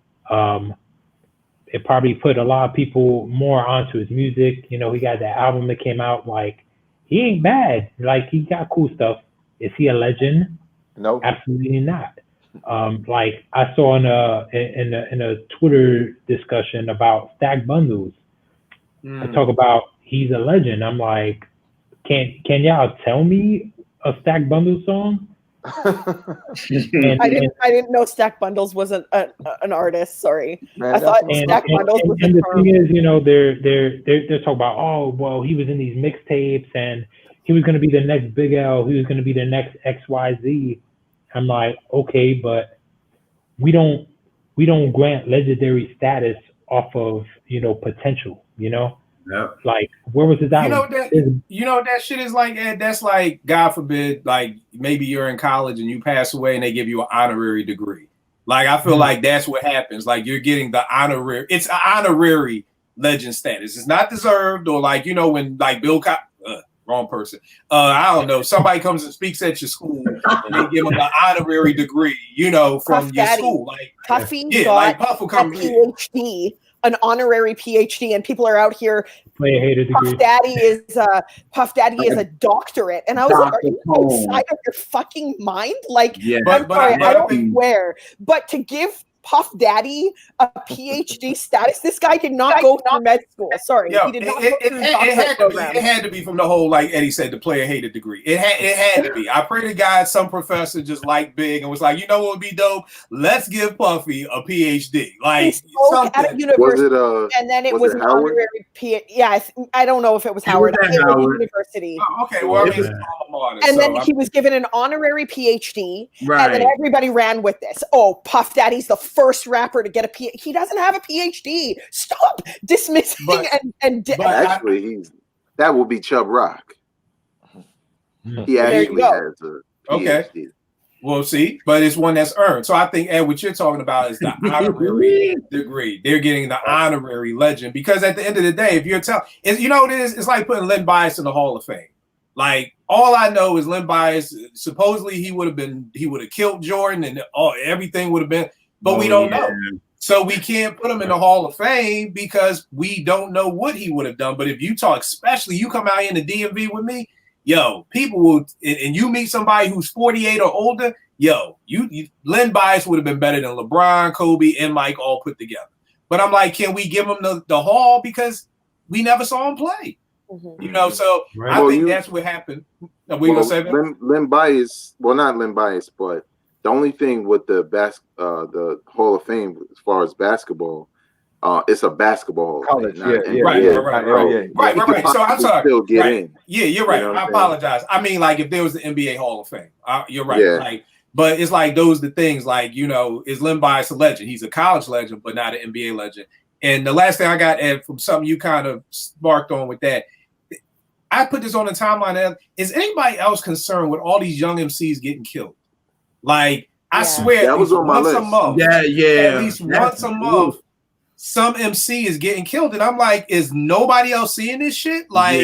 C: it probably put a lot of people more onto his music. You know, he got that album that came out, like, he ain't bad. Like, he got cool stuff. Is he a legend?
B: No,
C: absolutely not. Like I saw in a Twitter discussion about Stack Bundles. I talk about he's a legend. I'm like, can y'all tell me a Stack Bundles song?
E: I didn't know Stack Bundles was an artist. Sorry,
B: Man,
E: I thought
B: that's-
E: Stack Bundles was
C: and
E: a
C: the
E: term.
C: thing is, you know, they're talking about, oh, well, he was in these mixtapes and he was going to be the next Big L, he was going to be the next XYZ. I'm like, okay, but we don't grant legendary status off of, you know, potential, you know.
F: Yeah.
C: Like, where was his album?
A: You know what that shit is like, Ed? That's like, God forbid, like maybe you're in college and you pass away and they give you an honorary degree. Like, I feel like that's what happens. Like, you're getting the honorary. It's an honorary legend status. It's not deserved, or like, you know, when like Bill Cosby, wrong person. I don't know. Somebody comes and speaks at your school and they give them an honorary degree, you know, from
E: Puff
A: your
E: Daddy.
A: school. Like,
E: Puffy
A: yeah,
E: got
A: like Puff will
E: a
A: come.
E: PhD, an honorary PhD, and people are out here.
C: Player hater degree.
E: Puff Daddy is a doctorate, and I was like, "Are you outside of your fucking mind?" Like,
F: Yeah.
E: I'm sorry, I don't
A: think-
E: swear, but to give Puff Daddy a PhD status, this guy did not go through med school. Sorry,
A: Yo,
E: he did not
A: it
E: go through doctorate
A: had to be.
E: program.
A: It had to be from the whole, like Eddie said, the player hated degree. It had to be. I pray to God some professor just liked Big and was like, you know what would be dope? Let's give Puffy a PhD.
E: He
A: Like
E: spoke at a
A: something.
E: university,
D: Was it
E: and then it
D: was
E: was
D: it
E: an
D: Howard?
E: honorary PhD. Yeah, I don't know if it was Howard.
F: was at
E: It was
F: Howard.
E: university.
A: Oh, okay, well, I mean, it's
C: Yeah.
A: alma mater,
E: And
A: so
E: then
A: I'm-
E: he was given an honorary PhD, and
F: Right.
E: then everybody ran with this. Oh, Puff Daddy's the first rapper to get a PhD. He doesn't have a PhD. Stop dismissing
A: But-
E: and
A: but-
D: Actually, that would be Chubb Rock. He
E: There you
D: actually
E: go.
D: has a
A: Okay.
D: PhD.
A: Well, see, but it's one that's earned. So I think, Ed, what you're talking about is the honorary degree. They're getting the honorary legend because at the end of the day, if you're you know what it is? It's like putting Len Bias in the Hall of Fame. Like, all I know is Len Bias, supposedly he would have killed Jordan and everything would have been, but we don't know. So we can't put him in the Hall of Fame because we don't know what he would have done. But if you talk, especially you come out here in the DMV with me, yo, people will, and you meet somebody who's 48 or older, yo, you Len Bias would have been better than LeBron, Kobe, and Mike all put together. But I'm like, can we give him the Hall because we never saw him play?
E: Mhm.
A: You know, so
C: Right.
A: I
D: Well,
A: think that's what happened. Are we
D: Well,
A: gonna say that?
D: Len Bias, well, not Len Bias, but the only thing with the Hall of Fame as far as basketball, it's a basketball Hall of
B: College,
D: Fame, not
B: yeah,
D: NBA.
B: yeah,
A: Right,
B: yeah,
A: right,
B: yeah,
A: right.
B: yeah.
A: Right,
D: He
A: right,
D: could
A: right. So I'm
D: possibly
A: sorry.
D: still get
A: Right.
D: in.
A: Yeah, you're right.
D: You know what
A: I
D: I'm saying?
A: apologize. I mean, like if there was the NBA Hall of Fame, you're right.
D: Yeah.
A: Like, but it's like those the things. Like, you know, is Len Bias a legend? He's a college legend, but not an NBA legend. And the last thing I got, Ed, from something you kind of sparked on with that, I put this on the timeline. Ed, is anybody else concerned with all these young MCs getting killed? Like, I
E: Yeah.
A: swear,
D: That
A: at
D: was
A: least
D: on my
A: once a
D: list.
A: month,
F: Yeah.
A: at least once a month, some MC is getting killed, and I'm like, is nobody else seeing this shit? Like,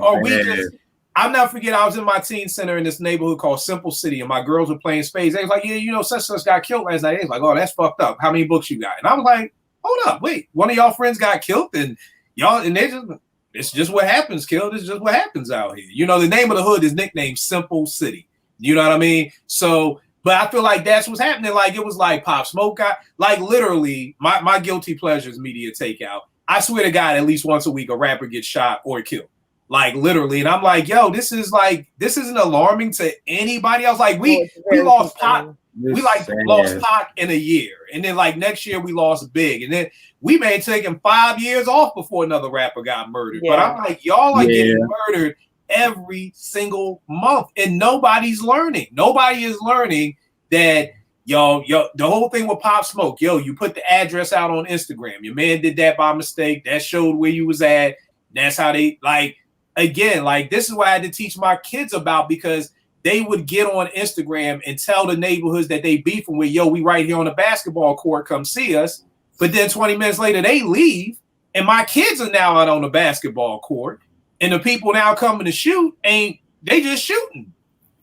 A: are we just? I'll never forget. I was in my teen center in this neighborhood called Simple City, and my girls were playing spades. They was like, "Yeah, you know, such got killed last night." They was like, "Oh, that's fucked up. How many books you got?" And I was like, "Hold up, wait. One of y'all friends got killed, and y'all, and they just." It's just what happens, killed. It's just what happens out here. You know, the name of the hood is nicknamed Simple City. You know what I mean? So, but I feel like that's what's happening. Like, it was like Pop Smoke got, like, literally, my guilty pleasures media takeout. I swear to God, at least once a week, a rapper gets shot or killed. Like, literally. And I'm like, yo, this isn't alarming to anybody else. Like, we lost Pop. We lost Pac in a year, and then like next year we lost Big, and then we may have taken 5 years off before another rapper got murdered.
E: Yeah.
A: But I'm like, y'all are getting murdered every single month, and nobody's learning. Nobody is learning that yo, the whole thing with Pop Smoke, yo, you put the address out on Instagram. Your man did that by mistake. That showed where you was at. That's how they like. Again, like this is what I had to teach my kids about because they would get on Instagram and tell the neighborhoods that they beefing with, yo, we right here on the basketball court, come see us. But then 20 minutes later, they leave, and my kids are now out on the basketball court, and the people now coming to shoot they just shooting.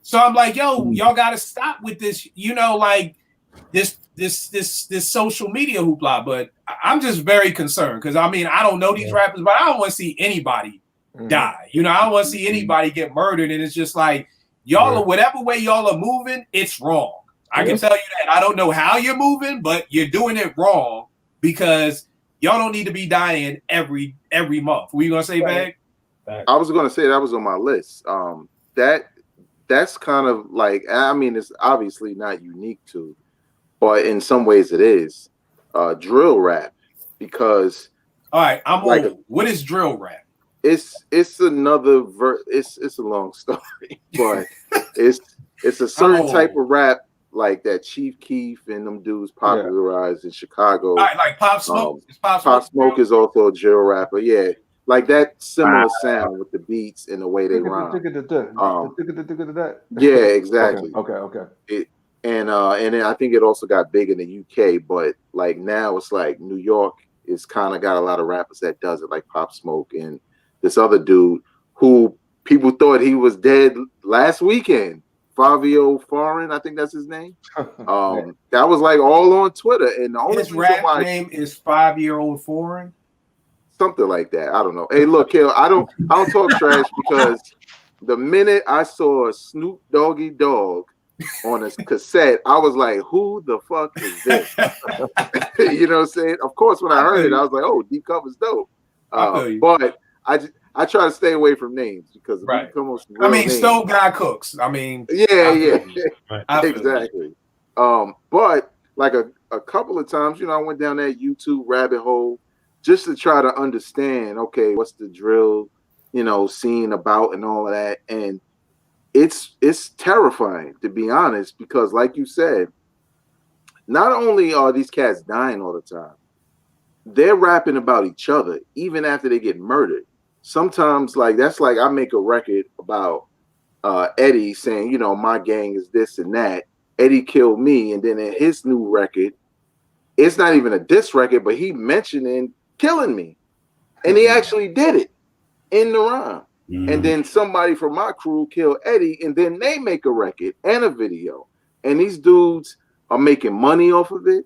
A: So I'm like, yo, y'all got to stop with this, you know, like this social media hoopla. But I'm just very concerned because I mean, I don't know these rappers, but I don't want to see anybody die. You know, I don't want to see anybody get murdered, and it's just like. Y'all are whatever way y'all are moving, it's wrong. I can tell you that. I don't know how you're moving, but you're doing it wrong because y'all don't need to be dying every month. What you gonna say, Bag?
D: I was gonna say that was on my list. That's kind of like, I mean, it's obviously not unique to, but in some ways it is, drill rap, because
A: all right, I'm
D: like
A: old. What is drill rap?
D: It's another it's a long story, but it's a certain type of rap like that Chief Keef and them dudes popularized in Chicago.
A: All right, like Pop Smoke.
D: Pop Smoke is also a drill rapper, yeah. Like that similar sound with the beats and the way they rhyme. Yeah, exactly.
B: Okay.
D: And I think it also got big in the UK, but like now it's like New York is kind of got a lot of rappers that does it, like Pop Smoke and this other dude who people thought he was dead last weekend. Fabio Foreign, I think that's his name. That was like all on Twitter, and the only
A: his rap name is 5-Year-Old Foreign.
D: Something like that. I don't know. Hey, look, Kill, I don't talk trash because the minute I saw Snoop Doggy Dogg on a cassette, I was like, who the fuck is this? You know what I'm saying? Of course, when I heard it, I was like, oh, Deep Cover's dope. But I try to stay away from names because
A: Stove Guy Cooks. I mean,
D: yeah. Exactly. But like a couple of times, I went down that YouTube rabbit hole just to try to understand, okay, what's the drill, scene about and all of that. And it's terrifying, to be honest, because like you said, not only are these cats dying all the time, they're rapping about each other even after they get murdered. Sometimes that's like I make a record about Eddie saying, my gang is this and that. Eddie killed me, and then in his new record, it's not even a diss record, but he mentioning killing me, and he actually did it in the rhyme. And then somebody from my crew killed Eddie, and then they make a record and a video, and these dudes are making money off of it.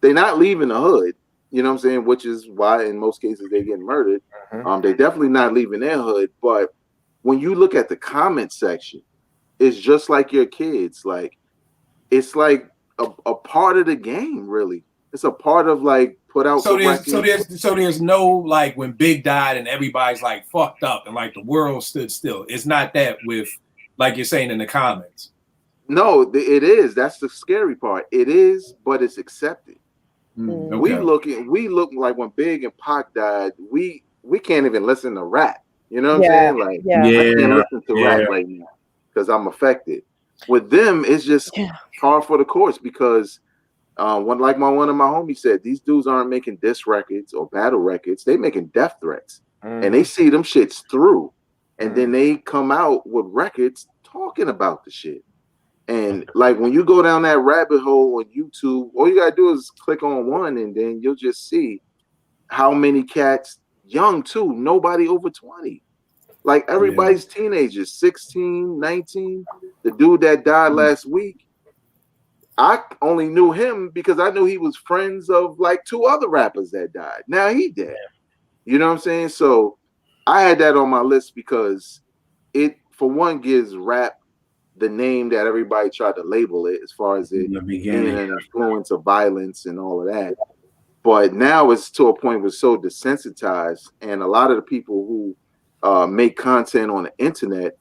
D: They're not leaving the hood. You know what I'm saying? Which is why in most cases they get murdered. They're definitely not leaving their hood. But when you look at the comment section, it's just like your kids. Like it's like a part of the game, really. It's a part of put out.
A: So there's no like when Big died and everybody's like fucked up and like the world stood still. It's not that with like you're saying in the comments.
D: No, it is. That's the scary part. It is, but it's accepted.
A: Okay.
D: We look like when Big and Pac died, we can't even listen to rap. You know what I'm saying? I can't listen to rap right now because I'm affected. With them, it's just hard for the course because one of my homies said, these dudes aren't making diss records or battle records, they making death threats. And they see them shits through. And then they come out with records talking about the shit. And when you go down that rabbit hole on YouTube, all you gotta do is click on one, and then you'll just see how many cats, young too, nobody over 20. Like everybody's teenagers, 16, 19. The dude that died last week, I only knew him because I knew he was friends of two other rappers that died. Now he dead. You know what I'm saying? So I had that on my list because it, for one, gives rap the name that everybody tried to label it as far as it being an influence of violence and all of that. But now it's to a point where it's so desensitized, and a lot of the people who make content on the internet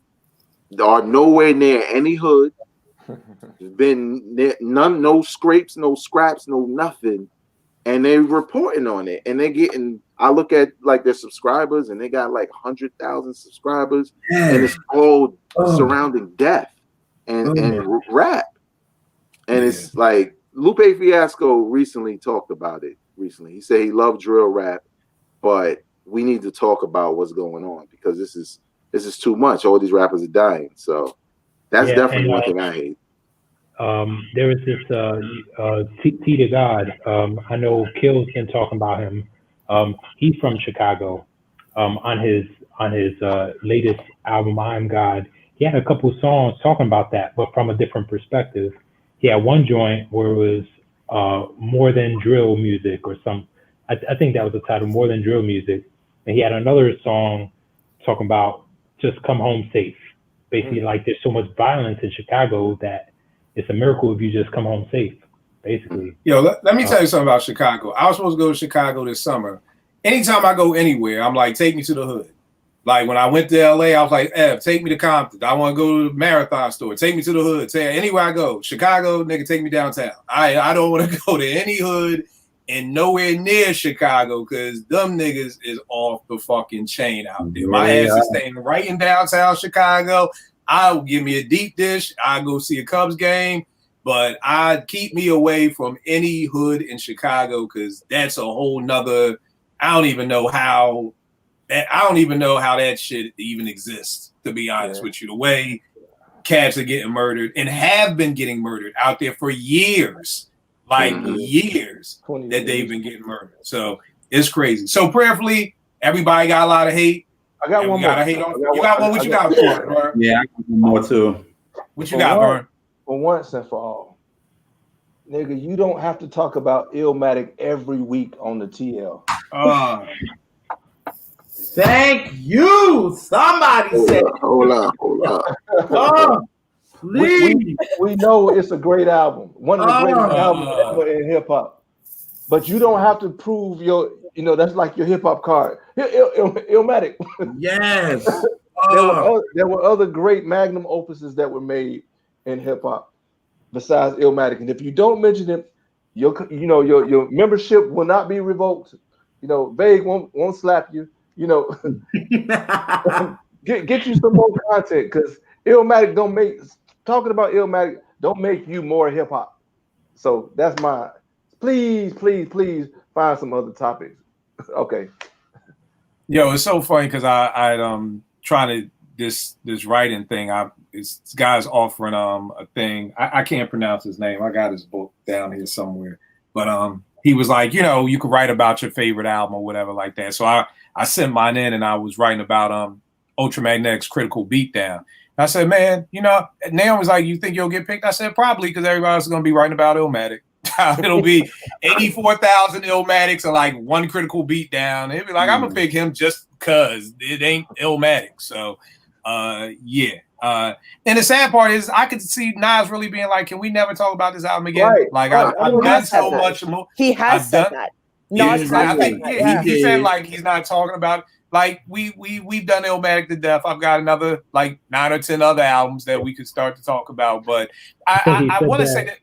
D: are nowhere near any hood. There's been no scrapes, no scraps, no nothing, and they're reporting on it, and they're getting. I look at their subscribers, and they got 100,000 subscribers, and it's all surrounding death and rap, and it's like Lupe Fiasco recently talked about it. He said he loved drill rap, but we need to talk about what's going on because this is too much. All these rappers are dying, so that's definitely one thing I hate.
C: There was this T to God. I know Kill's been talking about him. He's from Chicago. On his latest album, I Am God, he had a couple of songs talking about that, but from a different perspective. He had one joint where it was More Than Drill Music or some. I think that was the title, More Than Drill Music. And he had another song talking about just come home safe. Basically, there's so much violence in Chicago that it's a miracle if you just come home safe, basically.
A: Yo, let me tell you something about Chicago. I was supposed to go to Chicago this summer. Anytime I go anywhere, I'm like, take me to the hood. Like when I went to LA, I was like, take me to Compton. I want to go to the Marathon store. Take me to the hood. Say anywhere I go. Chicago, nigga, take me downtown. I don't want to go to any hood and nowhere near Chicago because them niggas is off the fucking chain out there. My ass is staying right in downtown Chicago. I'll give me a deep dish. I'll go see a Cubs game, but I'd keep me away from any hood in Chicago because that's a whole nother. I don't even know how that shit even exists, to be honest with you. The way cats are getting murdered and have been getting murdered out there for years, years that they've been getting murdered. So it's crazy. So prayerfully, everybody got a lot of hate.
B: I got one more.
A: You got one? What you got, Vern?
F: Yeah, I got one more too.
A: What you got, Vern?
B: For once and for all, nigga, you don't have to talk about Illmatic every week on the TL.
F: Thank you. Somebody said.
D: Hold up.
F: Oh, please.
B: We know it's a great album, one of the greatest albums ever in hip hop. But you don't have to prove that's like your hip hop card. Illmatic.
F: Yes.
B: There were other great magnum opuses that were made in hip hop besides Illmatic, and if you don't mention it, your membership will not be revoked. Vague won't slap you. Get you some more content because Illmatic talking about Illmatic don't make you more hip hop. So that's mine. Please find some other topics. Okay.
A: Yo, it's so funny because I trying to this writing thing. This guy's offering a thing. I can't pronounce his name. I got his book down here somewhere, but he was like, you could write about your favorite album or whatever like that. So I sent mine in and I was writing about Ultramagnetic's Critical Beatdown. I said, man, Naomi was like, you think you'll get picked? I said, probably, because everybody's going to be writing about Illmatic. It'll be 84,000 Illmatics and like one Critical Beatdown. It'd be like, I'm going to pick him just because it ain't Illmatic. So, yeah. And the sad part is I could see Nas really being like, can we never talk about this album again?
B: Right,
A: like,
B: right.
A: I've done so much more.
E: He has said that.
A: He said like he's not talking about like we've done Illmatic to death. I've got another like 9 or 10 other albums that we could start to talk about, but I want to say that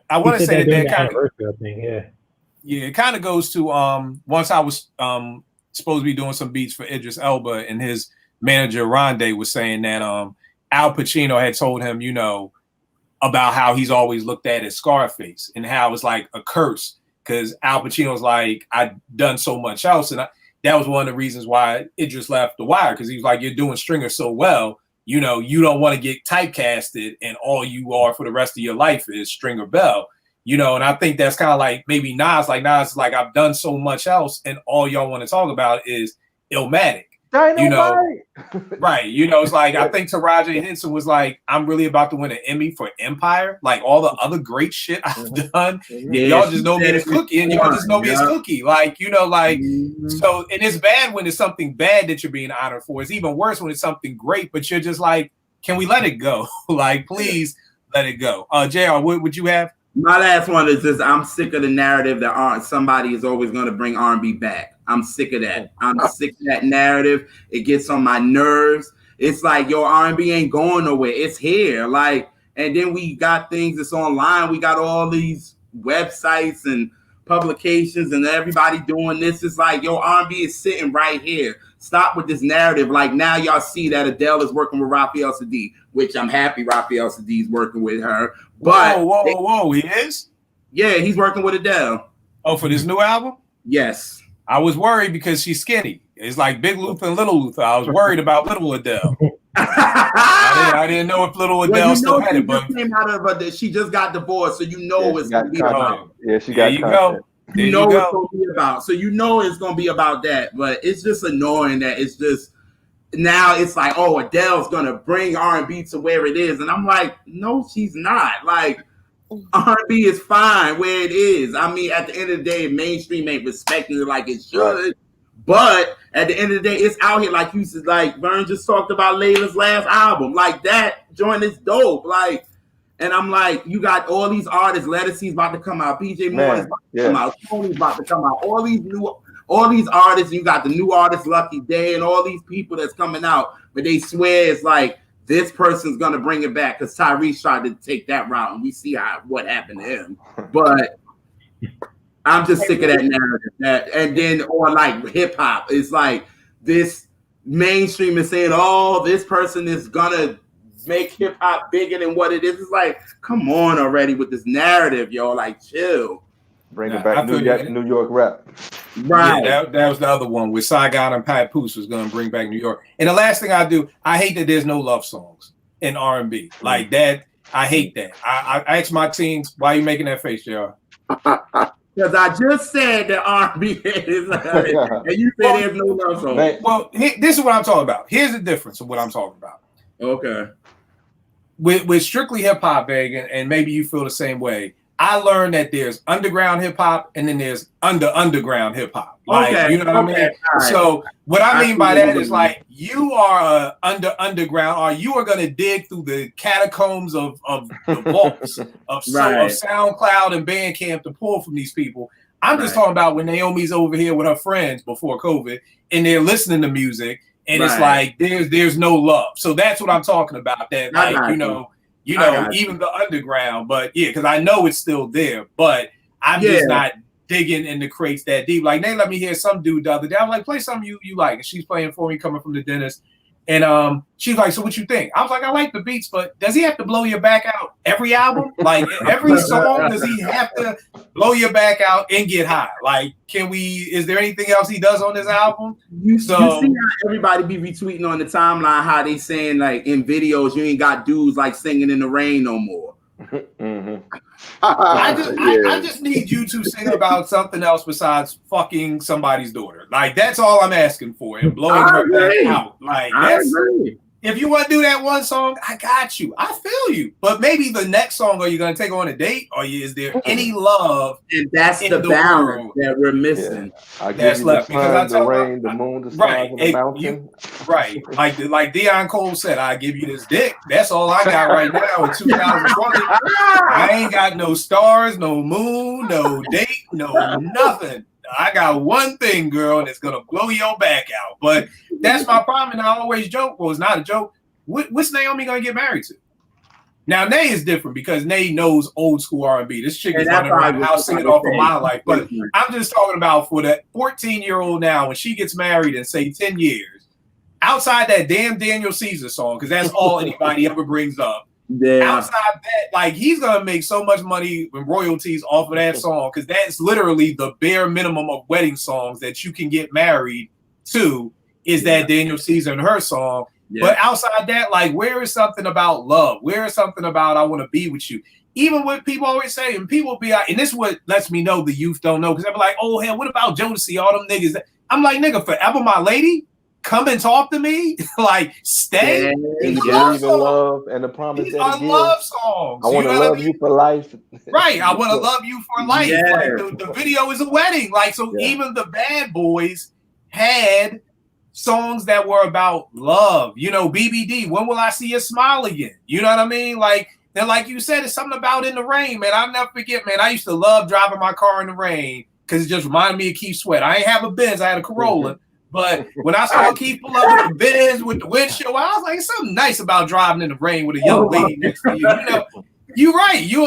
A: that kind of it kind of goes to once I was supposed to be doing some beats for Idris Elba and his manager Rondé was saying that Al Pacino had told him about how he's always looked at as Scarface and how it's like a curse. Because Al Pacino's like, I've done so much else. And that was one of the reasons why Idris left The Wire. Because he was like, you're doing Stringer so well, you don't want to get typecasted and all you are for the rest of your life is Stringer Bell. And I think that's kind of like maybe Nas like, I've done so much else and all y'all want to talk about is Illmatic. Right. It's like I think Taraji Henson was like, I'm really about to win an Emmy for Empire. Like all the other great shit I've done. Y'all just know me as Cookie and y'all just know me as Cookie. Like, so and it's bad when it's something bad that you're being honored for. It's even worse when it's something great, but you're just like, can we let it go? Like, please let it go. JR, what would you have?
F: My last one is this. I'm sick of the narrative that somebody is always going to bring R&B back. I'm sick of that. I'm sick of that narrative. It gets on my nerves. It's like, R&B ain't going nowhere. It's here. Like, and then we got things that's online. We got all these websites and publications and everybody doing this. It's like, R&B is sitting right here. Stop with this narrative. Like now y'all see that Adele is working with Raphael Saadiq, which I'm happy Raphael Saadiq is working with her. But
A: whoa, he is?
F: Yeah, he's working with Adele.
A: Oh, for this new album?
F: Yes.
A: I was worried because she's skinny. It's like Big Luther and Little Luther. I was worried about Little Adele. I didn't know if Little Adele still had it, but
F: she just got divorced, so it's gonna be about.
B: Yeah, she got.
A: There you go.
F: It's gonna be about. So it's gonna be about that. But it's just annoying that it's just now it's like, Adele's gonna bring R&B to where it is, and I'm like, no, she's not. Like R&B is fine where it is. I mean, at the end of the day, mainstream ain't respecting it like it should. Right. But at the end of the day, it's out here. Like you said, like Vern just talked about Layla's last album. Like that joint is dope. Like, and I'm like, you got all these artists. Lettucey's about to come out. PJ Morton's about to come out. Tony's about to come out. All these new all these artists. You got the new artist Lucky Day and all these people that's coming out, but they swear it's like this person's gonna bring it back because Tyrese tried to take that route, and we see what happened to him. But I'm just sick of that narrative. And then or like hip hop, it's like this mainstream is saying, "Oh, this person is gonna make hip hop bigger than what it is." It's like, come on already with this narrative, yo. Like, chill.
B: Bring it back, New York rap.
F: Right.
A: Yeah, that was the other one with Saigon and Pat Poose was going to bring back New York. And the last thing I do, I hate that there's no love songs in R&B like that. I hate that. I ask my teens, why are you making that face, JR?
F: Because I just said that R&B is, and you said there's no love song.
A: Well, this is what I'm talking about. Here's the difference of what I'm talking about.
F: Okay.
A: With strictly hip hop, Bag, and maybe you feel the same way. I learned that there's underground hip hop and then there's underground hip hop. Like,
F: okay.
A: You know what I mean? Right. So what I mean by that is like you are underground, or you are going to dig through the catacombs of the vaults of SoundCloud and Bandcamp to pull from these people. I'm just talking about when Naomi's over here with her friends before COVID and they're listening to music and it's like there's no love. So that's what I'm talking about. That like you know, even the underground, but yeah, because I know it's still there, but I'm just not digging in the crates that deep. Like they let me hear some dude the other day. I'm like, play something you like, and she's playing for me coming from the dentist, and she's like, so what you think? I was like, I like the beats, but does he have to blow your back out every album? Like every song, does he have to blow your back out and get high? Like, is there anything else he does on this album?
F: You see how everybody be retweeting on the timeline how they saying like in videos you ain't got dudes like singing in the rain no more.
A: I just need you to sing about something else besides fucking somebody's daughter. Like that's all I'm asking for, and blowing her back out. Like if you want to do that one song, I got you. I feel you. But maybe the next song, are you going to take her on a date, or is there any love?
F: And that's the balance that we're missing.
B: Yeah. That's left because the rain, the moon, the stars, and the mountain.
A: Like Deion Cole said, I give you this dick. That's all I got right now in 2020. I ain't got no stars, no moon, no date, no nothing. I got one thing, girl, and it's gonna blow your back out. But that's my problem. And I always joke. Well, it's not a joke. What's Naomi gonna get married to? Now, Nay is different because Nay knows old school R&B. This chick is running around the house singing off of My Life. But I'm just talking about for that 14-year-old now, when she gets married in say 10 years, outside that damn Daniel Caesar song, because that's all anybody ever brings up. Yeah. Outside that, like he's gonna make so much money in royalties off of that song because that's literally the bare minimum of wedding songs that you can get married to is that Daniel Caesar and her song. Yeah. But outside that, like, where is something about love? Where is something about I want to be with you? Even what people always say, and people be like, and this is what lets me know the youth don't know because they're like, oh hell, what about Jodeci? All them niggas. I'm like, nigga, forever my lady. Come and talk to me, like stay.
B: And love and the promise
A: that are love songs.
B: I want to love you for life.
A: Right, I want to love you for life. Yeah. Like the video is a wedding. Like so, even the Bad Boys had songs that were about love. You know, BBD. When will I see you smile again? You know what I mean? Like then, like you said, it's something about In the Rain, man. I'll never forget, man. I used to love driving my car in the rain because it just reminded me of Keith Sweat. I ain't have a Benz, I had a Corolla. Mm-hmm. But when I saw Keith pull up with the Benz with the windshield, I was like, something nice about driving in the rain with a young lady next to you. You know, you're right. You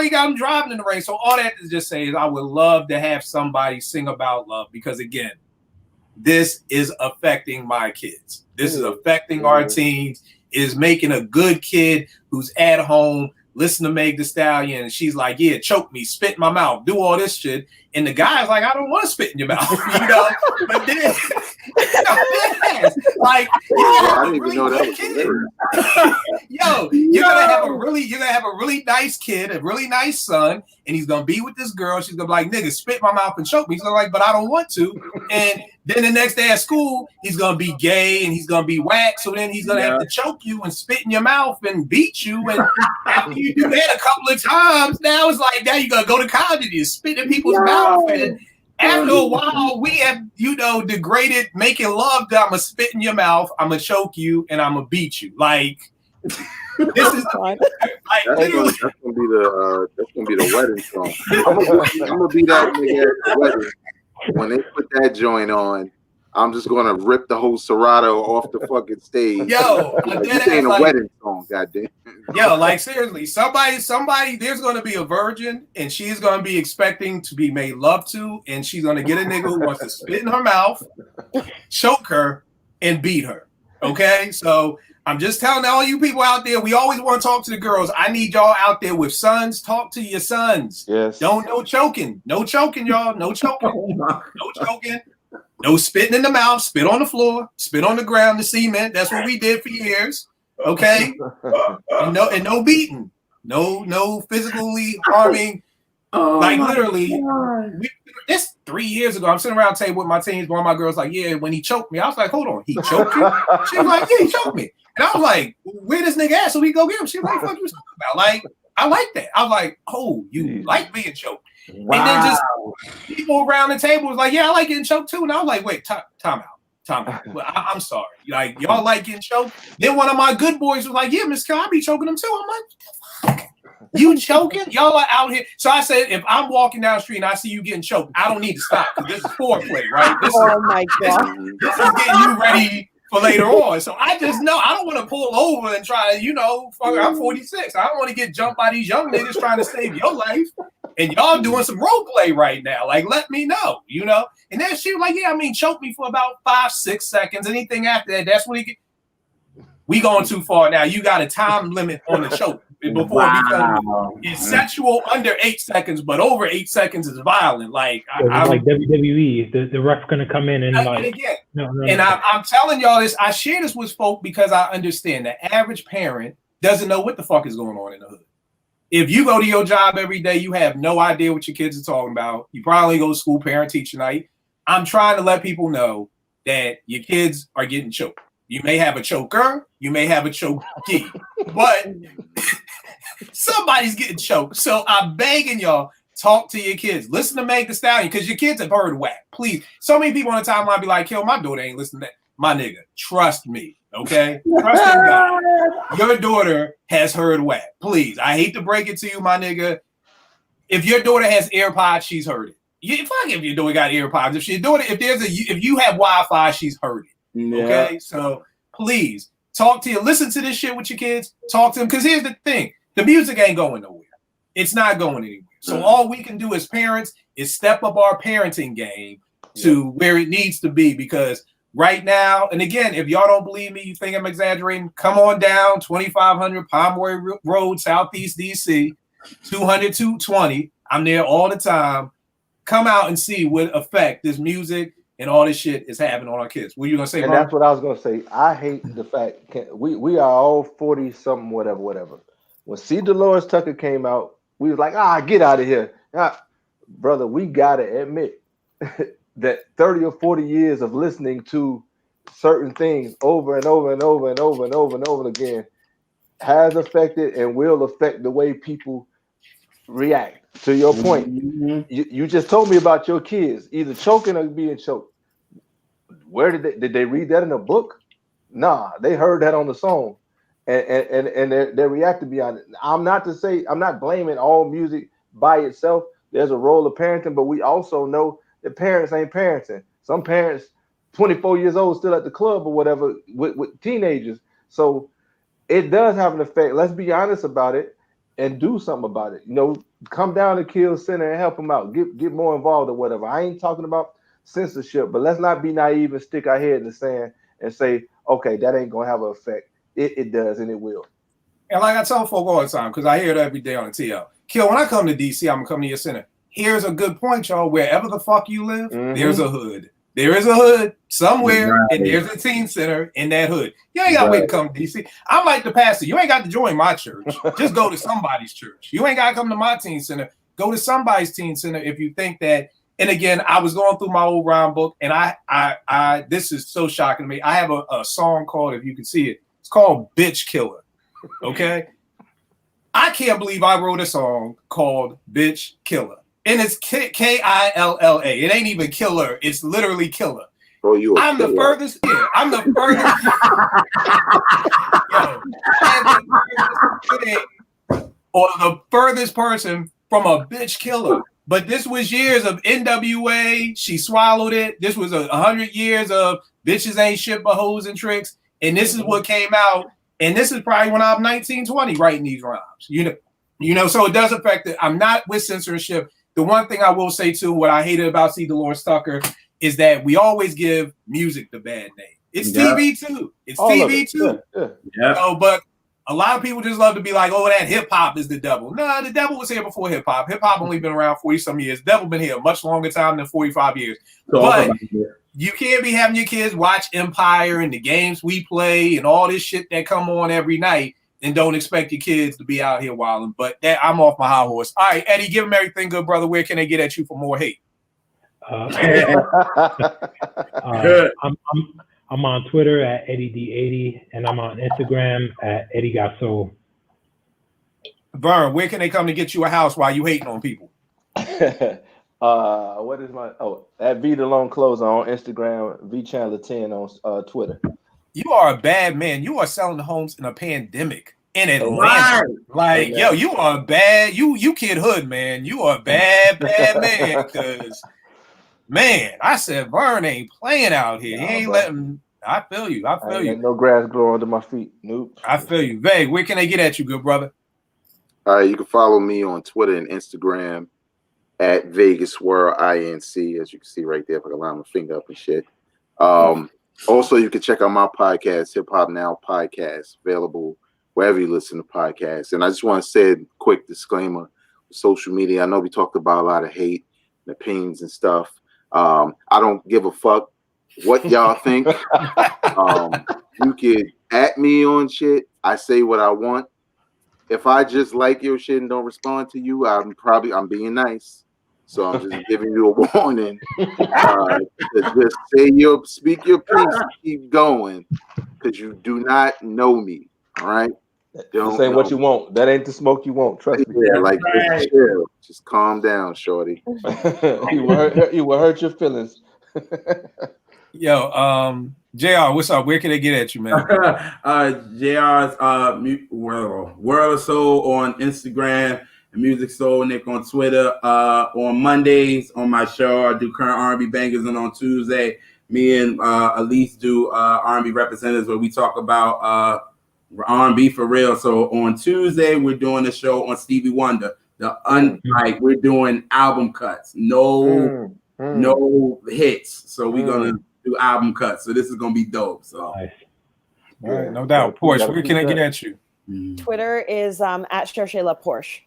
A: ain't got them driving in the rain. So all that to just say is I would love to have somebody sing about love because, again, this is affecting my kids. This is affecting our teens. It is making a good kid who's at home, listen to Meg Thee Stallion, and she's like, yeah, choke me, spit in my mouth, do all this shit. And the guy's like, I don't want to spit in your mouth, you know? But then, like, I didn't even know that was kid. Yo, you're gonna have a really nice kid, a really nice son, and he's gonna be with this girl. She's gonna be like, nigga, spit in my mouth and choke me. He's gonna like, but I don't want to. And then the next day at school, he's gonna be gay and he's gonna be whack. So then he's gonna have to choke you and spit in your mouth and beat you. And after you do that a couple of times, now it's like, now you gotta go to college and you spit in people's mouth. And after a while, we have, degraded making love that I'm gonna spit in your mouth, I'm gonna choke you, and I'm gonna beat you. Like this is like
D: that's gonna be the wedding song. I'm gonna be that nigga at the wedding. when they put that joint on, I'm just gonna rip the whole Serato off the fucking stage.
A: Yo,
D: like, this ain't a wedding song, goddamn.
A: Yo, like seriously, somebody, there's gonna be a virgin, and she's gonna be expecting to be made love to, and she's gonna get a nigga who wants to spit in her mouth, choke her, and beat her. Okay, so I'm just telling all you people out there, we always want to talk to the girls. I need y'all out there with sons. Talk to your sons.
B: Yes.
A: No choking, y'all. No choking, no choking. No spitting in the mouth, spit on the floor, spit on the ground, the cement. That's what we did for years. Okay. And no beating. No physically harming. Like literally, this 3 years ago, I'm sitting around the table with my teens. One of my girls like, yeah, when he choked me. I was like, hold on, he choked you? She was like, yeah, he choked me. And I was like, where this nigga at? So we go get him. She was like, what you talking about? Like, I like that. I was like, oh, you like being choked. Wow. And then just people around the table was like, yeah, I like getting choked too. And I was like, wait, time out. Well, I'm sorry. Like, y'all like getting choked? Then one of my good boys was like, yeah, Miss Kel, I be choking them too. I'm like, what the fuck? You choking? Y'all are out here. So I said, if I'm walking down the street and I see you getting choked, I don't need to stop because this is foreplay, right?
E: My God.
A: This is getting you ready for later on. So I just know I don't want to pull over and try to, I'm 46. I don't want to get jumped by these young niggas trying to save your life. And y'all doing some role play right now. Like, let me know, And then she was like, yeah, choke me for about 5-6 seconds. Anything after that, that's when we going too far now. You got a time limit on the choke before it becomes sexual under 8 seconds, but over 8 seconds is violent. Like,
C: like WWE, the ref gonna come in and like.
A: Again,
C: no.
A: And I'm telling y'all this. I share this with folk because I understand the average parent doesn't know what the fuck is going on in the hood. If you go to your job every day, you have no idea what your kids are talking about. You probably go to school, parent-teacher night. I'm trying to let people know that your kids are getting choked. You may have a choker, you may have a chokey, but somebody's getting choked. So I'm begging y'all, talk to your kids. Listen to Meg Thee Stallion, because your kids have heard whack. Please. So many people on the timeline be like, my daughter ain't listening to that. My nigga, trust me, okay? Trust in God. Your daughter has heard whack. Please. I hate to break it to you, my nigga. If your daughter has AirPods, she's heard it. Fuck if your daughter got AirPods. If you have Wi-Fi, she's heard it. Yeah. Okay? So please talk to you. Listen to this shit with your kids. Talk to them. Because here's the thing. The music ain't going nowhere. It's not going anywhere. So all we can do as parents is step up our parenting game to where it needs to be, because right now, and again, if y'all don't believe me, you think I'm exaggerating, come on down 2500 Pomeroy Road, Southeast DC, 200-220. I'm there all the time. Come out and see what effect this music and all this shit is having on our kids. What are you gonna say,
B: and
A: Mark?
B: That's what I was gonna say. I hate the fact we are all 40 something, whatever. When C. Dolores Tucker came out, we was like, get out of here. Brother, we gotta admit that 30 or 40 years of listening to certain things over and over and over and over and over and over again has affected and will affect the way people react. To your point, you just told me about your kids either choking or being choked. Where did they read that in a book? Nah, they heard that on the song, and they reacted beyond it. I'm not blaming all music by itself. There's a role of parenting, but we also know that parents ain't parenting. Some parents, 24 years old, still at the club or whatever with teenagers. So it does have an effect. Let's be honest about it and do something about it. Come down to Kill Center and help them out. Get more involved or whatever. I ain't talking about censorship, but let's not be naive and stick our head in the sand and say, okay, that ain't gonna have an effect. It does, and it will.
A: And like I tell folk all the time, because I hear it every day on the TL. Kill, when I come to DC, I'm gonna come to your center. Here's a good point, y'all. Wherever the fuck you live, there's a hood. There is a hood somewhere, and there's a teen center in that hood. You ain't got to wait to come to DC. I'm like the pastor. You ain't got to join my church. Just go to somebody's church. You ain't got to come to my teen center. Go to somebody's teen center if you think that. And again, I was going through my old rhyme book, and I this is so shocking to me. I have a song called, if you can see it, it's called Bitch Killer. Okay? I can't believe I wrote a song called Bitch Killer. And it's Killa. It ain't even killer. It's literally killer.
D: Oh,
A: I'm the furthest. Yeah, I'm the furthest. Or the furthest person from a bitch killer. But this was years of NWA. She swallowed it. This was 100 years of bitches ain't shit but hoes and tricks. And this is what came out. And this is probably when I'm 19, 20 writing these rhymes. You know, so it does affect it. I'm not with censorship. The one thing I will say too, what I hated about C. Dolores Tucker is that we always give music the bad name. It's TV too. It's TV too.
F: Yeah.
A: So, but a lot of people just love to be like, oh, that hip hop is the devil. No, the devil was here before hip hop. Hip hop only been around 40 some years. Devil been here a much longer time than 45 years. But you can't be having your kids watch Empire and the games we play and all this shit that come on every night and don't expect your kids to be out here wilding. But that, I'm off my high horse. All right, Eddie, give them everything good, brother. Where can they get at you for more hate?
C: I'm on Twitter at EddieD80, and I'm on Instagram at Eddie Got Soul.
A: Vern, where can they come to get you a house while you hating on people?
B: What is my at V DeLone Closer on Instagram, V Chandler 10 on Twitter.
A: You are a bad man. You are selling homes in a pandemic in Atlanta.
F: Right.
A: Like, yo, you are a bad, you Kid Hood, man. You are a bad man. Because, man, I said Vern ain't playing out here. He ain't letting. I feel you. I feel you.
B: No grass grow under my feet. Nope.
A: I feel you. Veg, where can they get at you, good brother?
D: All right, you can follow me on Twitter and Instagram at Vegas World INC, as you can see right there, if I can line my finger up and shit. Also, you can check out my podcast, Hip Hop Now Podcast, available wherever you listen to podcasts. And I just want to say a quick disclaimer: social media. I know we talked about a lot of hate and opinions and stuff. I don't give a fuck what y'all think. You can at me on shit. I say what I want. If I just like your shit and don't respond to you, I'm being nice. So I'm just giving you a warning. Just speak your piece, and keep going, because you do not know me. All right.
B: Don't say what you want. That ain't the smoke you want. Trust me.
D: Yeah, like just chill. Just calm down, shorty.
B: You will hurt your feelings.
A: Yo, JR, what's up? Where can they get at you, man?
F: JR's World of Soul on Instagram, and Music Soul Nick on Twitter. On Mondays on my show, I do current R&B bangers, and on Tuesday, me and Elise do R&B representatives, where we talk about R&B for real. So on Tuesday, we're doing a show on Stevie Wonder. Like we're doing album cuts, no hits. So we're gonna do album cuts. So this is gonna be dope. So
C: Nice.
A: All right, no doubt. Porsche, where can I get at you?
E: Twitter is at Chershayla Porsche.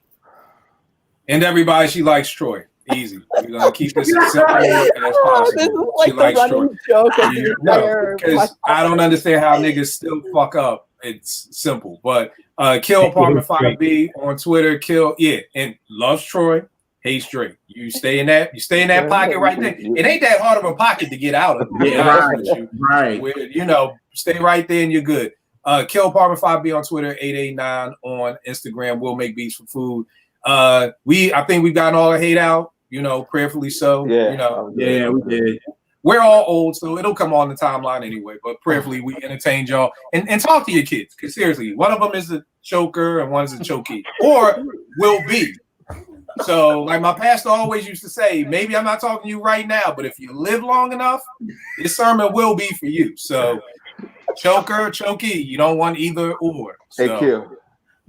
A: And everybody, she likes Troy. Easy. We're gonna keep this as simple as possible.
E: This is like
A: She
E: the
A: likes Troy.
E: running joke of the entire
A: because I don't understand how niggas still fuck up. It's simple. But Kill Apartment 5B on Twitter, and loves Troy, hates Drake. You stay in that pocket right there. It ain't that hard of a pocket to get out of.
F: Right.
A: Stay right there and you're good. Kill Apartment 5B on Twitter, 889 on Instagram. We'll make beats for food. I think we've gotten all the hate out, prayerfully so.
F: Yeah, we did.
A: We're all old, so it'll come on the timeline anyway. But prayerfully, we entertain y'all and talk to your kids. Because seriously, one of them is a choker and one is a chokey, or will be. So, like my pastor always used to say, maybe I'm not talking to you right now, but if you live long enough, this sermon will be for you. So, choker, chokey, you don't want either or. So.
B: Hey, Kill.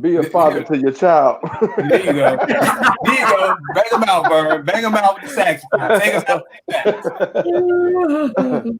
B: Be a father to your child.
A: There you go. Bang them out, Bird. Bang them out with the saxophone. Take us out with the sax.